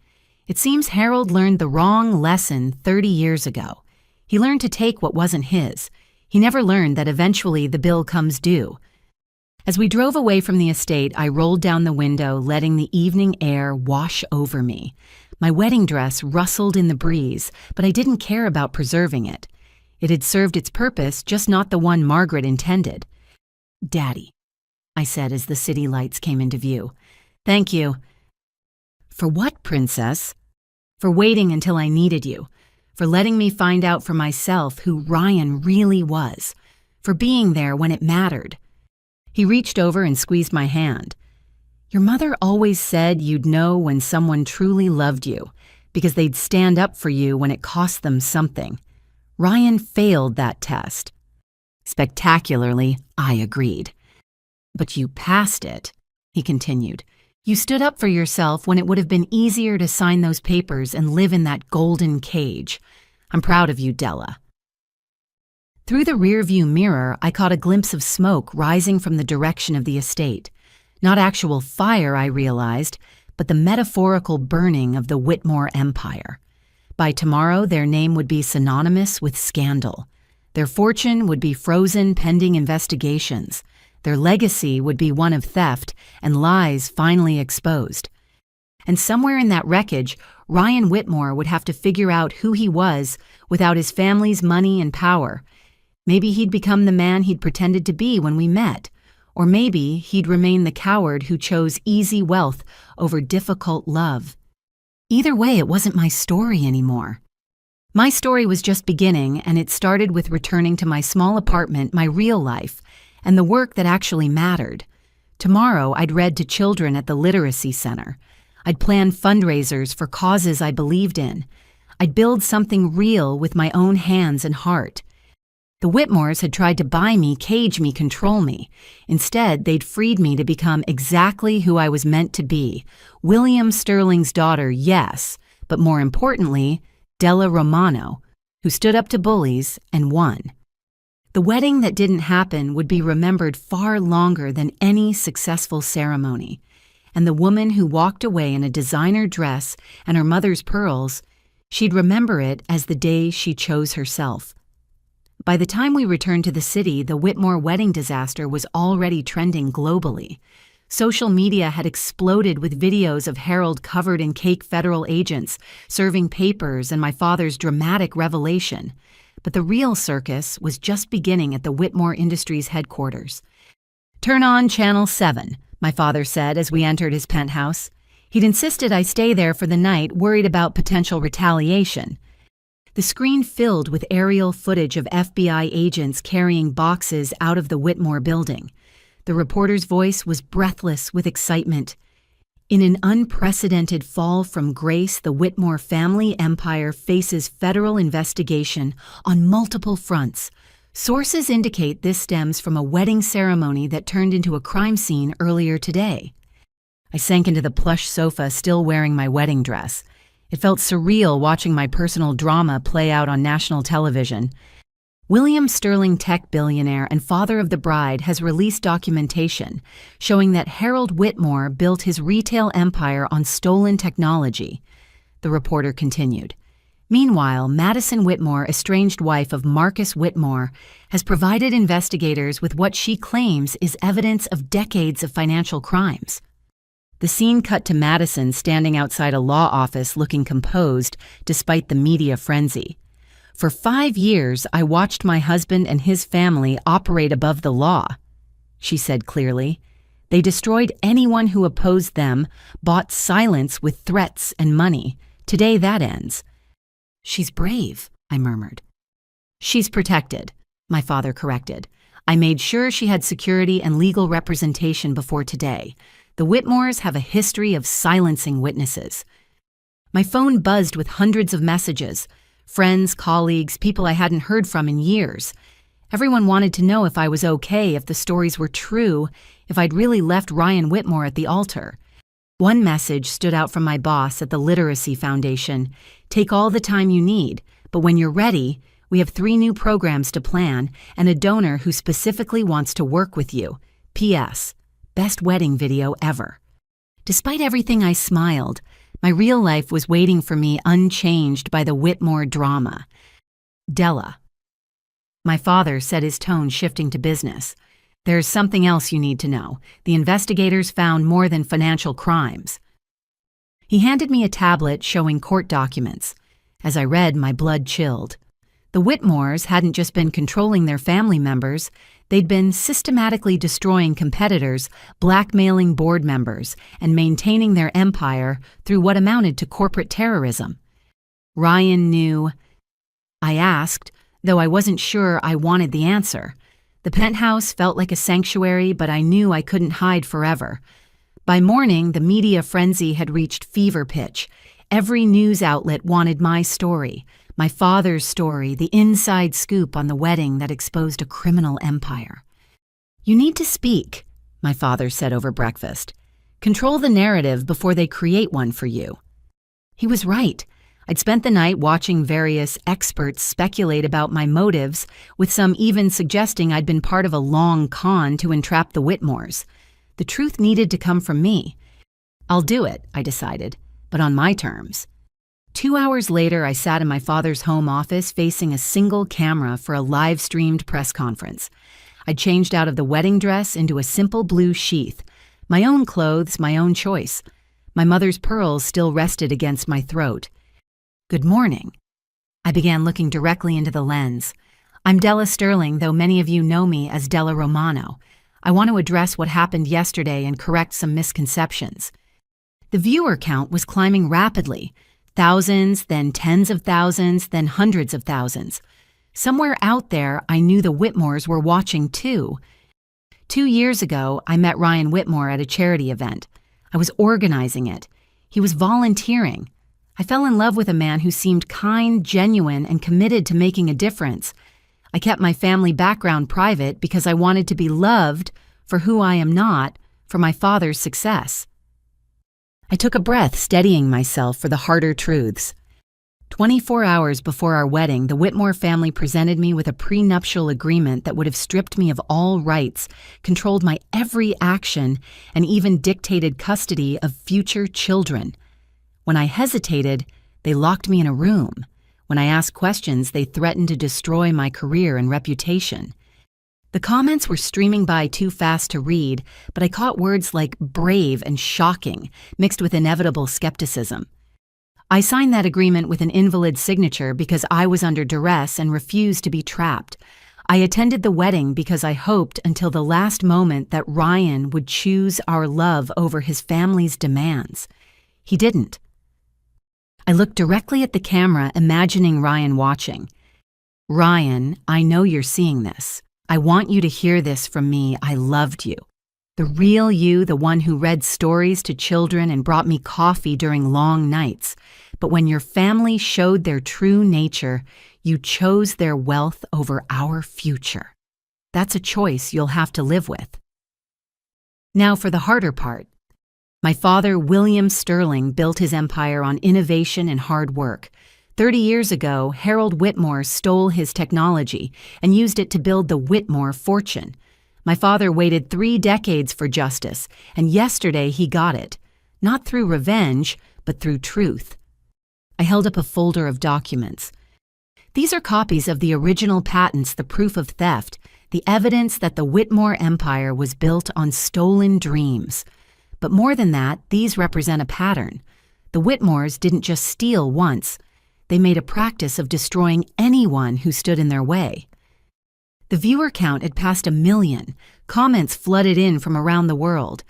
It seems Harold learned the wrong lesson 30 years ago. He learned to take what wasn't his. He never learned that eventually the bill comes due. As we drove away from the estate, I rolled down the window, letting the evening air wash over me. My wedding dress rustled in the breeze, but I didn't care about preserving it. It had served its purpose, just not the one Margaret intended. "Daddy," I said as the city lights came into view. "Thank you." "For what, Princess?" "For waiting until I needed you. For letting me find out for myself who Ryan really was. For being there when it mattered." He reached over and squeezed my hand. "Your mother always said you'd know when someone truly loved you, because they'd stand up for you when it cost them something. Ryan failed that test." Spectacularly, I agreed. "But you passed it," he continued. "You stood up for yourself when it would have been easier to sign those papers and live in that golden cage. I'm proud of you, Della." Through the rearview mirror, I caught a glimpse of smoke rising from the direction of the estate. Not actual fire, I realized, but the metaphorical burning of the Whitmore empire. By tomorrow, their name would be synonymous with scandal. Their fortune would be frozen pending investigations. Their legacy would be one of theft and lies finally exposed. And somewhere in that wreckage, Ryan Whitmore would have to figure out who he was without his family's money and power. Maybe he'd become the man he'd pretended to be when we met. Or maybe he'd remain the coward who chose easy wealth over difficult love. Either way, it wasn't my story anymore. My story was just beginning, and it started with returning to my small apartment, my real life, and the work that actually mattered. Tomorrow, I'd read to children at the literacy center. I'd plan fundraisers for causes I believed in. I'd build something real with my own hands and heart. The Whitmores had tried to buy me, cage me, control me. Instead, they'd freed me to become exactly who I was meant to be. William Sterling's daughter, yes, but more importantly, Della Romano, who stood up to bullies and won. The wedding that didn't happen would be remembered far longer than any successful ceremony. And the woman who walked away in a designer dress and her mother's pearls, she'd remember it as the day she chose herself. By the time we returned to the city, the Whitmore wedding disaster was already trending globally. Social media had exploded with videos of Harold covered in cake federal agents, serving papers, and my father's dramatic revelation. But the real circus was just beginning at the Whitmore Industries headquarters. "Turn on Channel 7, my father said as we entered his penthouse. He'd insisted I stay there for the night, worried about potential retaliation. The screen filled with aerial footage of FBI agents carrying boxes out of the Whitmore building. The reporter's voice was breathless with excitement. In an unprecedented fall from grace, the Whitmore family empire faces federal investigation on multiple fronts. Sources indicate this stems from a wedding ceremony that turned into a crime scene earlier today." I sank into the plush sofa, still wearing my wedding dress. It felt surreal watching my personal drama play out on national television. William Sterling, tech billionaire and father of the bride, has released documentation showing that Harold Whitmore built his retail empire on stolen technology. The reporter continued. Meanwhile, Madison Whitmore, estranged wife of Marcus Whitmore, has provided investigators with what she claims is evidence of decades of financial crimes. The scene cut to Madison standing outside a law office looking composed despite the media frenzy. "For 5 years, I watched my husband and his family operate above the law," she said clearly. "They destroyed anyone who opposed them, bought silence with threats and money. Today that ends." "She's brave," I murmured. "She's protected," my father corrected. "I made sure she had security and legal representation before today. The Whitmores have a history of silencing witnesses." My phone buzzed with hundreds of messages. Friends, colleagues, people I hadn't heard from in years. Everyone wanted to know if I was okay, if the stories were true, if I'd really left Ryan Whitmore at the altar. One message stood out from my boss at the Literacy Foundation. "Take all the time you need, but when you're ready, we have 3 new programs to plan and a donor who specifically wants to work with you. P.S. Best wedding video ever." Despite everything, I smiled. My real life was waiting for me, unchanged by the Whitmore drama. "Della," my father said, his tone shifting to business. "There's something else you need to know. The investigators found more than financial crimes." He handed me a tablet showing court documents. As I read, my blood chilled. The Whitmores hadn't just been controlling their family members, they'd been systematically destroying competitors, blackmailing board members, and maintaining their empire through what amounted to corporate terrorism. "Ryan knew?" I asked, though I wasn't sure I wanted the answer. The penthouse felt like a sanctuary, but I knew I couldn't hide forever. By morning, the media frenzy had reached fever pitch. Every news outlet wanted my story, my father's story, the inside scoop on the wedding that exposed a criminal empire. "You need to speak," my father said over breakfast. "Control the narrative before they create one for you." He was right. I'd spent the night watching various experts speculate about my motives, with some even suggesting I'd been part of a long con to entrap the Whitmores. The truth needed to come from me. "I'll do it," I decided, but on my terms. 2 hours later, I sat in my father's home office facing a single camera for a live-streamed press conference. I changed out of the wedding dress into a simple blue sheath. My own clothes, my own choice. My mother's pearls still rested against my throat. "Good morning." I began looking directly into the lens. "I'm Della Sterling, though many of you know me as Della Romano. I want to address what happened yesterday and correct some misconceptions." The viewer count was climbing rapidly. Thousands, then tens of thousands, then hundreds of thousands. Somewhere out there, I knew the Whitmores were watching too. 2 years ago, I met Ryan Whitmore at a charity event. I was organizing it. He was volunteering. I fell in love with a man who seemed kind, genuine, and committed to making a difference. I kept my family background private because I wanted to be loved for who I am not, for my father's success. I took a breath, steadying myself for the harder truths. 24 hours before our wedding, the Whitmore family presented me with a prenuptial agreement that would have stripped me of all rights, controlled my every action, and even dictated custody of future children. When I hesitated, they locked me in a room. When I asked questions, they threatened to destroy my career and reputation. The comments were streaming by too fast to read, but I caught words like brave and shocking, mixed with inevitable skepticism. I signed that agreement with an invalid signature because I was under duress and refused to be trapped. I attended the wedding because I hoped until the last moment that Ryan would choose our love over his family's demands. He didn't. I looked directly at the camera, imagining Ryan watching. Ryan, I know you're seeing this. I want you to hear this from me. I loved you. The real you, the one who read stories to children and brought me coffee during long nights. But when your family showed their true nature, you chose their wealth over our future. That's a choice you'll have to live with. Now for the harder part. My father, William Sterling, built his empire on innovation and hard work. 30 years ago, Harold Whitmore stole his technology and used it to build the Whitmore fortune. My father waited 3 decades for justice, and yesterday he got it. Not through revenge, but through truth. I held up a folder of documents. These are copies of the original patents, the proof of theft, the evidence that the Whitmore empire was built on stolen dreams. But more than that, these represent a pattern. The Whitmores didn't just steal once. They made a practice of destroying anyone who stood in their way. The viewer count had passed 1 million. Comments flooded in from around the world.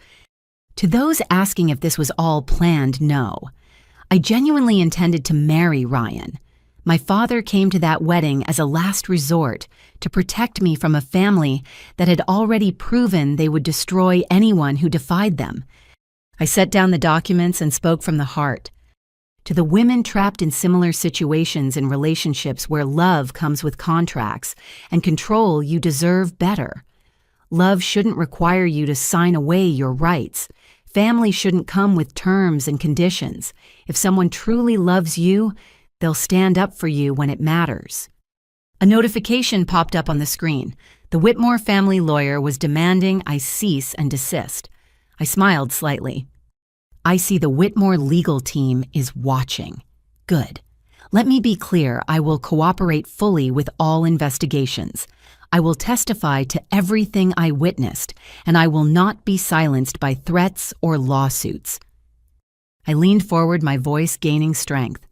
To those asking if this was all planned, no. I genuinely intended to marry Ryan. My father came to that wedding as a last resort to protect me from a family that had already proven they would destroy anyone who defied them. I set down the documents and spoke from the heart. To the women trapped in similar situations in relationships where love comes with contracts and control, you deserve better. Love shouldn't require you to sign away your rights. Family shouldn't come with terms and conditions. If someone truly loves you, they'll stand up for you when it matters. A notification popped up on the screen. The Whitmore family lawyer was demanding I cease and desist. I smiled slightly. I see the Whitmore legal team is watching. Good. Let me be clear, I will cooperate fully with all investigations. I will testify to everything I witnessed, and I will not be silenced by threats or lawsuits. I leaned forward, my voice gaining strength.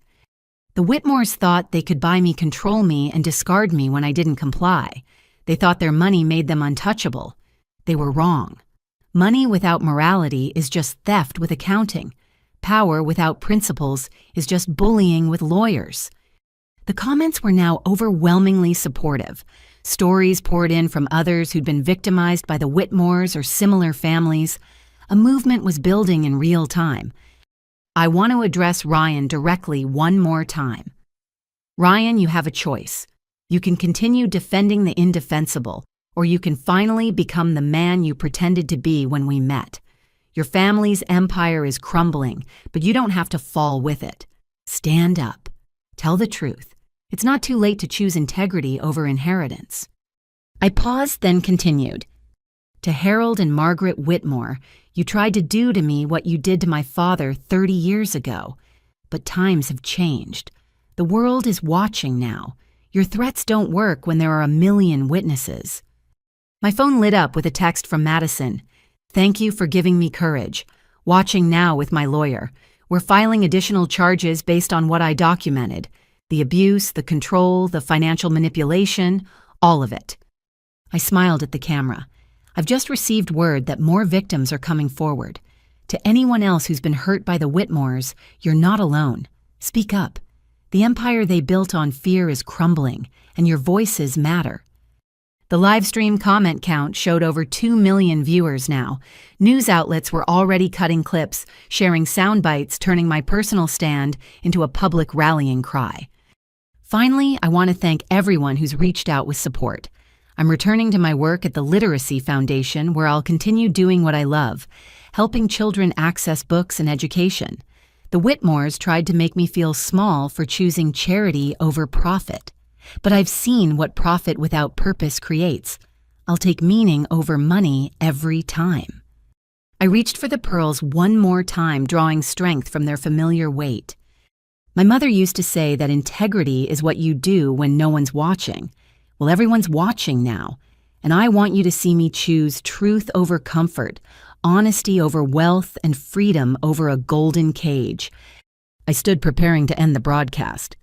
The Whitmores thought they could buy me, control me, and discard me when I didn't comply. They thought their money made them untouchable. They were wrong. Money without morality is just theft with accounting. Power without principles is just bullying with lawyers. The comments were now overwhelmingly supportive. Stories poured in from others who'd been victimized by the Whitmores or similar families. A movement was building in real time. I want to address Ryan directly one more time. Ryan, you have a choice. You can continue defending the indefensible, or you can finally become the man you pretended to be when we met. Your family's empire is crumbling, but you don't have to fall with it. Stand up. Tell the truth. It's not too late to choose integrity over inheritance. I paused, then continued. To Harold and Margaret Whitmore, you tried to do to me what you did to my father 30 years ago. But times have changed. The world is watching now. Your threats don't work when there are 1 million witnesses. My phone lit up with a text from Madison. Thank you for giving me courage. Watching now with my lawyer. We're filing additional charges based on what I documented. The abuse, the control, the financial manipulation, all of it. I smiled at the camera. I've just received word that more victims are coming forward. To anyone else who's been hurt by the Whitmores, you're not alone. Speak up. The empire they built on fear is crumbling, and your voices matter. The livestream comment count showed over 2 million viewers now. News outlets were already cutting clips, sharing sound bites, turning my personal stand into a public rallying cry. Finally, I want to thank everyone who's reached out with support. I'm returning to my work at the Literacy Foundation, where I'll continue doing what I love, helping children access books and education. The Whitmores tried to make me feel small for choosing charity over profit. But I've seen what profit without purpose creates. I'll take meaning over money every time. I reached for the pearls one more time, drawing strength from their familiar weight. My mother used to say that integrity is what you do when no one's watching. Well, everyone's watching now. And I want you to see me choose truth over comfort, honesty over wealth, and freedom over a golden cage. I stood preparing to end the broadcast.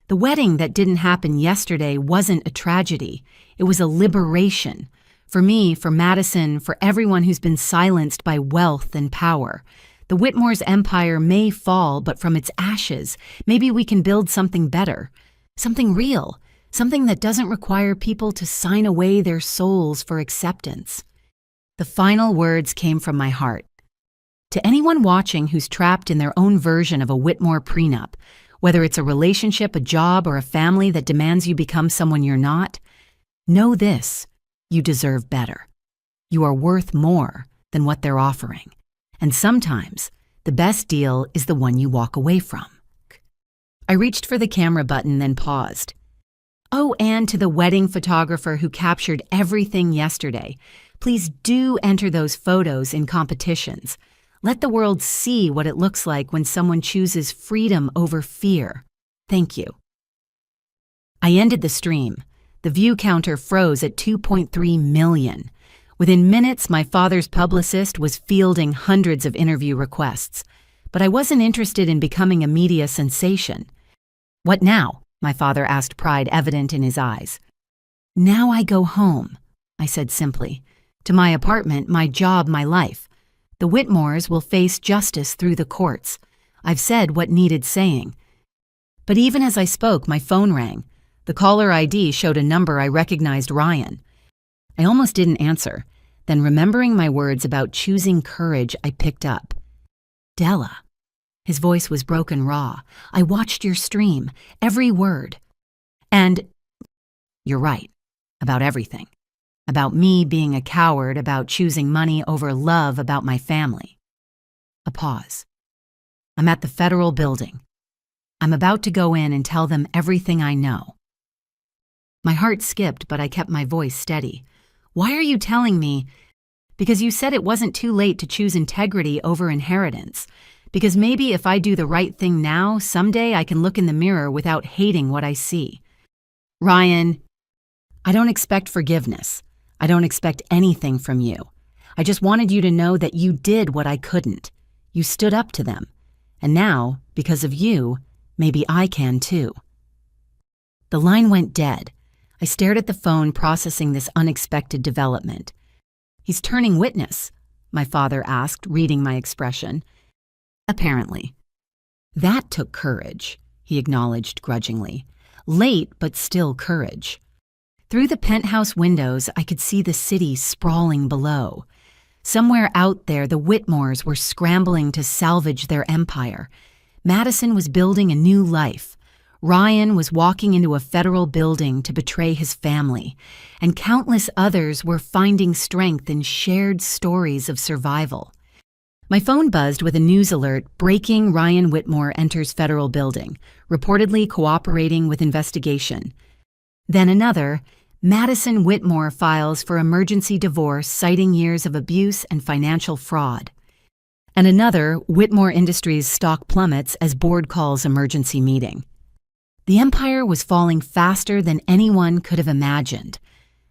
The wedding that didn't happen yesterday wasn't a tragedy. It was a liberation. For me, for Madison, for everyone who's been silenced by wealth and power. The Whitmore's empire may fall, but from its ashes, maybe we can build something better. Something real. Something that doesn't require people to sign away their souls for acceptance. The final words came from my heart. To anyone watching who's trapped in their own version of a Whitmore prenup, whether it's a relationship, a job, or a family that demands you become someone you're not, know this: you deserve better. You are worth more than what they're offering. And sometimes, the best deal is the one you walk away from. I reached for the camera button, then paused. Oh, and to the wedding photographer who captured everything yesterday, please do enter those photos in competitions. Let the world see what it looks like when someone chooses freedom over fear. Thank you. I ended the stream. The view counter froze at 2.3 million. Within minutes, my father's publicist was fielding hundreds of interview requests. But I wasn't interested in becoming a media sensation. What now? My father asked, pride evident in his eyes. Now I go home, I said simply. To my apartment, my job, my life. The Whitmores will face justice through the courts. I've said what needed saying. But even as I spoke, my phone rang. The caller ID showed a number I recognized: Ryan. I almost didn't answer. Then, remembering my words about choosing courage, I picked up. Della. His voice was broken raw. I watched your stream, every word. And you're right, about everything. About me being a coward, about choosing money over love, about my family. A pause. I'm at the federal building. I'm about to go in and tell them everything I know. My heart skipped, but I kept my voice steady. Why are you telling me? Because you said it wasn't too late to choose integrity over inheritance. Because maybe if I do the right thing now, someday I can look in the mirror without hating what I see. Ryan, I don't expect forgiveness. I don't expect anything from you. I just wanted you to know that you did what I couldn't. You stood up to them. And now, because of you, maybe I can too. The line went dead. I stared at the phone, processing this unexpected development. He's turning witness, my father asked, reading my expression. Apparently. That took courage, he acknowledged grudgingly. Late, but still courage. Through the penthouse windows, I could see the city sprawling below. Somewhere out there, the Whitmores were scrambling to salvage their empire. Madison was building a new life. Ryan was walking into a federal building to betray his family, and countless others were finding strength in shared stories of survival. My phone buzzed with a news alert: breaking, Ryan Whitmore enters federal building, reportedly cooperating with investigation. Then another: Madison Whitmore files for emergency divorce, citing years of abuse and financial fraud. And another: Whitmore Industries stock plummets as board calls emergency meeting. The empire was falling faster than anyone could have imagined.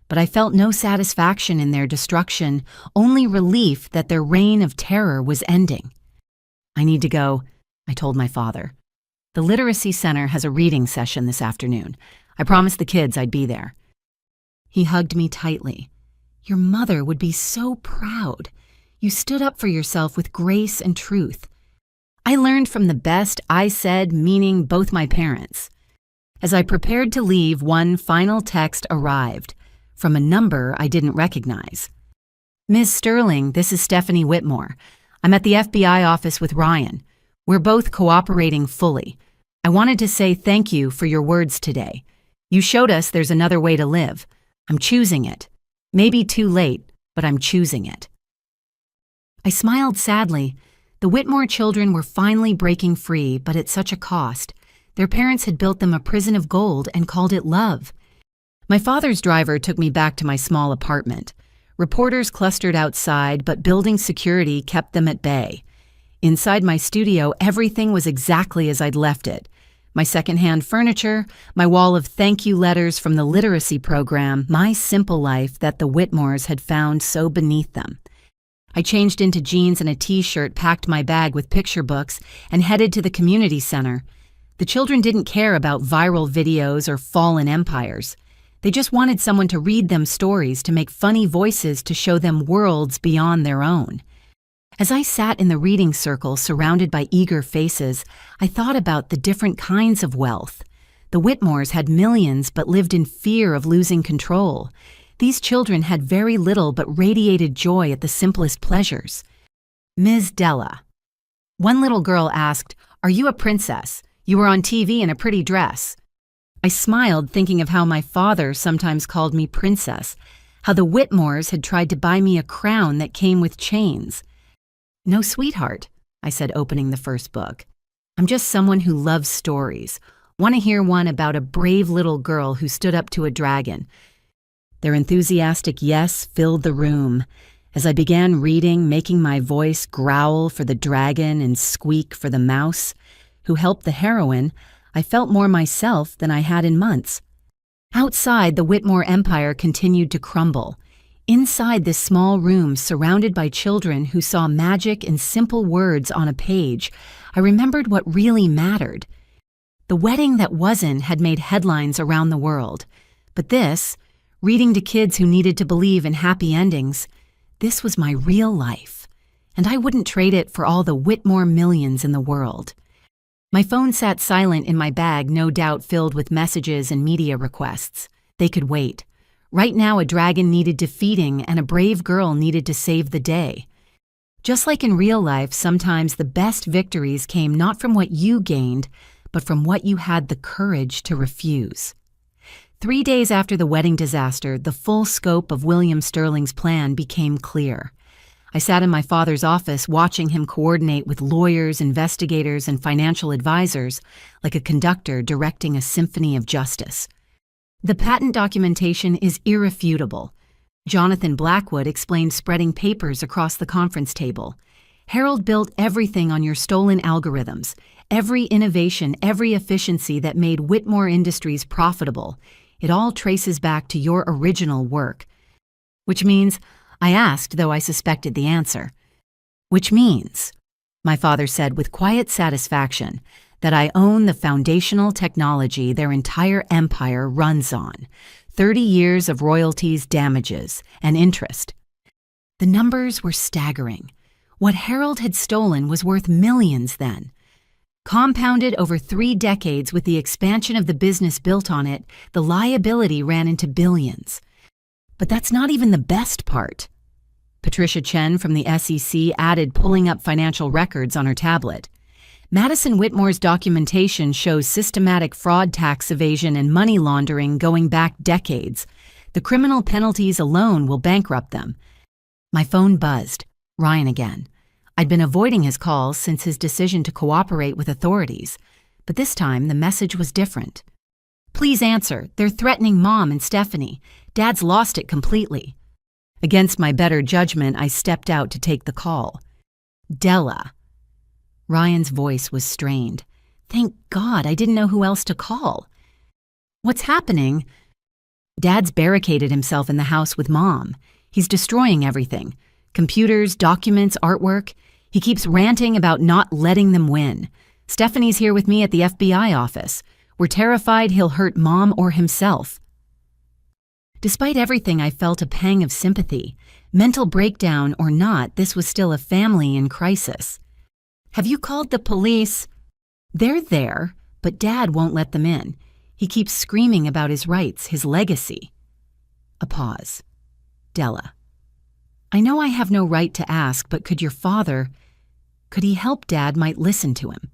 But I felt no satisfaction in their destruction, only relief that their reign of terror was ending. I need to go, I told my father. The Literacy Center has a reading session this afternoon. I promised the kids I'd be there. He hugged me tightly. Your mother would be so proud. You stood up for yourself with grace and truth. I learned from the best, I said, meaning both my parents. As I prepared to leave, one final text arrived, from a number I didn't recognize. Ms. Sterling, this is Stephanie Whitmore. I'm at the FBI office with Ryan. We're both cooperating fully. I wanted to say thank you for your words today. You showed us there's another way to live. I'm choosing it. Maybe too late, but I'm choosing it. I smiled sadly. The Whitmore children were finally breaking free, but at such a cost. Their parents had built them a prison of gold and called it love. My father's driver took me back to my small apartment. Reporters clustered outside, but building security kept them at bay. Inside my studio, everything was exactly as I'd left it. My secondhand furniture, my wall of thank you letters from the literacy program, my simple life that the Whitmores had found so beneath them. I changed into jeans and a t-shirt, packed my bag with picture books, and headed to the community center. The children didn't care about viral videos or fallen empires. They just wanted someone to read them stories, to make funny voices, to show them worlds beyond their own. As I sat in the reading circle surrounded by eager faces, I thought about the different kinds of wealth. The Whitmores had millions but lived in fear of losing control. These children had very little but radiated joy at the simplest pleasures. Ms. Della. One little girl asked, "Are you a princess? You were on TV in a pretty dress." I smiled, thinking of how my father sometimes called me princess, how the Whitmores had tried to buy me a crown that came with chains. "No, sweetheart," I said, opening the first book. "I'm just someone who loves stories. Want to hear one about a brave little girl who stood up to a dragon." Their enthusiastic yes filled the room. As I began reading, making my voice growl for the dragon and squeak for the mouse who helped the heroine, I felt more myself than I had in months. Outside, the Whitmore empire continued to crumble. Inside this small room, surrounded by children who saw magic in simple words on a page, I remembered what really mattered. The wedding that wasn't had made headlines around the world. But this, reading to kids who needed to believe in happy endings, this was my real life. And I wouldn't trade it for all the Whitmore millions in the world. My phone sat silent in my bag, no doubt filled with messages and media requests. They could wait. Right now, a dragon needed defeating and a brave girl needed to save the day. Just like in real life, sometimes the best victories came not from what you gained, but from what you had the courage to refuse. 3 days after the wedding disaster, the full scope of William Sterling's plan became clear. I sat in my father's office watching him coordinate with lawyers, investigators, and financial advisors like a conductor directing a symphony of justice. The patent documentation is irrefutable. Jonathan Blackwood explained spreading papers across the conference table. Harold built everything on your stolen algorithms, every innovation, every efficiency that made Whitmore Industries profitable. It all traces back to your original work. Which means, I asked, though I suspected the answer. Which means, my father said with quiet satisfaction, that I own the foundational technology their entire empire runs on. 30 years of royalties, damages, and interest. The numbers were staggering. What Harold had stolen was worth millions then. Compounded over 3 decades with the expansion of the business built on it, the liability ran into billions. But that's not even the best part. Patricia Chen from the SEC added, pulling up financial records on her tablet. Madison Whitmore's documentation shows systematic fraud, tax evasion, and money laundering going back decades. The criminal penalties alone will bankrupt them. My phone buzzed. Ryan again. I'd been avoiding his calls since his decision to cooperate with authorities, but this time the message was different. "Please answer. They're threatening Mom and Stephanie. Dad's lost it completely." Against my better judgment, I stepped out to take the call. "Della." Ryan's voice was strained. Thank God, I didn't know who else to call. "What's happening?" "Dad's barricaded himself in the house with Mom. He's destroying everything. Computers, documents, artwork. He keeps ranting about not letting them win. Stephanie's here with me at the FBI office. We're terrified he'll hurt Mom or himself." Despite everything, I felt a pang of sympathy. Mental breakdown or not, this was still a family in crisis. "Have you called the police?" "They're there, but Dad won't let them in. He keeps screaming about his rights, his legacy." A pause. "Della, I know I have no right to ask, but could he help Dad might listen to him?"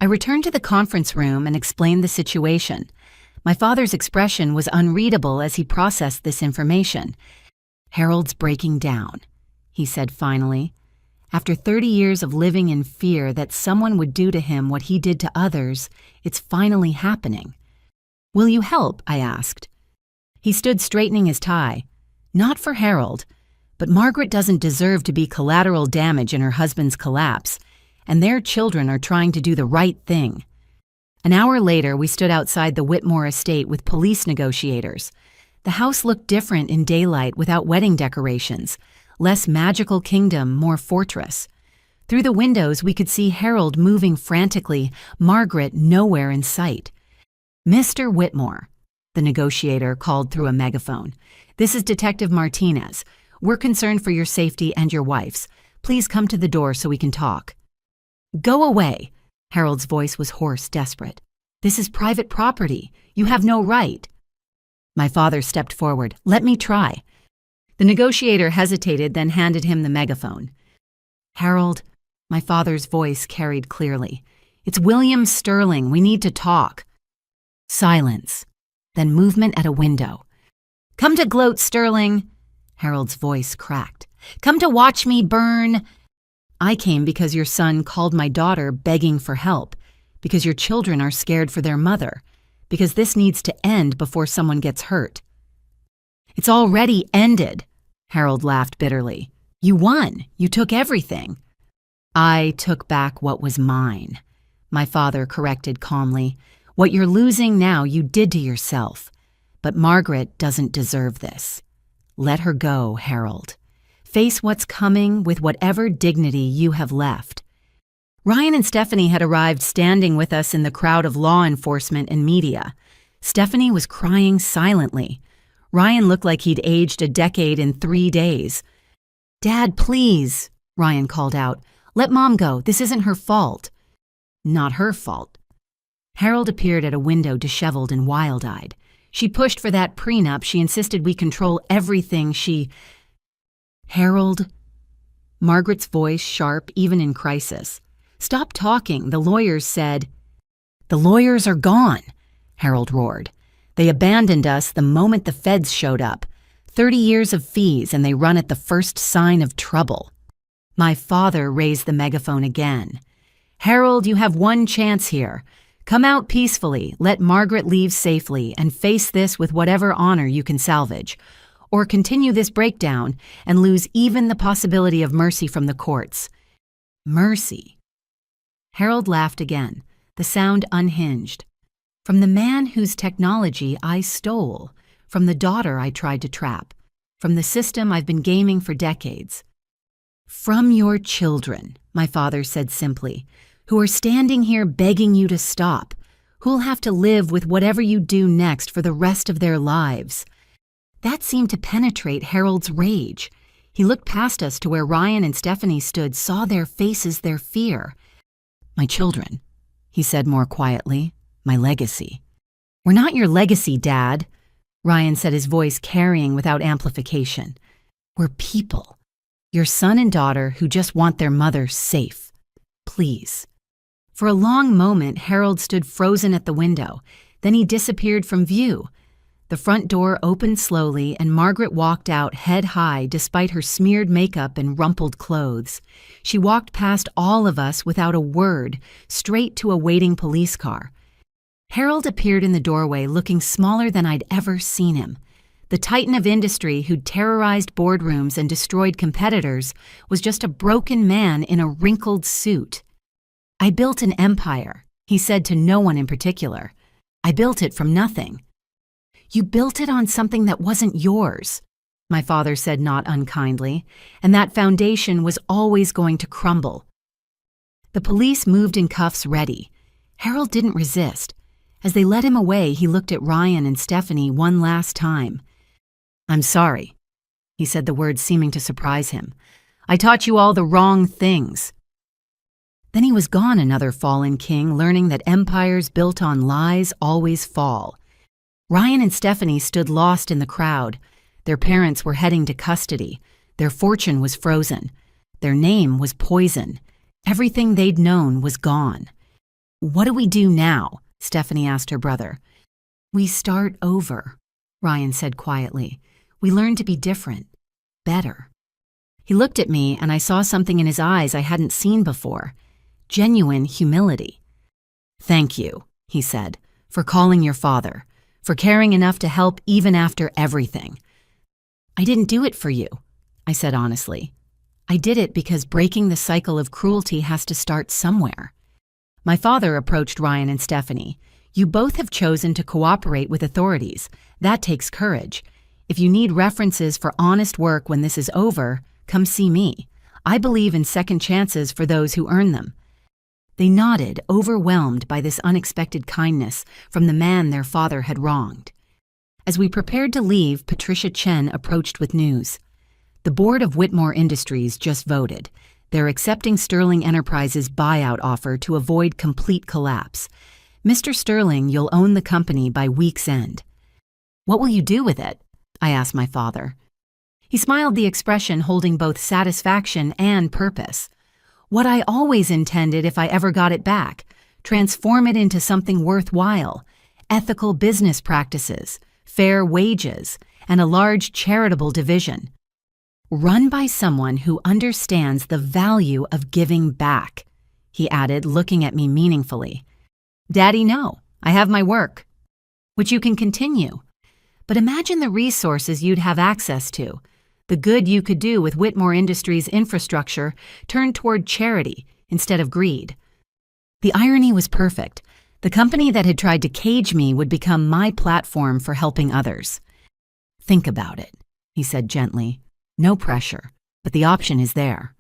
I returned to the conference room and explained the situation. My father's expression was unreadable as he processed this information. "Harold's breaking down," he said finally. "After 30 years of living in fear that someone would do to him what he did to others, it's finally happening." "Will you help?" I asked. He stood straightening his tie. "Not for Harold, but Margaret doesn't deserve to be collateral damage in her husband's collapse, and their children are trying to do the right thing." An hour later, we stood outside the Whitmore estate with police negotiators. The house looked different in daylight without wedding decorations. Less magical kingdom, more fortress. Through the windows, we could see Harold moving frantically, Margaret nowhere in sight. "Mr. Whitmore," the negotiator called through a megaphone. "This is Detective Martinez. We're concerned for your safety and your wife's. Please come to the door so we can talk." "Go away." Harold's voice was hoarse, desperate. "This is private property. You have no right." My father stepped forward. "Let me try." The negotiator hesitated, then handed him the megaphone. "Harold," my father's voice carried clearly. "It's William Sterling. We need to talk." Silence. Then movement at a window. "Come to gloat, Sterling." Harold's voice cracked. "Come to watch me burn." "I came because your son called my daughter begging for help, because your children are scared for their mother, because this needs to end before someone gets hurt." "It's already ended," Harold laughed bitterly. "You won. You took everything." "I took back what was mine," my father corrected calmly. "What you're losing now you did to yourself. But Margaret doesn't deserve this. Let her go, Harold. Face what's coming with whatever dignity you have left." Ryan and Stephanie had arrived, standing with us in the crowd of law enforcement and media. Stephanie was crying silently. Ryan looked like he'd aged a decade in 3 days. "Dad, please," Ryan called out. "Let Mom go. This isn't her fault." "Not her fault." Harold appeared at a window, disheveled and wild-eyed. "She pushed for that prenup. She insisted we control everything. Harold," Margaret's voice sharp even in crisis. "Stop talking. The lawyers said—" "The lawyers are gone," Harold roared. "They abandoned us the moment the feds showed up. 30 years of fees, and they run at the first sign of trouble." My father raised the megaphone again. "Harold, you have one chance here. Come out peacefully, let Margaret leave safely, and face this with whatever honor you can salvage. Or continue this breakdown and lose even the possibility of mercy from the courts." "Mercy?" Harold laughed again, the sound unhinged. "From the man whose technology I stole, from the daughter I tried to trap, from the system I've been gaming for decades." "From your children," my father said simply, "who are standing here begging you to stop, who'll have to live with whatever you do next for the rest of their lives." That seemed to penetrate Harold's rage. He looked past us to where Ryan and Stephanie stood, saw their faces, their fear. "My children," he said more quietly, "my legacy." "We're not your legacy, Dad," Ryan said, his voice carrying without amplification. "We're people. Your son and daughter who just want their mother safe. Please." For a long moment, Harold stood frozen at the window. Then he disappeared from view. The front door opened slowly, and Margaret walked out head high despite her smeared makeup and rumpled clothes. She walked past all of us without a word, straight to a waiting police car. Harold appeared in the doorway looking smaller than I'd ever seen him. The titan of industry who'd terrorized boardrooms and destroyed competitors was just a broken man in a wrinkled suit. "I built an empire," he said to no one in particular. "I built it from nothing." "You built it on something that wasn't yours," my father said not unkindly, "and that foundation was always going to crumble." The police moved in cuffs ready. Harold didn't resist. As they led him away, he looked at Ryan and Stephanie one last time. "I'm sorry," he said, the words seeming to surprise him. "I taught you all the wrong things." Then he was gone, another fallen king, learning that empires built on lies always fall. Ryan and Stephanie stood lost in the crowd. Their parents were heading to custody. Their fortune was frozen. Their name was poison. Everything they'd known was gone. "What do we do now?" Stephanie asked her brother. "We start over," Ryan said quietly. "We learn to be different, better." He looked at me, and I saw something in his eyes I hadn't seen before. Genuine humility. "Thank you," he said, "for calling your father, for caring enough to help even after everything." "I didn't do it for you," I said honestly. "I did it because breaking the cycle of cruelty has to start somewhere. My father approached Ryan and Stephanie. You both have chosen to cooperate with authorities. That takes courage. If you need references for honest work when this is over, come see me. I believe in second chances for those who earn them. They nodded, overwhelmed by this unexpected kindness from the man their father had wronged. As we prepared to leave, Patricia Chen approached with news. The board of Whitmore Industries just voted. They're accepting Sterling Enterprises' buyout offer to avoid complete collapse. Mr. Sterling, you'll own the company by week's end. What will you do with it? I asked my father. He smiled, the expression holding both satisfaction and purpose. What I always intended if I ever got it back, transform it into something worthwhile, ethical business practices, fair wages, and a large charitable division. Run by someone who understands the value of giving back, he added, looking at me meaningfully. Daddy, no, I have my work, which you can continue. But imagine the resources you'd have access to, the good you could do with Whitmore Industries' infrastructure turned toward charity instead of greed. The irony was perfect. The company that had tried to cage me would become my platform for helping others. Think about it, he said gently. No pressure, but the option is there.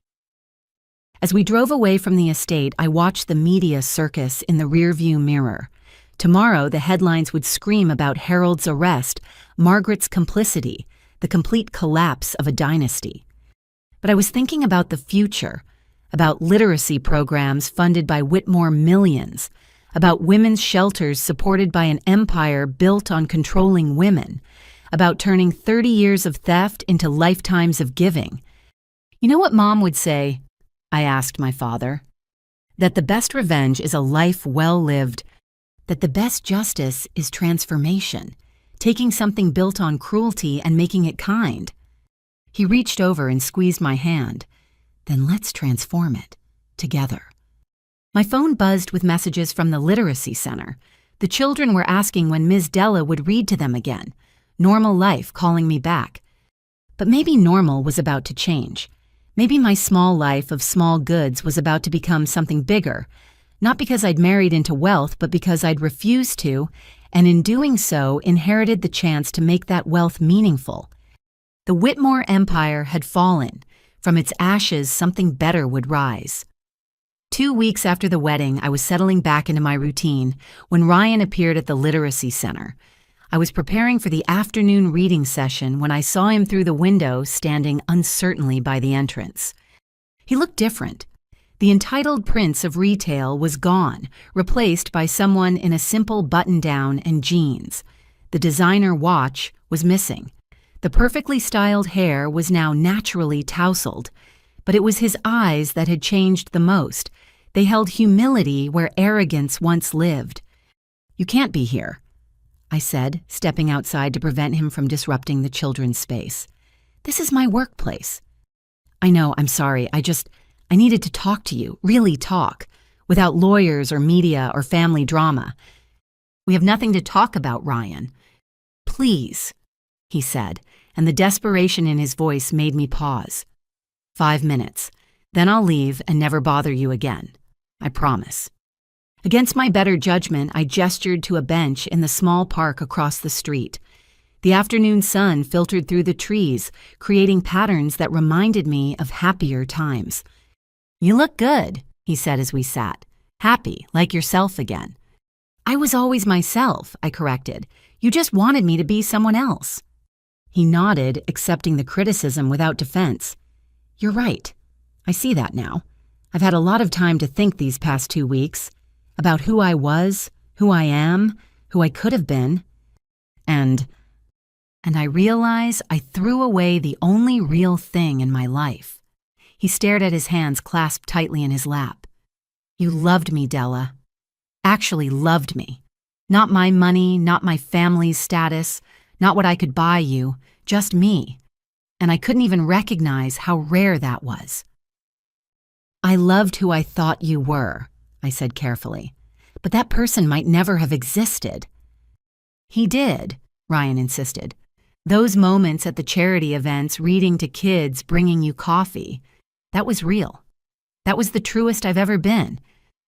As we drove away from the estate, I watched the media circus in the rearview mirror. Tomorrow, the headlines would scream about Harold's arrest, Margaret's complicity, the complete collapse of a dynasty. But I was thinking about the future, about literacy programs funded by Whitmore millions, about women's shelters supported by an empire built on controlling women, about turning 30 years of theft into lifetimes of giving. You know what Mom would say? I asked my father. That the best revenge is a life well lived, that the best justice is transformation, taking something built on cruelty and making it kind. He reached over and squeezed my hand. Then let's transform it, together. My phone buzzed with messages from the Literacy Center. The children were asking when Ms. Della would read to them again. Normal life calling me back. But maybe normal was about to change. Maybe my small life of small goods was about to become something bigger, not because I'd married into wealth, but because I'd refused to, and in doing so, inherited the chance to make that wealth meaningful. The Whitmore Empire had fallen. From its ashes, something better would rise. 2 weeks after the wedding, I was settling back into my routine when Ryan appeared at the Literacy Center. I was preparing for the afternoon reading session when I saw him through the window, standing uncertainly by the entrance. He looked different. The entitled prince of retail was gone, replaced by someone in a simple button-down and jeans. The designer watch was missing. The perfectly styled hair was now naturally tousled, but it was his eyes that had changed the most. They held humility where arrogance once lived. "You can't be here," I said, stepping outside to prevent him from disrupting the children's space. "This is my workplace." "I know, I'm sorry. I needed to talk to you, really talk, without lawyers or media or family drama." "We have nothing to talk about, Ryan." "Please," he said, and the desperation in his voice made me pause. 5 minutes. Then I'll leave and never bother you again. I promise." Against my better judgment, I gestured to a bench in the small park across the street. The afternoon sun filtered through the trees, creating patterns that reminded me of happier times. "You look good," he said as we sat. "Happy, like yourself again." "I was always myself," I corrected. "You just wanted me to be someone else." He nodded, accepting the criticism without defense. "You're right. I see that now. I've had a lot of time to think these past 2 weeks. About who I was, who I am, who I could have been. And I realize I threw away the only real thing in my life." He stared at his hands clasped tightly in his lap. "You loved me, Della. Actually loved me. Not my money, not my family's status, not what I could buy you, just me. And I couldn't even recognize how rare that was." "I loved who I thought you were," I said carefully. "But that person might never have existed." "He did," Ryan insisted. "Those moments at the charity events, reading to kids, bringing you coffee, that was real. That was the truest I've ever been.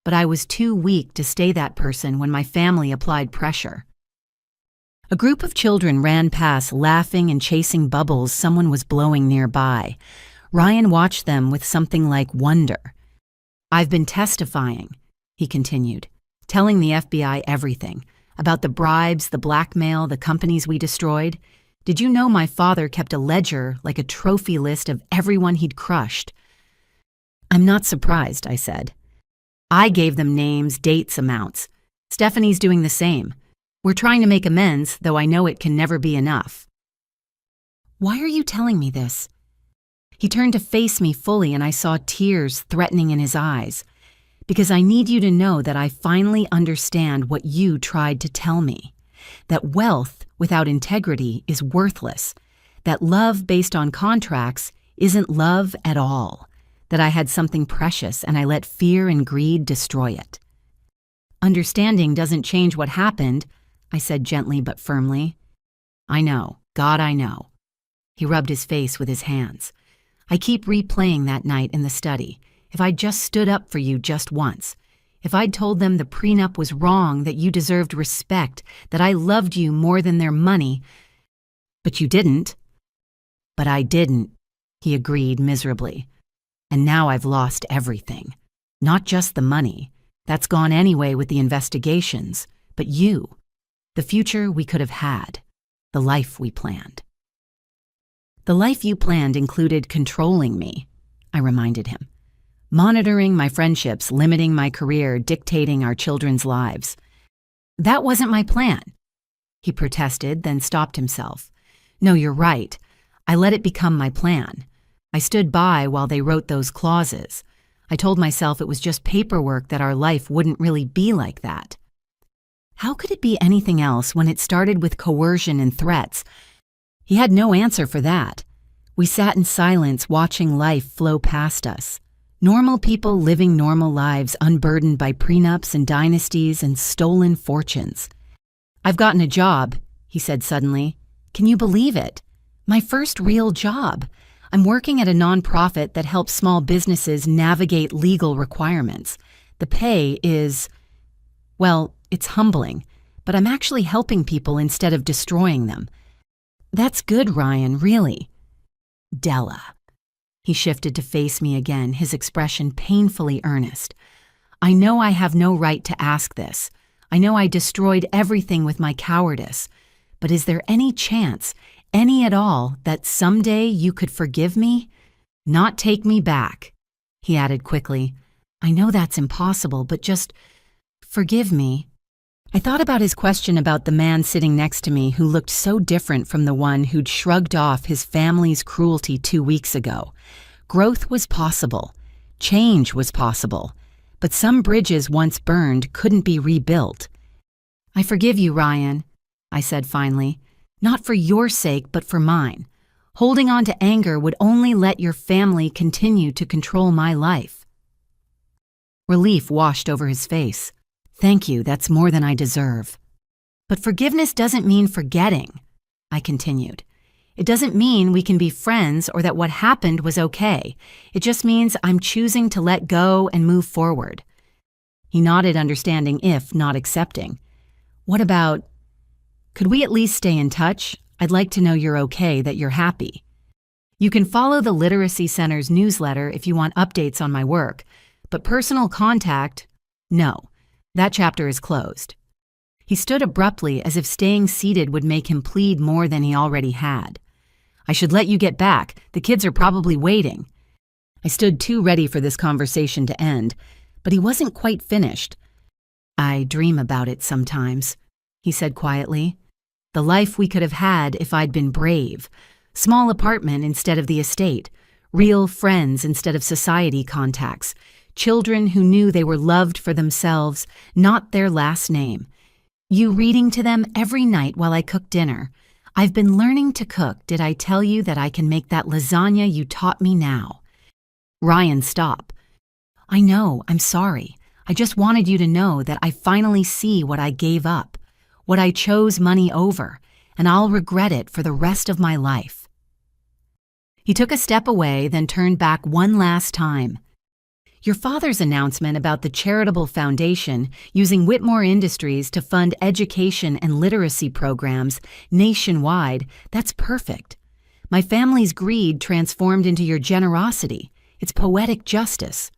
but I was too weak to stay that person when my family applied pressure. A group of children ran past, laughing and chasing bubbles someone was blowing nearby. Ryan watched them with something like wonder. "I've been testifying," he continued, "telling the FBI everything, about the bribes, the blackmail, the companies we destroyed. Did you know my father kept a ledger, like a trophy list of everyone he'd crushed?" "I'm not surprised," I said. "I gave them names, dates, amounts. Stephanie's doing the same. We're trying to make amends, though I know it can never be enough." "Why are you telling me this?" He turned to face me fully, and I saw tears threatening in his eyes. "Because I need you to know that I finally understand what you tried to tell me. That wealth without integrity is worthless. That love based on contracts isn't love at all. That I had something precious and I let fear and greed destroy it." "Understanding doesn't change what happened," I said gently but firmly. "I know. God, I know." He rubbed his face with his hands. "I keep replaying that night in the study. If I'd just stood up for you just once. If I'd told them the prenup was wrong, that you deserved respect, that I loved you more than their money. But you didn't." "But I didn't," he agreed miserably. "And now I've lost everything. Not just the money. That's gone anyway with the investigations. But you. The future we could have had. The life we planned." "The life you planned included controlling me," I reminded him. "Monitoring my friendships, limiting my career, dictating our children's lives." "That wasn't my plan," he protested, then stopped himself. "No, you're right. I let it become my plan. I stood by while they wrote those clauses. I told myself it was just paperwork, that our life wouldn't really be like that." How could it be anything else when it started with coercion and threats? He had no answer for that. We sat in silence, watching life flow past us. Normal people living normal lives, unburdened by prenups and dynasties and stolen fortunes. "I've gotten a job," he said suddenly. "Can you believe it? My first real job. I'm working at a nonprofit that helps small businesses navigate legal requirements. The pay is, well, it's humbling, but I'm actually helping people instead of destroying them. That's good, Ryan, really." "Della." He shifted to face me again, his expression painfully earnest. "I know I have no right to ask this. I know I destroyed everything with my cowardice. But is there any chance, any at all, that someday you could forgive me? Not take me back," he added quickly. "I know that's impossible, but just forgive me." I thought about his question about the man sitting next to me who looked so different from the one who'd shrugged off his family's cruelty 2 weeks ago. Growth was possible. Change was possible. But some bridges once burned couldn't be rebuilt. "I forgive you, Ryan," I said finally. "Not for your sake, but for mine. Holding on to anger would only let your family continue to control my life." Relief washed over his face. "Thank you, that's more than I deserve." "But forgiveness doesn't mean forgetting," I continued. "It doesn't mean we can be friends or that what happened was okay. It just means I'm choosing to let go and move forward." He nodded, understanding if not accepting. "What about, could we at least stay in touch? I'd like to know you're okay, that you're happy. You can follow the Literacy Center's newsletter if you want updates on my work, but personal contact, no. That chapter is closed." He stood abruptly, as if staying seated would make him plead more than he already had. "I should let you get back. The kids are probably waiting." I stood too ready for this conversation to end, but he wasn't quite finished. "I dream about it sometimes," he said quietly. "The life we could have had if I'd been brave. Small apartment instead of the estate. Real friends instead of society contacts. Children who knew they were loved for themselves, not their last name. You reading to them every night while I cook dinner. I've been learning to cook. Did I tell you that I can make that lasagna you taught me now?" "Ryan, stop." "I know, I'm sorry. I just wanted you to know that I finally see what I gave up, what I chose money over, and I'll regret it for the rest of my life." He took a step away, then turned back one last time. Your father's announcement about the charitable foundation using Whitmore Industries to fund education and literacy programs nationwide, that's perfect. My family's greed transformed into your generosity. It's poetic justice.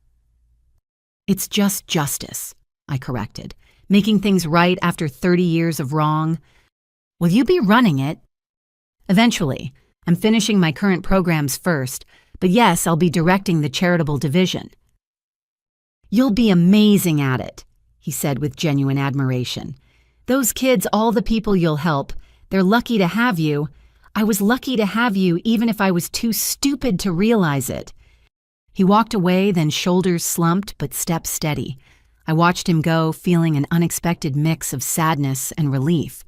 It's just justice, I corrected, making things right after 30 years of wrong. Will you be running it? Eventually. I'm finishing my current programs first, but yes, I'll be directing the charitable division. You'll be amazing at it, he said with genuine admiration. Those kids, all the people you'll help, they're lucky to have you. I was lucky to have you even if I was too stupid to realize it. He walked away, then shoulders slumped but steps steady. I watched him go, feeling an unexpected mix of sadness and relief.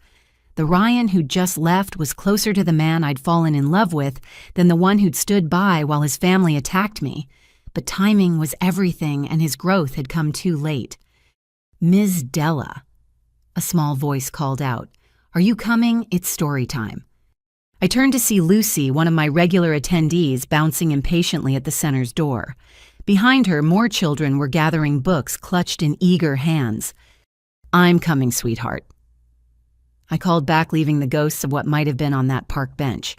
The Ryan who'd just left was closer to the man I'd fallen in love with than the one who'd stood by while his family attacked me. But timing was everything, and his growth had come too late. Ms. Della, a small voice called out. Are you coming? It's story time. I turned to see Lucy, one of my regular attendees, bouncing impatiently at the center's door. Behind her, more children were gathering books clutched in eager hands. I'm coming, sweetheart. I called back, leaving the ghosts of what might have been on that park bench.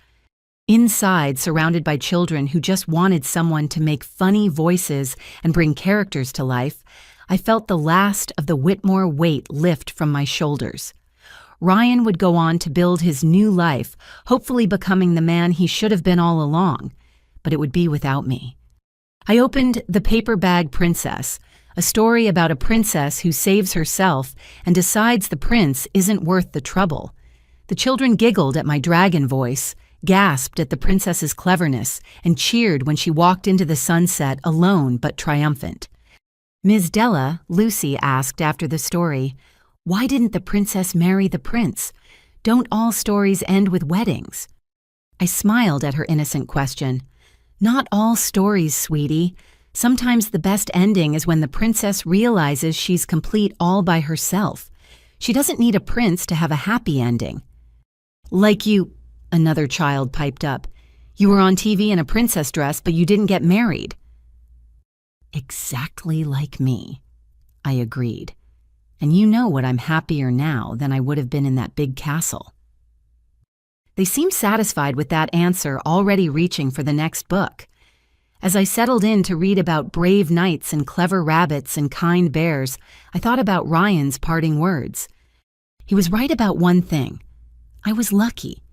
Inside, surrounded by children who just wanted someone to make funny voices and bring characters to life, I felt the last of the Whitmore weight lift from my shoulders. Ryan would go on to build his new life, hopefully becoming the man he should have been all along, but it would be without me. I opened The Paper Bag Princess, a story about a princess who saves herself and decides the prince isn't worth the trouble. The children giggled at my dragon voice, gasped at the princess's cleverness, and cheered when she walked into the sunset alone but triumphant. Ms. Della, Lucy asked after the story, why didn't the princess marry the prince? Don't all stories end with weddings? I smiled at her innocent question. Not all stories, sweetie. Sometimes the best ending is when the princess realizes she's complete all by herself. She doesn't need a prince to have a happy ending. Like you, another child piped up. You were on TV in a princess dress, but you didn't get married. Exactly like me, I agreed. And you know what, I'm happier now than I would have been in that big castle. They seemed satisfied with that answer, already reaching for the next book. As I settled in to read about brave knights and clever rabbits and kind bears, I thought about Ryan's parting words. He was right about one thing. I was lucky.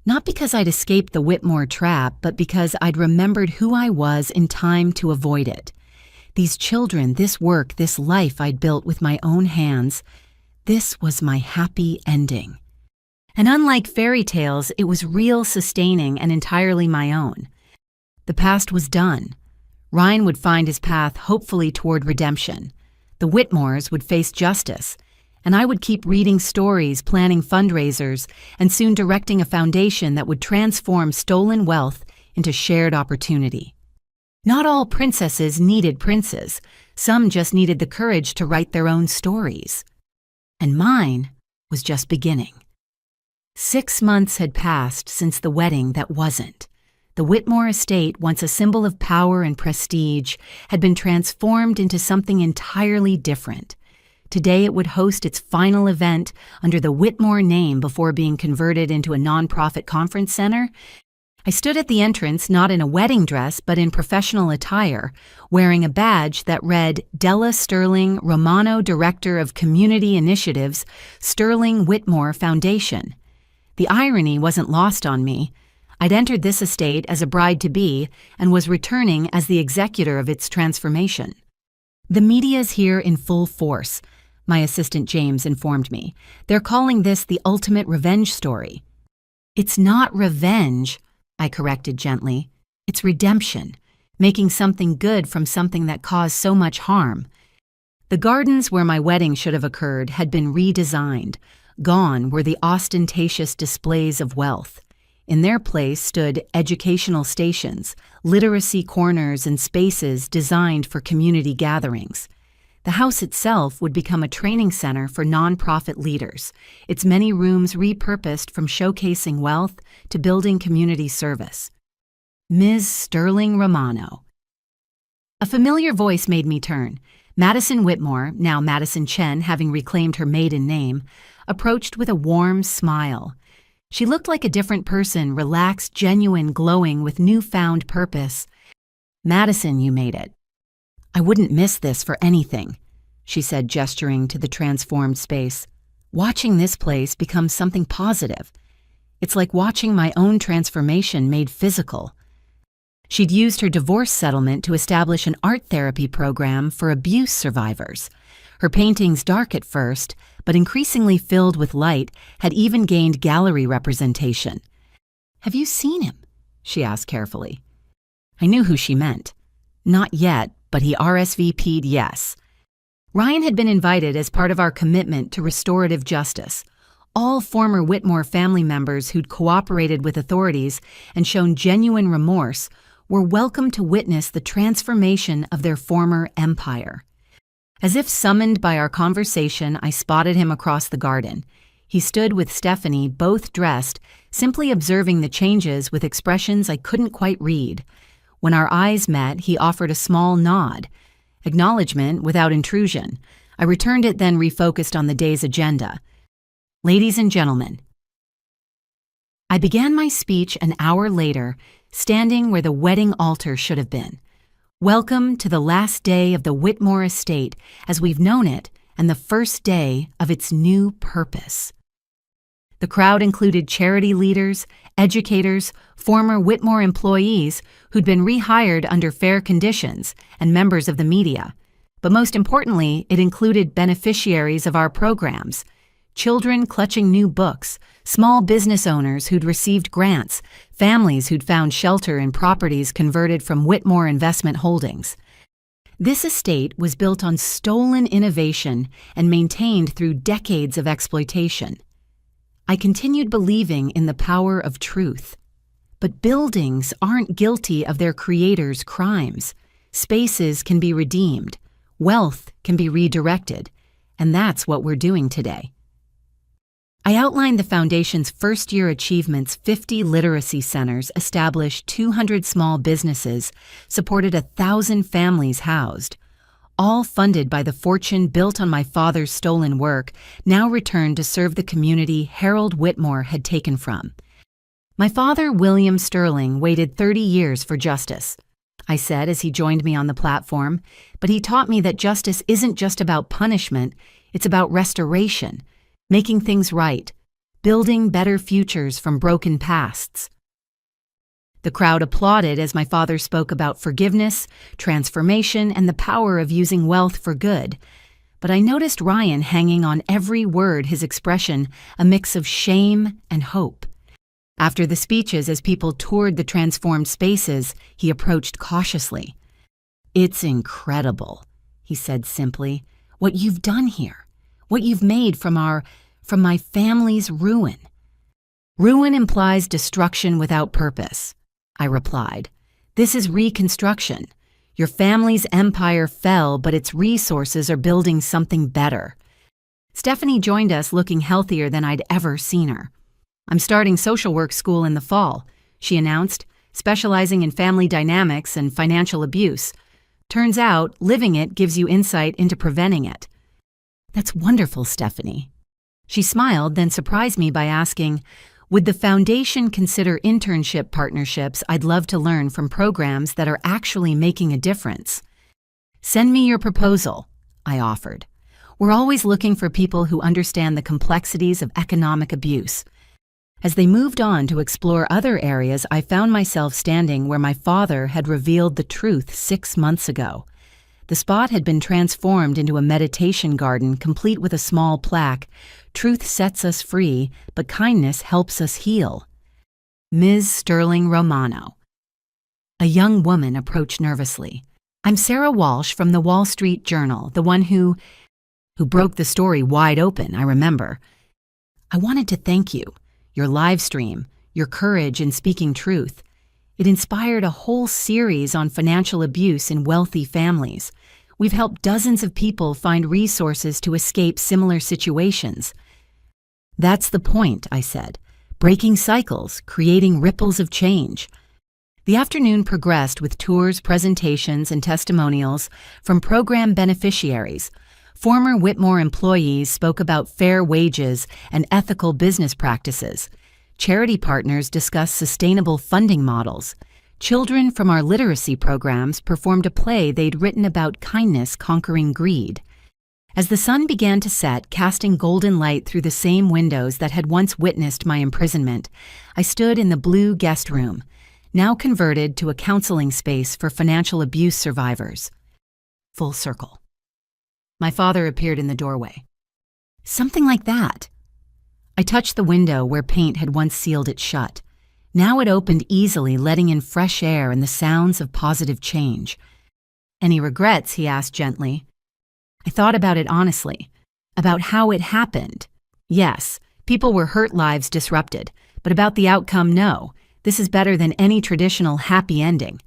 Not because I'd escaped the Whitmore trap, but because I'd remembered who I was in time to avoid it. These children, this work, this life I'd built with my own hands, this was my happy ending. And unlike fairy tales, it was real, sustaining, and entirely my own. The past was done. Ryan would find his path, hopefully toward redemption. The Whitmores would face justice, and I would keep reading stories, planning fundraisers, and soon directing a foundation that would transform stolen wealth into shared opportunity. Not all princesses needed princes. Some just needed the courage to write their own stories. And mine was just beginning. 6 months had passed since the wedding that wasn't. The Whitmore estate, once a symbol of power and prestige, had been transformed into something entirely different. Today it would host its final event under the Whitmore name before being converted into a nonprofit conference center. I stood at the entrance not in a wedding dress but in professional attire, wearing a badge that read Della Sterling, Romano Director of Community Initiatives, Sterling Whitmore Foundation. The irony wasn't lost on me. I'd entered this estate as a bride-to-be and was returning as the executor of its transformation. The media's here in full force, my assistant James informed me. They're calling this the ultimate revenge story. It's not revenge, I corrected gently. It's redemption, making something good from something that caused so much harm. The gardens where my wedding should have occurred had been redesigned. Gone were the ostentatious displays of wealth. In their place stood educational stations, literacy corners, and spaces designed for community gatherings. The house itself would become a training center for nonprofit leaders, its many rooms repurposed from showcasing wealth to building community service. Ms. Sterling Romano. A familiar voice made me turn. Madison Whitmore, now Madison Chen, having reclaimed her maiden name, approached with a warm smile. She looked like a different person, relaxed, genuine, glowing with newfound purpose. "Madison, you made it. I wouldn't miss this for anything," she said, gesturing to the transformed space. "Watching this place become something positive. It's like watching my own transformation made physical." She'd used her divorce settlement to establish an art therapy program for abuse survivors. Her paintings, dark at first, but increasingly filled with light, had even gained gallery representation. "Have you seen him?" she asked carefully. I knew who she meant. Not yet, but he RSVP'd yes. Ryan had been invited as part of our commitment to restorative justice. All former Whitmore family members who'd cooperated with authorities and shown genuine remorse were welcome to witness the transformation of their former empire. As if summoned by our conversation, I spotted him across the garden. He stood with Stephanie, both dressed, simply observing the changes with expressions I couldn't quite read. When our eyes met, he offered a small nod. Acknowledgement without intrusion. I returned it, then refocused on the day's agenda. "Ladies and gentlemen." I began my speech an hour later, standing where the wedding altar should have been. "Welcome to the last day of the Whitmore estate as we've known it, and the first day of its new purpose." The crowd included charity leaders, educators, former Whitmore employees who'd been rehired under fair conditions, and members of the media. But most importantly, it included beneficiaries of our programs. Children clutching new books, small business owners who'd received grants, families who'd found shelter in properties converted from Whitmore Investment Holdings. This estate was built on stolen innovation and maintained through decades of exploitation. I continued believing in the power of truth. But buildings aren't guilty of their creators' crimes. Spaces can be redeemed. Wealth can be redirected. And that's what we're doing today. I outlined the Foundation's first-year achievements: 50 literacy centers, established 200 small businesses, supported 1,000 families housed. All funded by the fortune built on my father's stolen work, now returned to serve the community Harold Whitmore had taken from. "My father, William Sterling, waited 30 years for justice," I said as he joined me on the platform, "but he taught me that justice isn't just about punishment, it's about restoration. Making things right, building better futures from broken pasts." The crowd applauded as my father spoke about forgiveness, transformation, and the power of using wealth for good. But I noticed Ryan hanging on every word, his expression a mix of shame and hope. After the speeches, as people toured the transformed spaces, he approached cautiously. "It's incredible," he said simply, "what you've done here, what you've made from my family's ruin." "Ruin implies destruction without purpose," I replied. "This is reconstruction. Your family's empire fell, but its resources are building something better." Stephanie joined us, looking healthier than I'd ever seen her. "I'm starting social work school in the fall," she announced, specializing in family dynamics and financial abuse. "Turns out, living it gives you insight into preventing it." "That's wonderful, Stephanie." She smiled, then surprised me by asking, "Would the Foundation consider internship partnerships? I'd love to learn from programs that are actually making a difference." "Send me your proposal," I offered. "We're always looking for people who understand the complexities of economic abuse." As they moved on to explore other areas, I found myself standing where my father had revealed the truth 6 months ago. The spot had been transformed into a meditation garden, complete with a small plaque: "Truth sets us free, but kindness helps us heal." Ms. Sterling Romano. A young woman approached nervously. "I'm Sarah Walsh from the Wall Street Journal, the one who broke the story wide open, I remember. I wanted to thank you. Your live stream, your courage in speaking truth. It inspired a whole series on financial abuse in wealthy families. We've helped dozens of people find resources to escape similar situations." "That's the point," I said. "Breaking cycles, creating ripples of change." The afternoon progressed with tours, presentations, and testimonials from program beneficiaries. Former Whitmore employees spoke about fair wages and ethical business practices. Charity partners discussed sustainable funding models. Children from our literacy programs performed a play they'd written about kindness conquering greed. As the sun began to set, casting golden light through the same windows that had once witnessed my imprisonment, I stood in the blue guest room, now converted to a counseling space for financial abuse survivors. Full circle. My father appeared in the doorway. Something like that. I touched the window where paint had once sealed it shut. Now it opened easily, letting in fresh air and the sounds of positive change. Any regrets? He asked gently. I thought about it honestly, about how it happened. Yes, people were hurt, lives disrupted, but about the outcome, no. This is better than any traditional happy ending.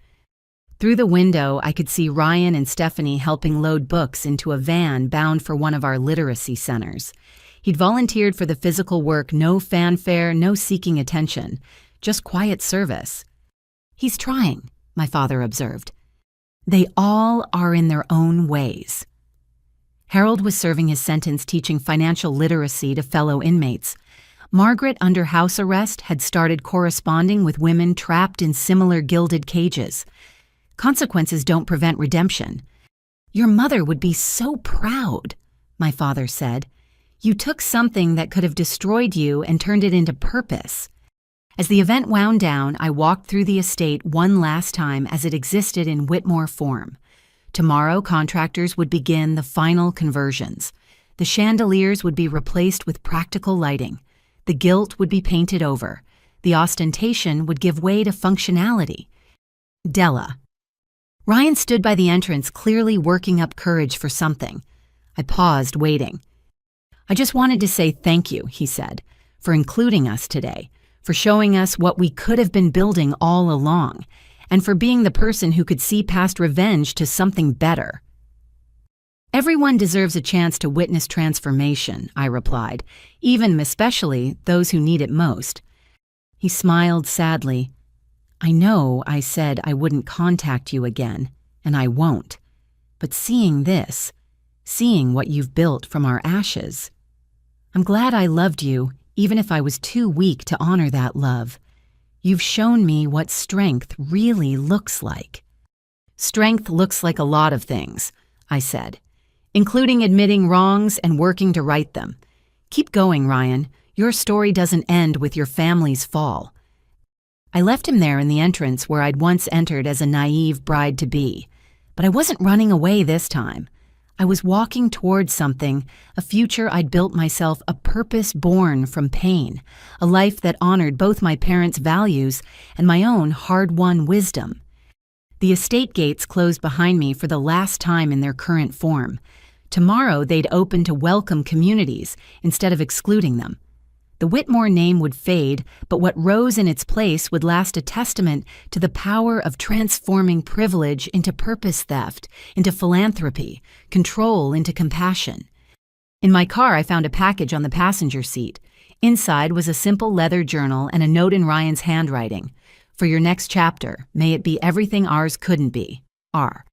Through the window, I could see Ryan and Stephanie helping load books into a van bound for one of our literacy centers. He'd volunteered for the physical work, no fanfare, no seeking attention, just quiet service. He's trying, my father observed. They all are in their own ways. Harold was serving his sentence teaching financial literacy to fellow inmates. Margaret, under house arrest, had started corresponding with women trapped in similar gilded cages. Consequences don't prevent redemption. Your mother would be so proud, my father said. You took something that could have destroyed you and turned it into purpose. As the event wound down, I walked through the estate one last time as it existed in Whitmore form. Tomorrow, contractors would begin the final conversions. The chandeliers would be replaced with practical lighting. The gilt would be painted over. The ostentation would give way to functionality. Della. Ryan stood by the entrance, clearly working up courage for something. I paused, waiting. I just wanted to say thank you, he said, for including us today, for showing us what we could have been building all along, and for being the person who could see past revenge to something better. Everyone deserves a chance to witness transformation, I replied, even especially those who need it most. He smiled sadly. I know I said I wouldn't contact you again, and I won't. But seeing this, seeing what you've built from our ashes, I'm glad I loved you, even if I was too weak to honor that love. You've shown me what strength really looks like. Strength looks like a lot of things, I said, including admitting wrongs and working to right them. Keep going, Ryan. Your story doesn't end with your family's fall. I left him there in the entrance where I'd once entered as a naive bride-to-be. But I wasn't running away this time. I was walking towards something, a future I'd built myself, a purpose born from pain, a life that honored both my parents' values and my own hard-won wisdom. The estate gates closed behind me for the last time in their current form. Tomorrow they'd open to welcome communities instead of excluding them. The Whitmore name would fade, but what rose in its place would last, a testament to the power of transforming privilege into purpose, theft into philanthropy, control into compassion. In my car, I found a package on the passenger seat. Inside was a simple leather journal and a note in Ryan's handwriting. For your next chapter, may it be everything ours couldn't be. R.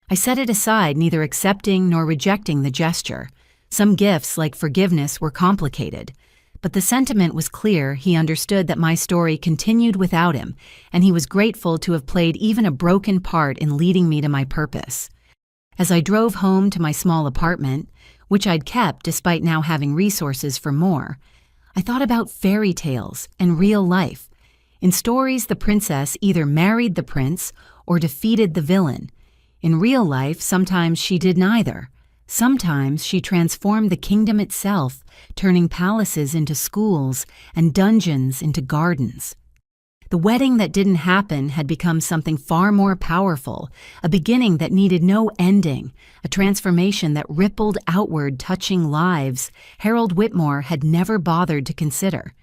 I set it aside, neither accepting nor rejecting the gesture. Some gifts, like forgiveness, were complicated. But the sentiment was clear. He understood that my story continued without him, and he was grateful to have played even a broken part in leading me to my purpose. As I drove home to my small apartment, which I'd kept despite now having resources for more, I thought about fairy tales and real life. In stories, the princess either married the prince or defeated the villain. In real life, sometimes she did neither. Sometimes she transformed the kingdom itself, turning palaces into schools and dungeons into gardens. The wedding that didn't happen had become something far more powerful, a beginning that needed no ending, a transformation that rippled outward, touching lives Harold Whitmore had never bothered to consider.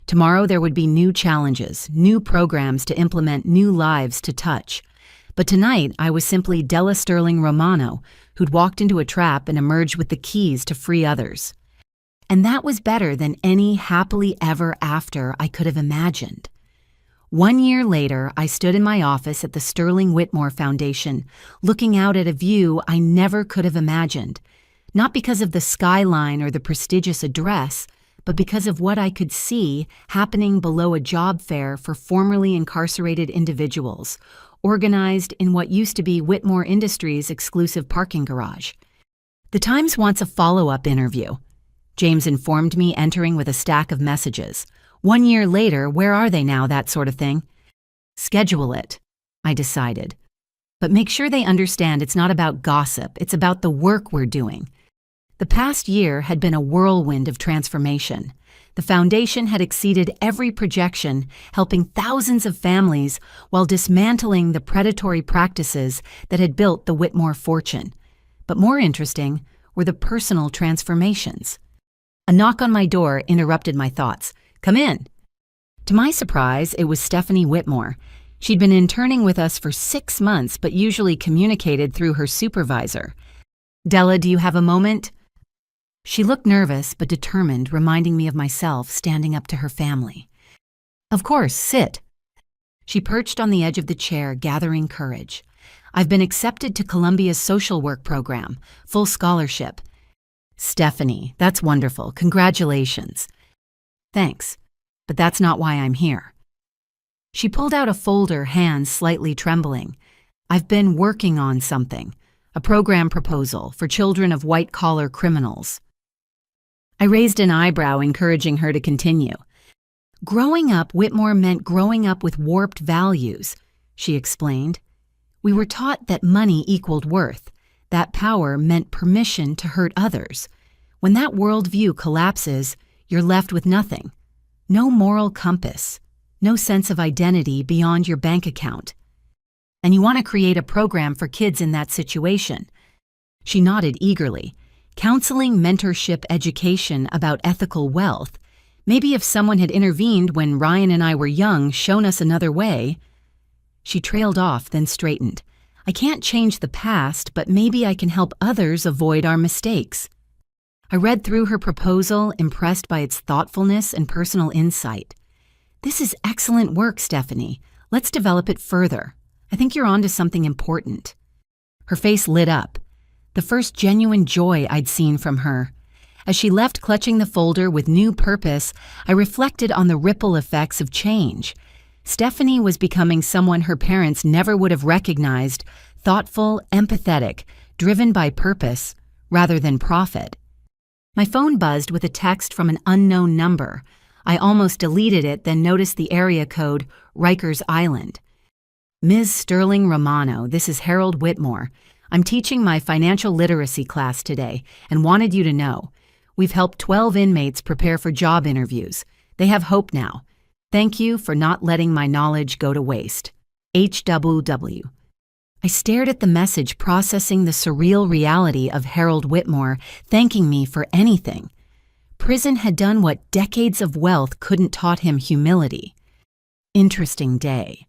Tomorrow there would be new challenges, new programs to implement, new lives to touch. But tonight I was simply Della Sterling Romano, who'd walked into a trap and emerged with the keys to free others. And that was better than any happily ever after I could have imagined. 1 year later, I stood in my office at the Sterling Whitmore Foundation, looking out at a view I never could have imagined. Not because of the skyline or the prestigious address, but because of what I could see happening below a job fair for formerly incarcerated individuals, organized in what used to be Whitmore Industries' exclusive parking garage. The Times wants a follow-up interview, James informed me, entering with a stack of messages. 1 year later, where are they now, that sort of thing? Schedule it, I decided. But make sure they understand it's not about gossip, it's about the work we're doing. The past year had been a whirlwind of transformation. The foundation had exceeded every projection, helping thousands of families while dismantling the predatory practices that had built the Whitmore fortune. But more interesting were the personal transformations. A knock on my door interrupted my thoughts. "Come in." To my surprise, it was Stephanie Whitmore. She'd been interning with us for 6 months, but usually communicated through her supervisor. "Della, do you have a moment?" She looked nervous but determined, reminding me of myself standing up to her family. "Of course, sit." She perched on the edge of the chair, gathering courage. "I've been accepted to Columbia's social work program, full scholarship." "Stephanie, that's wonderful. Congratulations." "Thanks, but that's not why I'm here." She pulled out a folder, hands slightly trembling. "I've been working on something, a program proposal for children of white-collar criminals." I raised an eyebrow, encouraging her to continue. "Growing up, Whitmore meant growing up with warped values," she explained. "We were taught that money equaled worth. That power meant permission to hurt others. When that worldview collapses, you're left with nothing. No moral compass, no sense of identity beyond your bank account. And you want to create a program for kids in that situation." She nodded eagerly. "Counseling, mentorship, education about ethical wealth. Maybe if someone had intervened when Ryan and I were young, shown us another way." She trailed off, then straightened. "I can't change the past, but maybe I can help others avoid our mistakes." I read through her proposal, impressed by its thoughtfulness and personal insight. "This is excellent work, Stephanie. Let's develop it further. I think you're onto something important." Her face lit up, the first genuine joy I'd seen from her. As she left clutching the folder with new purpose, I reflected on the ripple effects of change. Stephanie was becoming someone her parents never would have recognized, thoughtful, empathetic, driven by purpose rather than profit. My phone buzzed with a text from an unknown number. I almost deleted it, then noticed the area code, Rikers Island. "Ms. Sterling Romano, this is Harold Whitmore. I'm teaching my financial literacy class today and wanted you to know. We've helped 12 inmates prepare for job interviews. They have hope now. Thank you for not letting my knowledge go to waste. HWW." I stared at the message, processing the surreal reality of Harold Whitmore thanking me for anything. Prison had done what decades of wealth couldn't taught him: humility. Interesting day.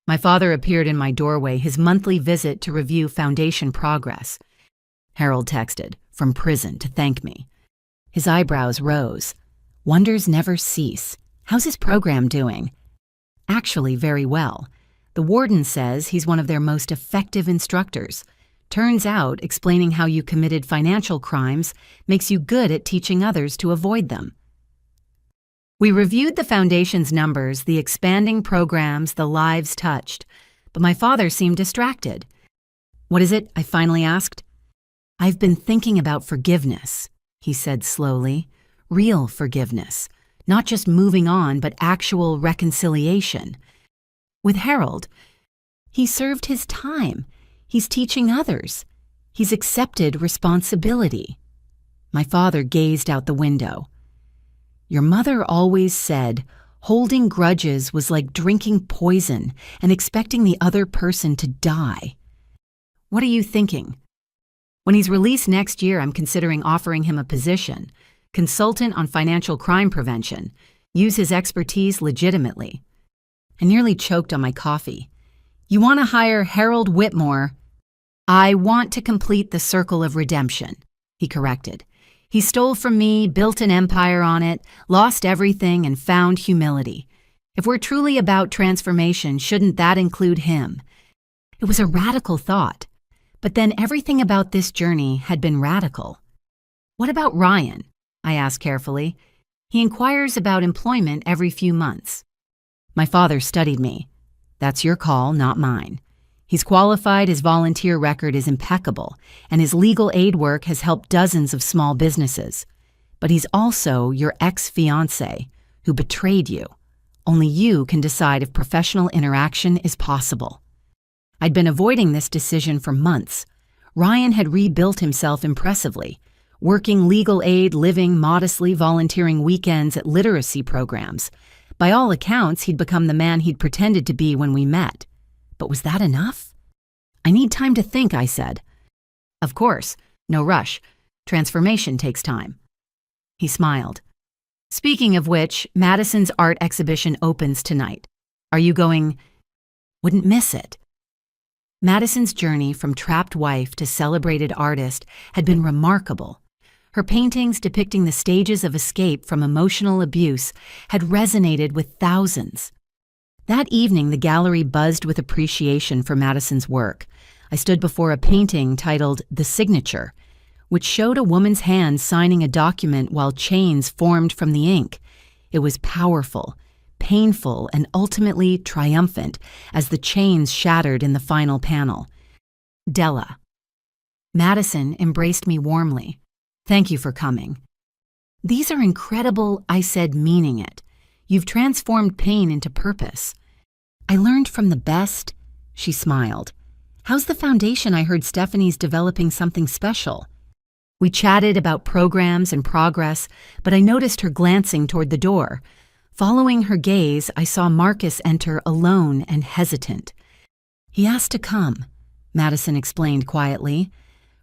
My father appeared in my doorway, his monthly visit to review foundation progress. Harold texted, from prison, to thank me. His eyebrows rose. Wonders never cease. How's his program doing? Actually, very well. The warden says he's one of their most effective instructors. Turns out, explaining how you committed financial crimes makes you good at teaching others to avoid them. We reviewed the foundation's numbers, the expanding programs, the lives touched, but my father seemed distracted. "What is it?" I finally asked. "I've been thinking about forgiveness," he said slowly. "Real forgiveness. Not just moving on, but actual reconciliation. With Harold, he served his time. He's teaching others. He's accepted responsibility." My father gazed out the window. "Your mother always said holding grudges was like drinking poison and expecting the other person to die. What are you thinking?" "When he's released next year, I'm considering offering him a position. Consultant on financial crime prevention. Use his expertise legitimately." I nearly choked on my coffee. "You want to hire Harold Whitmore?" "I want to complete the circle of redemption," he corrected. "He stole from me, built an empire on it, lost everything, and found humility. If we're truly about transformation, shouldn't that include him? It was a radical thought, but then everything about this journey had been radical. What about Ryan? I asked carefully. He inquires about employment every few months. My father studied me. That's your call, not mine. He's qualified, his volunteer record is impeccable, and his legal aid work has helped dozens of small businesses. But he's also your ex-fiancé who betrayed you. Only you can decide if professional interaction is possible. I'd been avoiding this decision for months. Ryan had rebuilt himself impressively, working legal aid, living modestly, volunteering weekends at literacy programs. By all accounts, he'd become the man he'd pretended to be when we met. But was that enough? I need time to think, I said. Of course, no rush. Transformation takes time. He smiled. Speaking of which, Madison's art exhibition opens tonight. Are you going? Wouldn't miss it. Madison's journey from trapped wife to celebrated artist had been remarkable. Her paintings depicting the stages of escape from emotional abuse had resonated with thousands. That evening, the gallery buzzed with appreciation for Madison's work. I stood before a painting titled The Signature, which showed a woman's hand signing a document while chains formed from the ink. It was powerful, painful, and ultimately triumphant as the chains shattered in the final panel. Della. Madison embraced me warmly. Thank you for coming. These are incredible, I said, meaning it. You've transformed pain into purpose. I learned from the best, she smiled. How's the foundation? I heard Stephanie's developing something special. We chatted about programs and progress, but I noticed her glancing toward the door. Following her gaze, I saw Marcus enter alone and hesitant. He asked to come, Madison explained quietly.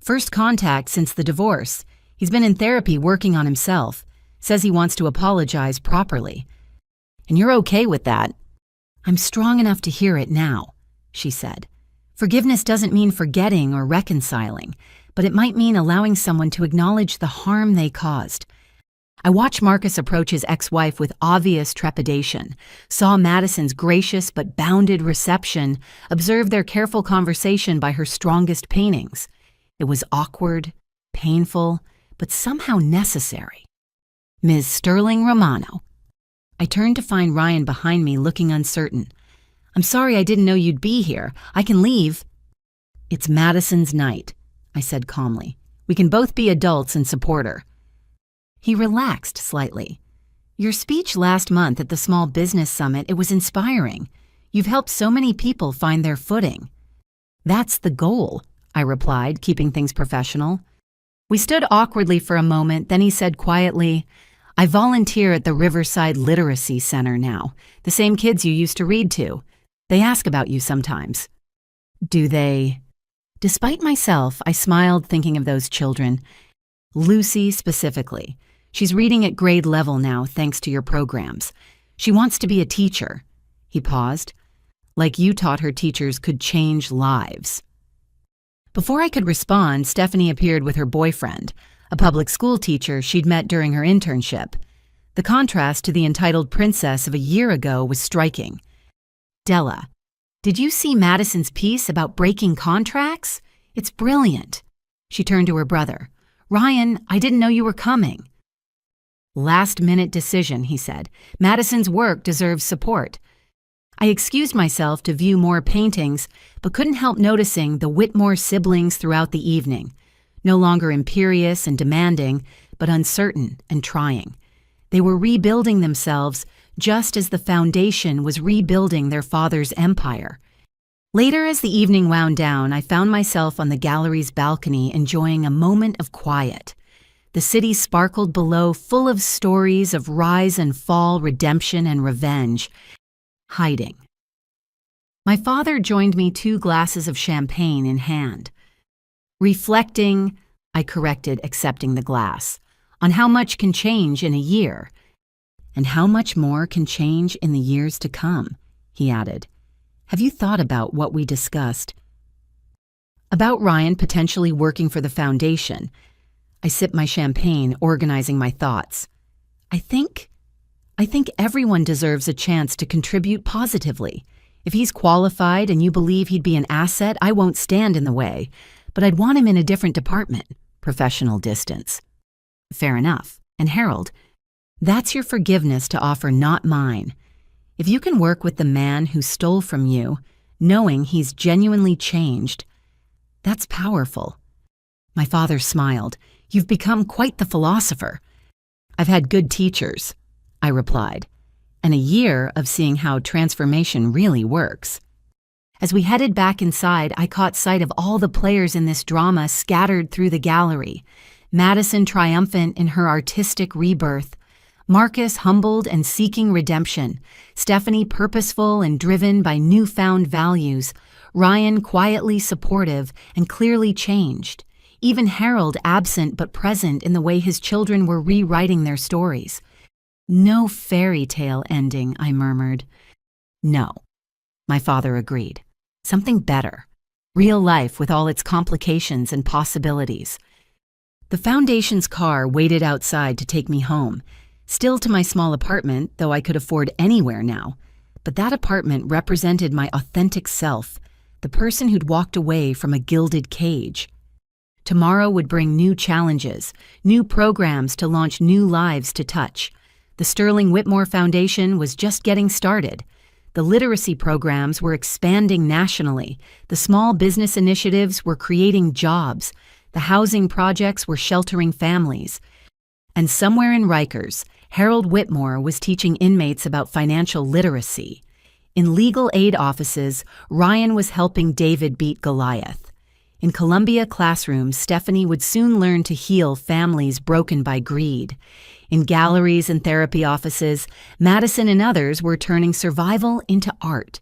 First contact since the divorce. He's been in therapy working on himself. Says he wants to apologize properly. And you're okay with that? I'm strong enough to hear it now, she said. Forgiveness doesn't mean forgetting or reconciling, but it might mean allowing someone to acknowledge the harm they caused. I watched Marcus approach his ex-wife with obvious trepidation, saw Madison's gracious but bounded reception, observed their careful conversation by her strongest paintings. It was awkward, painful, but somehow necessary. Ms. Sterling Romano. I turned to find Ryan behind me, looking uncertain. I'm sorry, I didn't know you'd be here. I can leave. It's Madison's night, I said calmly. We can both be adults and support her. He relaxed slightly. Your speech last month at the Small Business Summit, it was inspiring. You've helped so many people find their footing. That's the goal, I replied, keeping things professional. We stood awkwardly for a moment, then he said quietly, I volunteer at the Riverside Literacy Center now, the same kids you used to read to. They ask about you sometimes. Do they? Despite myself, I smiled thinking of those children. Lucy specifically. She's reading at grade level now thanks to your programs. She wants to be a teacher. He paused. Like you taught her teachers could change lives. Before I could respond, Stephanie appeared with her boyfriend, a public school teacher she'd met during her internship. The contrast to the entitled princess of a year ago was striking. Della, did you see Madison's piece about breaking contracts? It's brilliant. She turned to her brother. Ryan, I didn't know you were coming. Last-minute decision, he said. Madison's work deserves support. I excused myself to view more paintings, but couldn't help noticing the Whitmore siblings throughout the evening, no longer imperious and demanding, but uncertain and trying. They were rebuilding themselves just as the foundation was rebuilding their father's empire. Later, as the evening wound down, I found myself on the gallery's balcony enjoying a moment of quiet. The city sparkled below, full of stories of rise and fall, redemption and revenge. Hiding. My father joined me, 2 glasses of champagne in hand. Reflecting, I corrected, accepting the glass, on how much can change in a year. And how much more can change in the years to come, he added. Have you thought about what we discussed? About Ryan potentially working for the foundation. I sipped my champagne, organizing my thoughts. I think I think everyone deserves a chance to contribute positively. If he's qualified and you believe he'd be an asset, I won't stand in the way, but I'd want him in a different department. Professional distance. Fair enough. And Harold, that's your forgiveness to offer, not mine. If you can work with the man who stole from you, knowing he's genuinely changed, that's powerful. My father smiled. You've become quite the philosopher. I've had good teachers, I replied, and a year of seeing how transformation really works. As we headed back inside, I caught sight of all the players in this drama scattered through the gallery. Madison triumphant in her artistic rebirth, Marcus humbled and seeking redemption, Stephanie purposeful and driven by newfound values, Ryan quietly supportive and clearly changed, even Harold absent but present in the way his children were rewriting their stories. No fairy tale ending, I murmured. No, my father agreed. Something better. Real life with all its complications and possibilities. The Foundation's car waited outside to take me home, still to my small apartment, though I could afford anywhere now. But that apartment represented my authentic self, the person who'd walked away from a gilded cage. Tomorrow would bring new challenges, new programs to launch new lives to touch. The Sterling Whitmore Foundation was just getting started. The literacy programs were expanding nationally. The small business initiatives were creating jobs. The housing projects were sheltering families. And somewhere in Rikers, Harold Whitmore was teaching inmates about financial literacy. In legal aid offices, Ryan was helping David beat Goliath. In Columbia classrooms, Stephanie would soon learn to heal families broken by greed. In galleries and therapy offices, Madison and others were turning survival into art.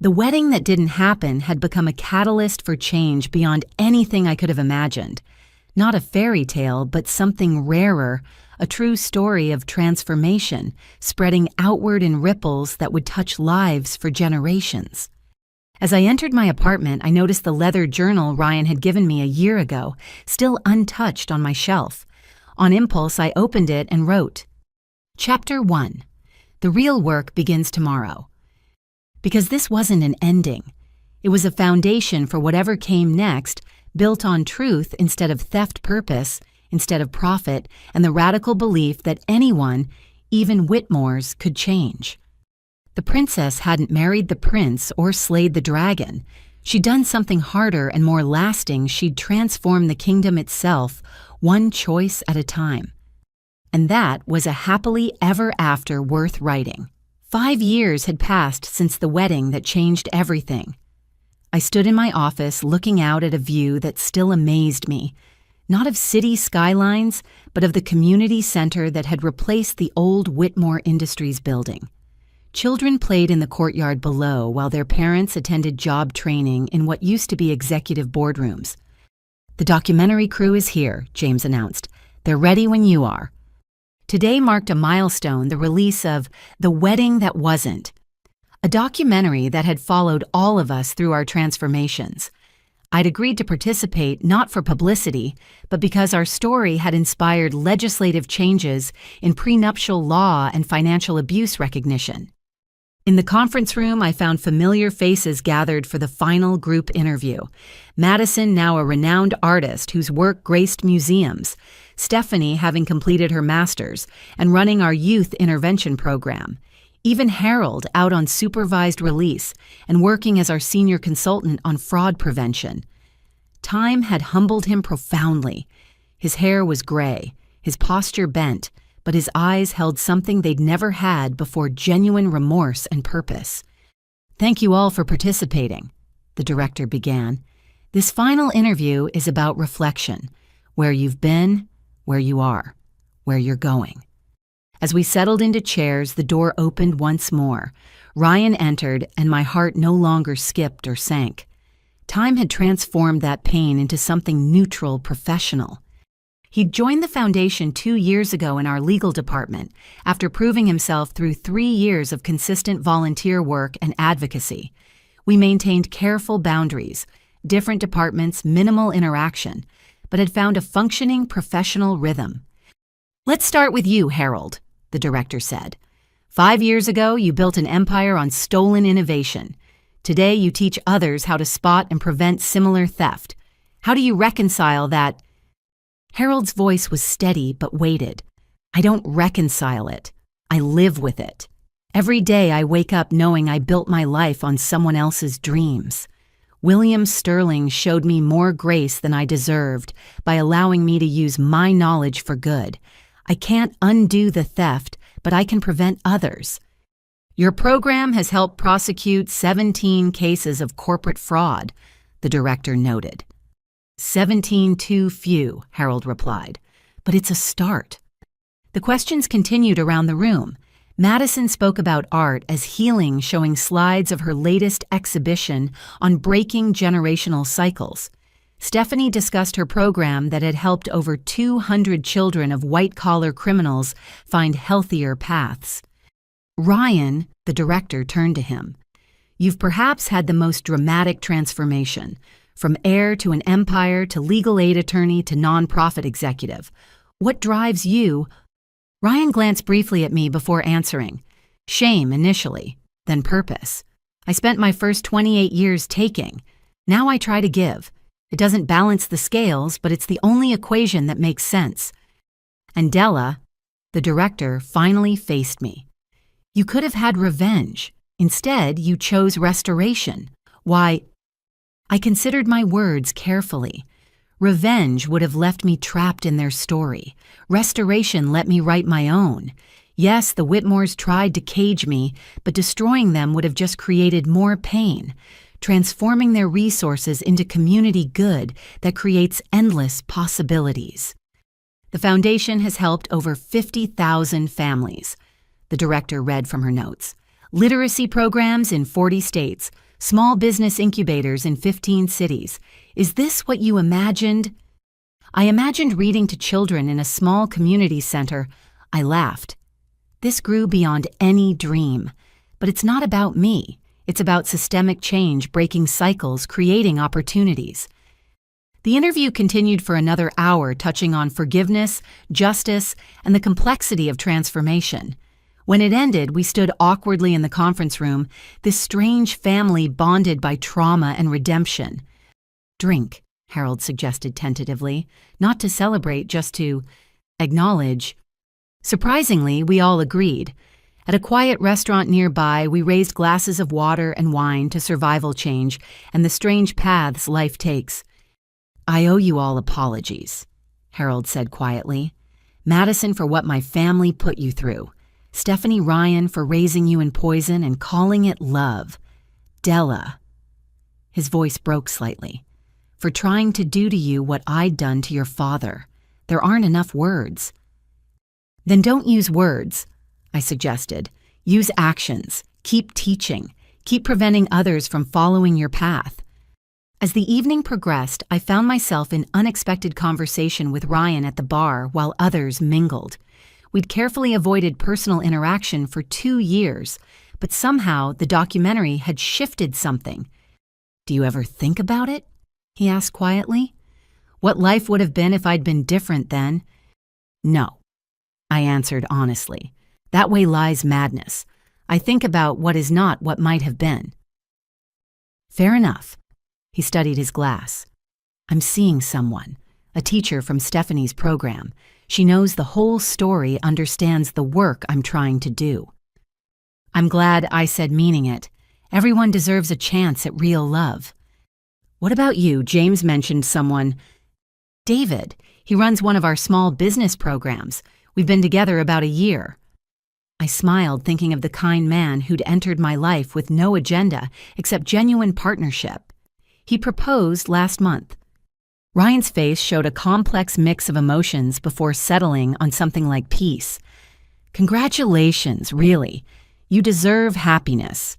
The wedding that didn't happen had become a catalyst for change beyond anything I could have imagined. Not a fairy tale, but something rarer, a true story of transformation, spreading outward in ripples that would touch lives for generations. As I entered my apartment, I noticed the leather journal Ryan had given me a year ago, still untouched on my shelf. On impulse, I opened it and wrote, Chapter 1. The real work begins tomorrow. Because this wasn't an ending. It was a foundation for whatever came next, built on truth instead of theft, purpose instead of profit, and the radical belief that anyone, even Whitmores, could change. The princess hadn't married the prince or slayed the dragon. She'd done something harder and more lasting. She'd transformed the kingdom itself, one choice at a time. And that was a happily ever after worth writing. 5 years had passed since the wedding that changed everything. I stood in my office looking out at a view that still amazed me, not of city skylines, but of the community center that had replaced the old Whitmore Industries building. Children played in the courtyard below while their parents attended job training in what used to be executive boardrooms. The documentary crew is here, James announced. They're ready when you are. Today marked a milestone, the release of The Wedding That Wasn't, a documentary that had followed all of us through our transformations. I'd agreed to participate not for publicity, but because our story had inspired legislative changes in prenuptial law and financial abuse recognition. In the conference room, I found familiar faces gathered for the final group interview. Madison, now a renowned artist whose work graced museums, Stephanie having completed her master's and running our youth intervention program, even Harold out on supervised release and working as our senior consultant on fraud prevention. Time had humbled him profoundly. His hair was gray, his posture bent, but his eyes held something they'd never had before: genuine remorse and purpose. Thank you all for participating, the director began. This final interview is about reflection, where you've been, where you are, where you're going. As we settled into chairs, the door opened once more. Ryan entered, and my heart no longer skipped or sank. Time had transformed that pain into something neutral, professional. He'd joined the foundation 2 years ago in our legal department, after proving himself through 3 years of consistent volunteer work and advocacy. We maintained careful boundaries, different departments, minimal interaction, but had found a functioning professional rhythm. Let's start with you, Harold, the director said. 5 years ago, you built an empire on stolen innovation. Today, you teach others how to spot and prevent similar theft. How do you reconcile that? Harold's voice was steady but weighted. I don't reconcile it. I live with it. Every day I wake up knowing I built my life on someone else's dreams. William Sterling showed me more grace than I deserved by allowing me to use my knowledge for good. I can't undo the theft, but I can prevent others. Your program has helped prosecute 17 cases of corporate fraud, the director noted. 17 too few, Harold replied, but it's a start. The questions continued around the room. Madison spoke about art as healing, showing slides of her latest exhibition on breaking generational cycles. Stephanie discussed her program that had helped over 200 children of white-collar criminals find healthier paths. Ryan, the director, turned to him. You've perhaps had the most dramatic transformation, from heir to an empire to legal aid attorney to nonprofit executive. What drives you? Ryan glanced briefly at me before answering. Shame initially, then purpose. I spent my first 28 years taking. Now I try to give. It doesn't balance the scales, but it's the only equation that makes sense. And Della, the director, finally faced me. You could have had revenge. Instead, you chose restoration. Why? I considered my words carefully. Revenge would have left me trapped in their story. Restoration let me write my own. Yes, the Whitmores tried to cage me, but destroying them would have just created more pain, transforming their resources into community good that creates endless possibilities. The foundation has helped over 50,000 families, the director read from her notes. Literacy programs in 40 states, small business incubators in 15 cities. Is this what you imagined? I imagined reading to children in a small community center. I laughed. This grew beyond any dream. But it's not about me. It's about systemic change, breaking cycles, creating opportunities. The interview continued for another hour, touching on forgiveness, justice, and the complexity of transformation. When it ended, we stood awkwardly in the conference room, this strange family bonded by trauma and redemption. Drink, Harold suggested tentatively, not to celebrate, just to acknowledge. Surprisingly, we all agreed. At a quiet restaurant nearby, we raised glasses of water and wine to survival change and the strange paths life takes. I owe you all apologies, Harold said quietly. Madison for what my family put you through. Stephanie Ryan for raising you in poison and calling it love. Della. His voice broke slightly. For trying to do to you what I'd done to your father. There aren't enough words. Then don't use words, I suggested. Use actions. Keep teaching. Keep preventing others from following your path. As the evening progressed, I found myself in unexpected conversation with Ryan at the bar while others mingled. We'd carefully avoided personal interaction for 2 years, but somehow the documentary had shifted something. Do you ever think about it? He asked quietly. What life would have been if I'd been different then? No, I answered honestly. That way lies madness. I think about what is not what might have been. Fair enough. He studied his glass. I'm seeing someone, a teacher from Stephanie's program. She knows the whole story, understands the work I'm trying to do. I'm glad, I said, meaning it. Everyone deserves a chance at real love. What about you? James mentioned someone. David. He runs one of our small business programs. We've been together about a year. I smiled, thinking of the kind man who'd entered my life with no agenda except genuine partnership. He proposed last month. Ryan's face showed a complex mix of emotions before settling on something like peace. Congratulations, really. You deserve happiness.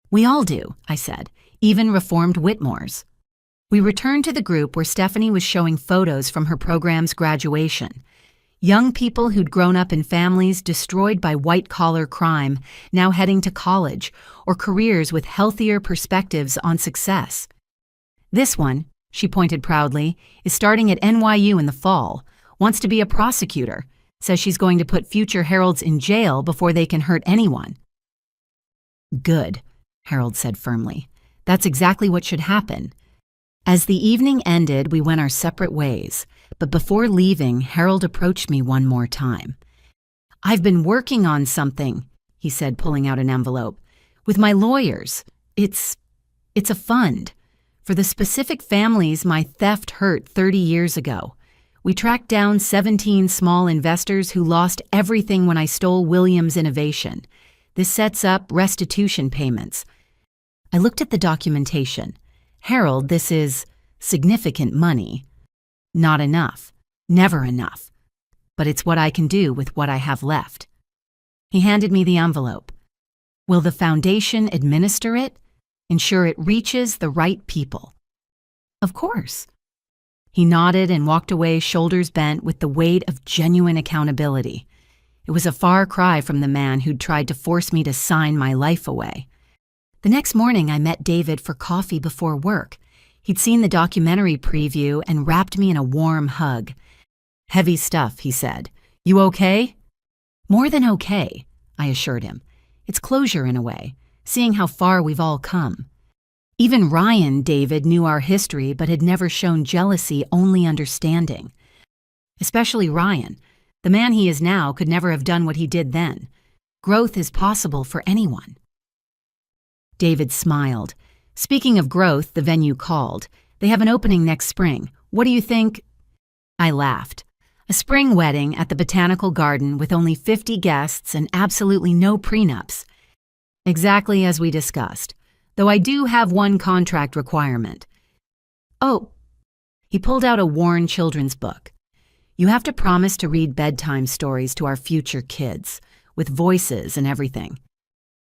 We all do, I said, even reformed Whitmores. We returned to the group where Stephanie was showing photos from her program's graduation. Young people who'd grown up in families destroyed by white-collar crime, now heading to college, or careers with healthier perspectives on success. This one, she pointed proudly, is starting at NYU in the fall, wants to be a prosecutor. Says she's going to put future Heralds in jail before they can hurt anyone. Good, Harold said firmly. That's exactly what should happen. As the evening ended, we went our separate ways, but before leaving, Harold approached me one more time. I've been working on something, he said, pulling out an envelope, with my lawyers. It's a fund for the specific families my theft hurt 30 years ago. We tracked down 17 small investors who lost everything when I stole Williams' innovation. This sets up restitution payments. I looked at the documentation. Harold, this is significant money. Not enough. Never enough. But it's what I can do with what I have left. He handed me the envelope. Will the foundation administer it? Ensure it reaches the right people? Of course. He nodded and walked away, shoulders bent with the weight of genuine accountability. It was a far cry from the man who'd tried to force me to sign my life away. The next morning, I met David for coffee before work. He'd seen the documentary preview and wrapped me in a warm hug. Heavy stuff, he said. You okay? More than okay, I assured him. It's closure in a way, seeing how far we've all come. Even Ryan, David, knew our history but had never shown jealousy, only understanding. Especially Ryan. The man he is now could never have done what he did then. Growth is possible for anyone. David smiled. Speaking of growth, the venue called. They have an opening next spring. What do you think? I laughed. A spring wedding at the Botanical Garden with only 50 guests and absolutely no prenups. Exactly as we discussed, though I do have one contract requirement. Oh, he pulled out a worn children's book. You have to promise to read bedtime stories to our future kids, with voices and everything.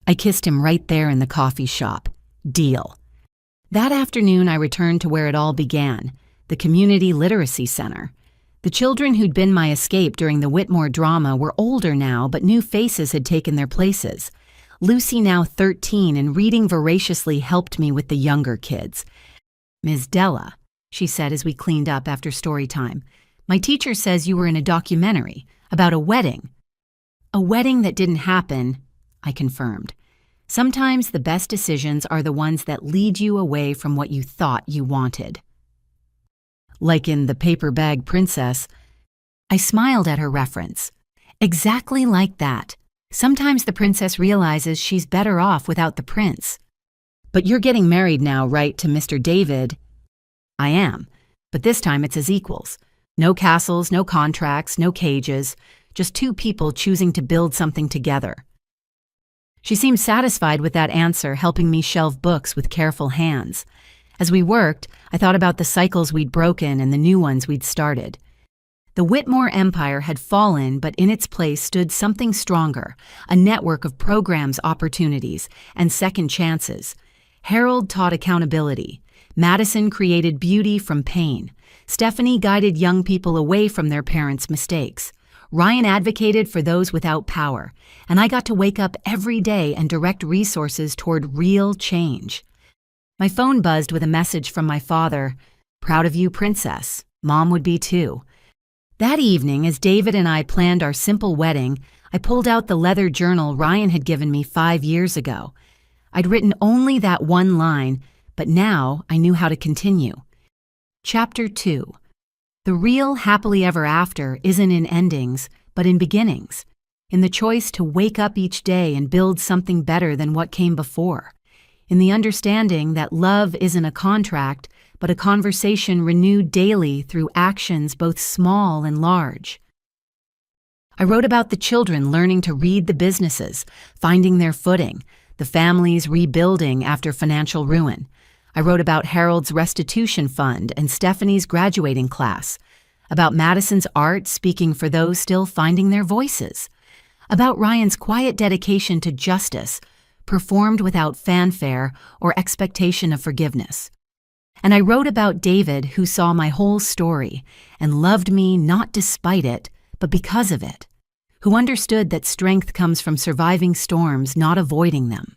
I kissed him right there in the coffee shop. Deal. That afternoon, I returned to where it all began, the Community Literacy Center. The children who'd been my escape during the Whitmore drama were older now, but new faces had taken their places. Lucy, now 13 and reading voraciously, helped me with the younger kids. Ms. Della, she said as we cleaned up after story time, my teacher says you were in a documentary about a wedding. A wedding that didn't happen, I confirmed. Sometimes the best decisions are the ones that lead you away from what you thought you wanted. Like in The Paper Bag Princess, I smiled at her reference. Exactly like that. Sometimes the princess realizes she's better off without the prince. But you're getting married now, right, to Mr. David? I am, but this time it's as equals. No castles, no contracts, no cages, just two people choosing to build something together. She seemed satisfied with that answer, helping me shelve books with careful hands. As we worked, I thought about the cycles we'd broken and the new ones we'd started. The Whitmore empire had fallen, but in its place stood something stronger, a network of programs, opportunities, and second chances. Harold taught accountability. Madison created beauty from pain. Stephanie guided young people away from their parents' mistakes. Ryan advocated for those without power, and I got to wake up every day and direct resources toward real change. My phone buzzed with a message from my father. Proud of you, Princess. Mom would be too. That evening, as David and I planned our simple wedding, I pulled out the leather journal Ryan had given me 5 years ago. I'd written only that one line, but now I knew how to continue. Chapter 2. The real happily ever after isn't in endings, but in beginnings, in the choice to wake up each day and build something better than what came before, in the understanding that love isn't a contract, but a conversation renewed daily through actions both small and large. I wrote about the children learning to read the businesses, finding their footing, the families rebuilding after financial ruin. I wrote about Harold's restitution fund and Stephanie's graduating class, about Madison's art speaking for those still finding their voices, about Ryan's quiet dedication to justice, performed without fanfare or expectation of forgiveness. And I wrote about David, who saw my whole story and loved me not despite it, but because of it, who understood that strength comes from surviving storms, not avoiding them.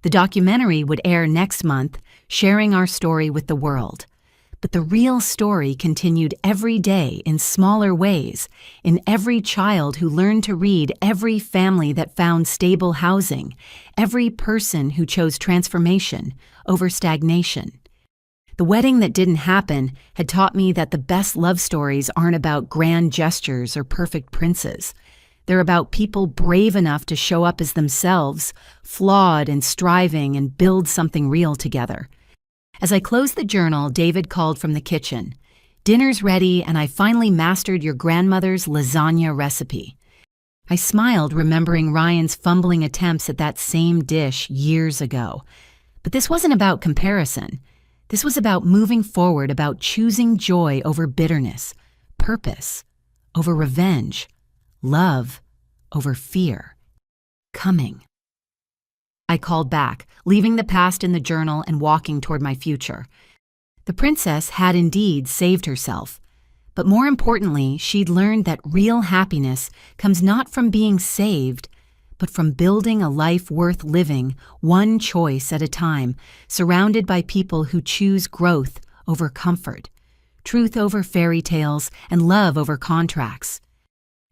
The documentary would air next month, sharing our story with the world. But the real story continued every day in smaller ways, in every child who learned to read, every family that found stable housing, every person who chose transformation over stagnation. The wedding that didn't happen had taught me that the best love stories aren't about grand gestures or perfect princes. They're about people brave enough to show up as themselves, flawed and striving, and build something real together. As I closed the journal, David called from the kitchen. "Dinner's ready, and I finally mastered your grandmother's lasagna recipe." I smiled, remembering Ryan's fumbling attempts at that same dish years ago. But this wasn't about comparison. This was about moving forward, about choosing joy over bitterness, purpose over revenge, love over fear. Coming. I called back, leaving the past in the journal and walking toward my future. The princess had indeed saved herself, but more importantly, she'd learned that real happiness comes not from being saved, but from building a life worth living, one choice at a time, surrounded by people who choose growth over comfort, truth over fairy tales, and love over contracts.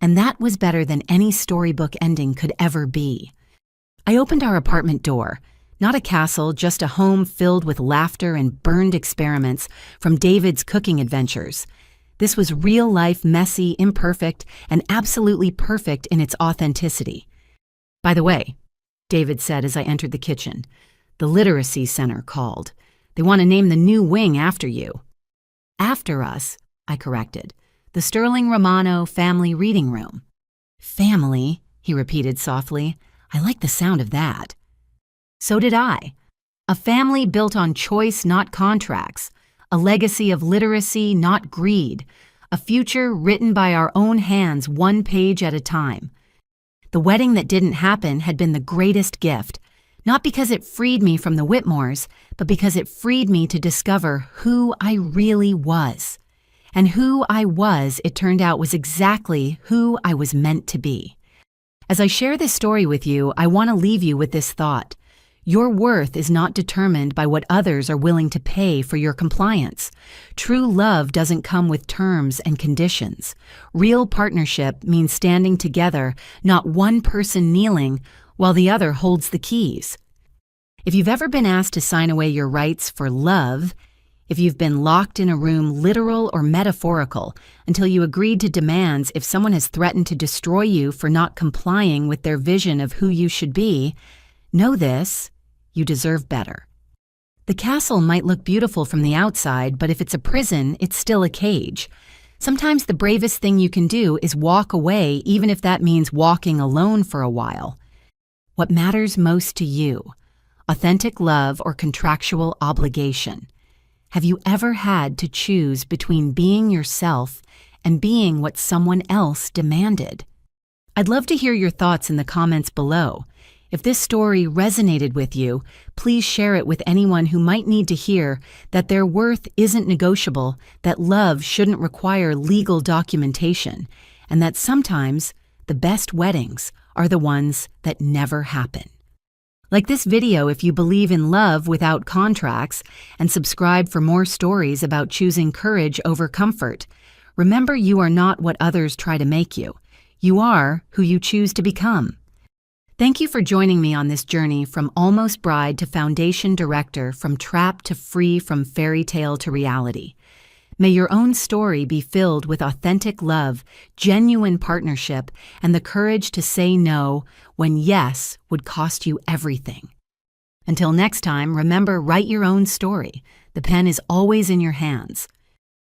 And that was better than any storybook ending could ever be. I opened our apartment door. Not a castle, just a home filled with laughter and burned experiments from David's cooking adventures. This was real life, messy, imperfect, and absolutely perfect in its authenticity. "By the way," David said as I entered the kitchen, "the Literacy Center called. They want to name the new wing after you." "After us," I corrected. "The Sterling Romano Family Reading Room." "Family," he repeated softly. "I like the sound of that." So did I. A family built on choice, not contracts. A legacy of literacy, not greed. A future written by our own hands, one page at a time. The wedding that didn't happen had been the greatest gift, not because it freed me from the Whitmores, but because it freed me to discover who I really was. And who I was, it turned out, was exactly who I was meant to be. As I share this story with you, I want to leave you with this thought. Your worth is not determined by what others are willing to pay for your compliance. True love doesn't come with terms and conditions. Real partnership means standing together, not one person kneeling while the other holds the keys. If you've ever been asked to sign away your rights for love, if you've been locked in a room, literal or metaphorical, until you agreed to demands, if someone has threatened to destroy you for not complying with their vision of who you should be, know this: you deserve better. The castle might look beautiful from the outside, but if it's a prison, it's still a cage. Sometimes the bravest thing you can do is walk away, even if that means walking alone for a while. What matters most to you? Authentic love or contractual obligation? Have you ever had to choose between being yourself and being what someone else demanded? I'd love to hear your thoughts in the comments below. If this story resonated with you, please share it with anyone who might need to hear that their worth isn't negotiable, that love shouldn't require legal documentation, and that sometimes the best weddings are the ones that never happen. Like this video if you believe in love without contracts, and subscribe for more stories about choosing courage over comfort. Remember, you are not what others try to make you. You are who you choose to become. Thank you for joining me on this journey from almost bride to foundation director, from trapped to free, from fairy tale to reality. May your own story be filled with authentic love, genuine partnership, and the courage to say no when yes would cost you everything. Until next time, remember, write your own story. The pen is always in your hands.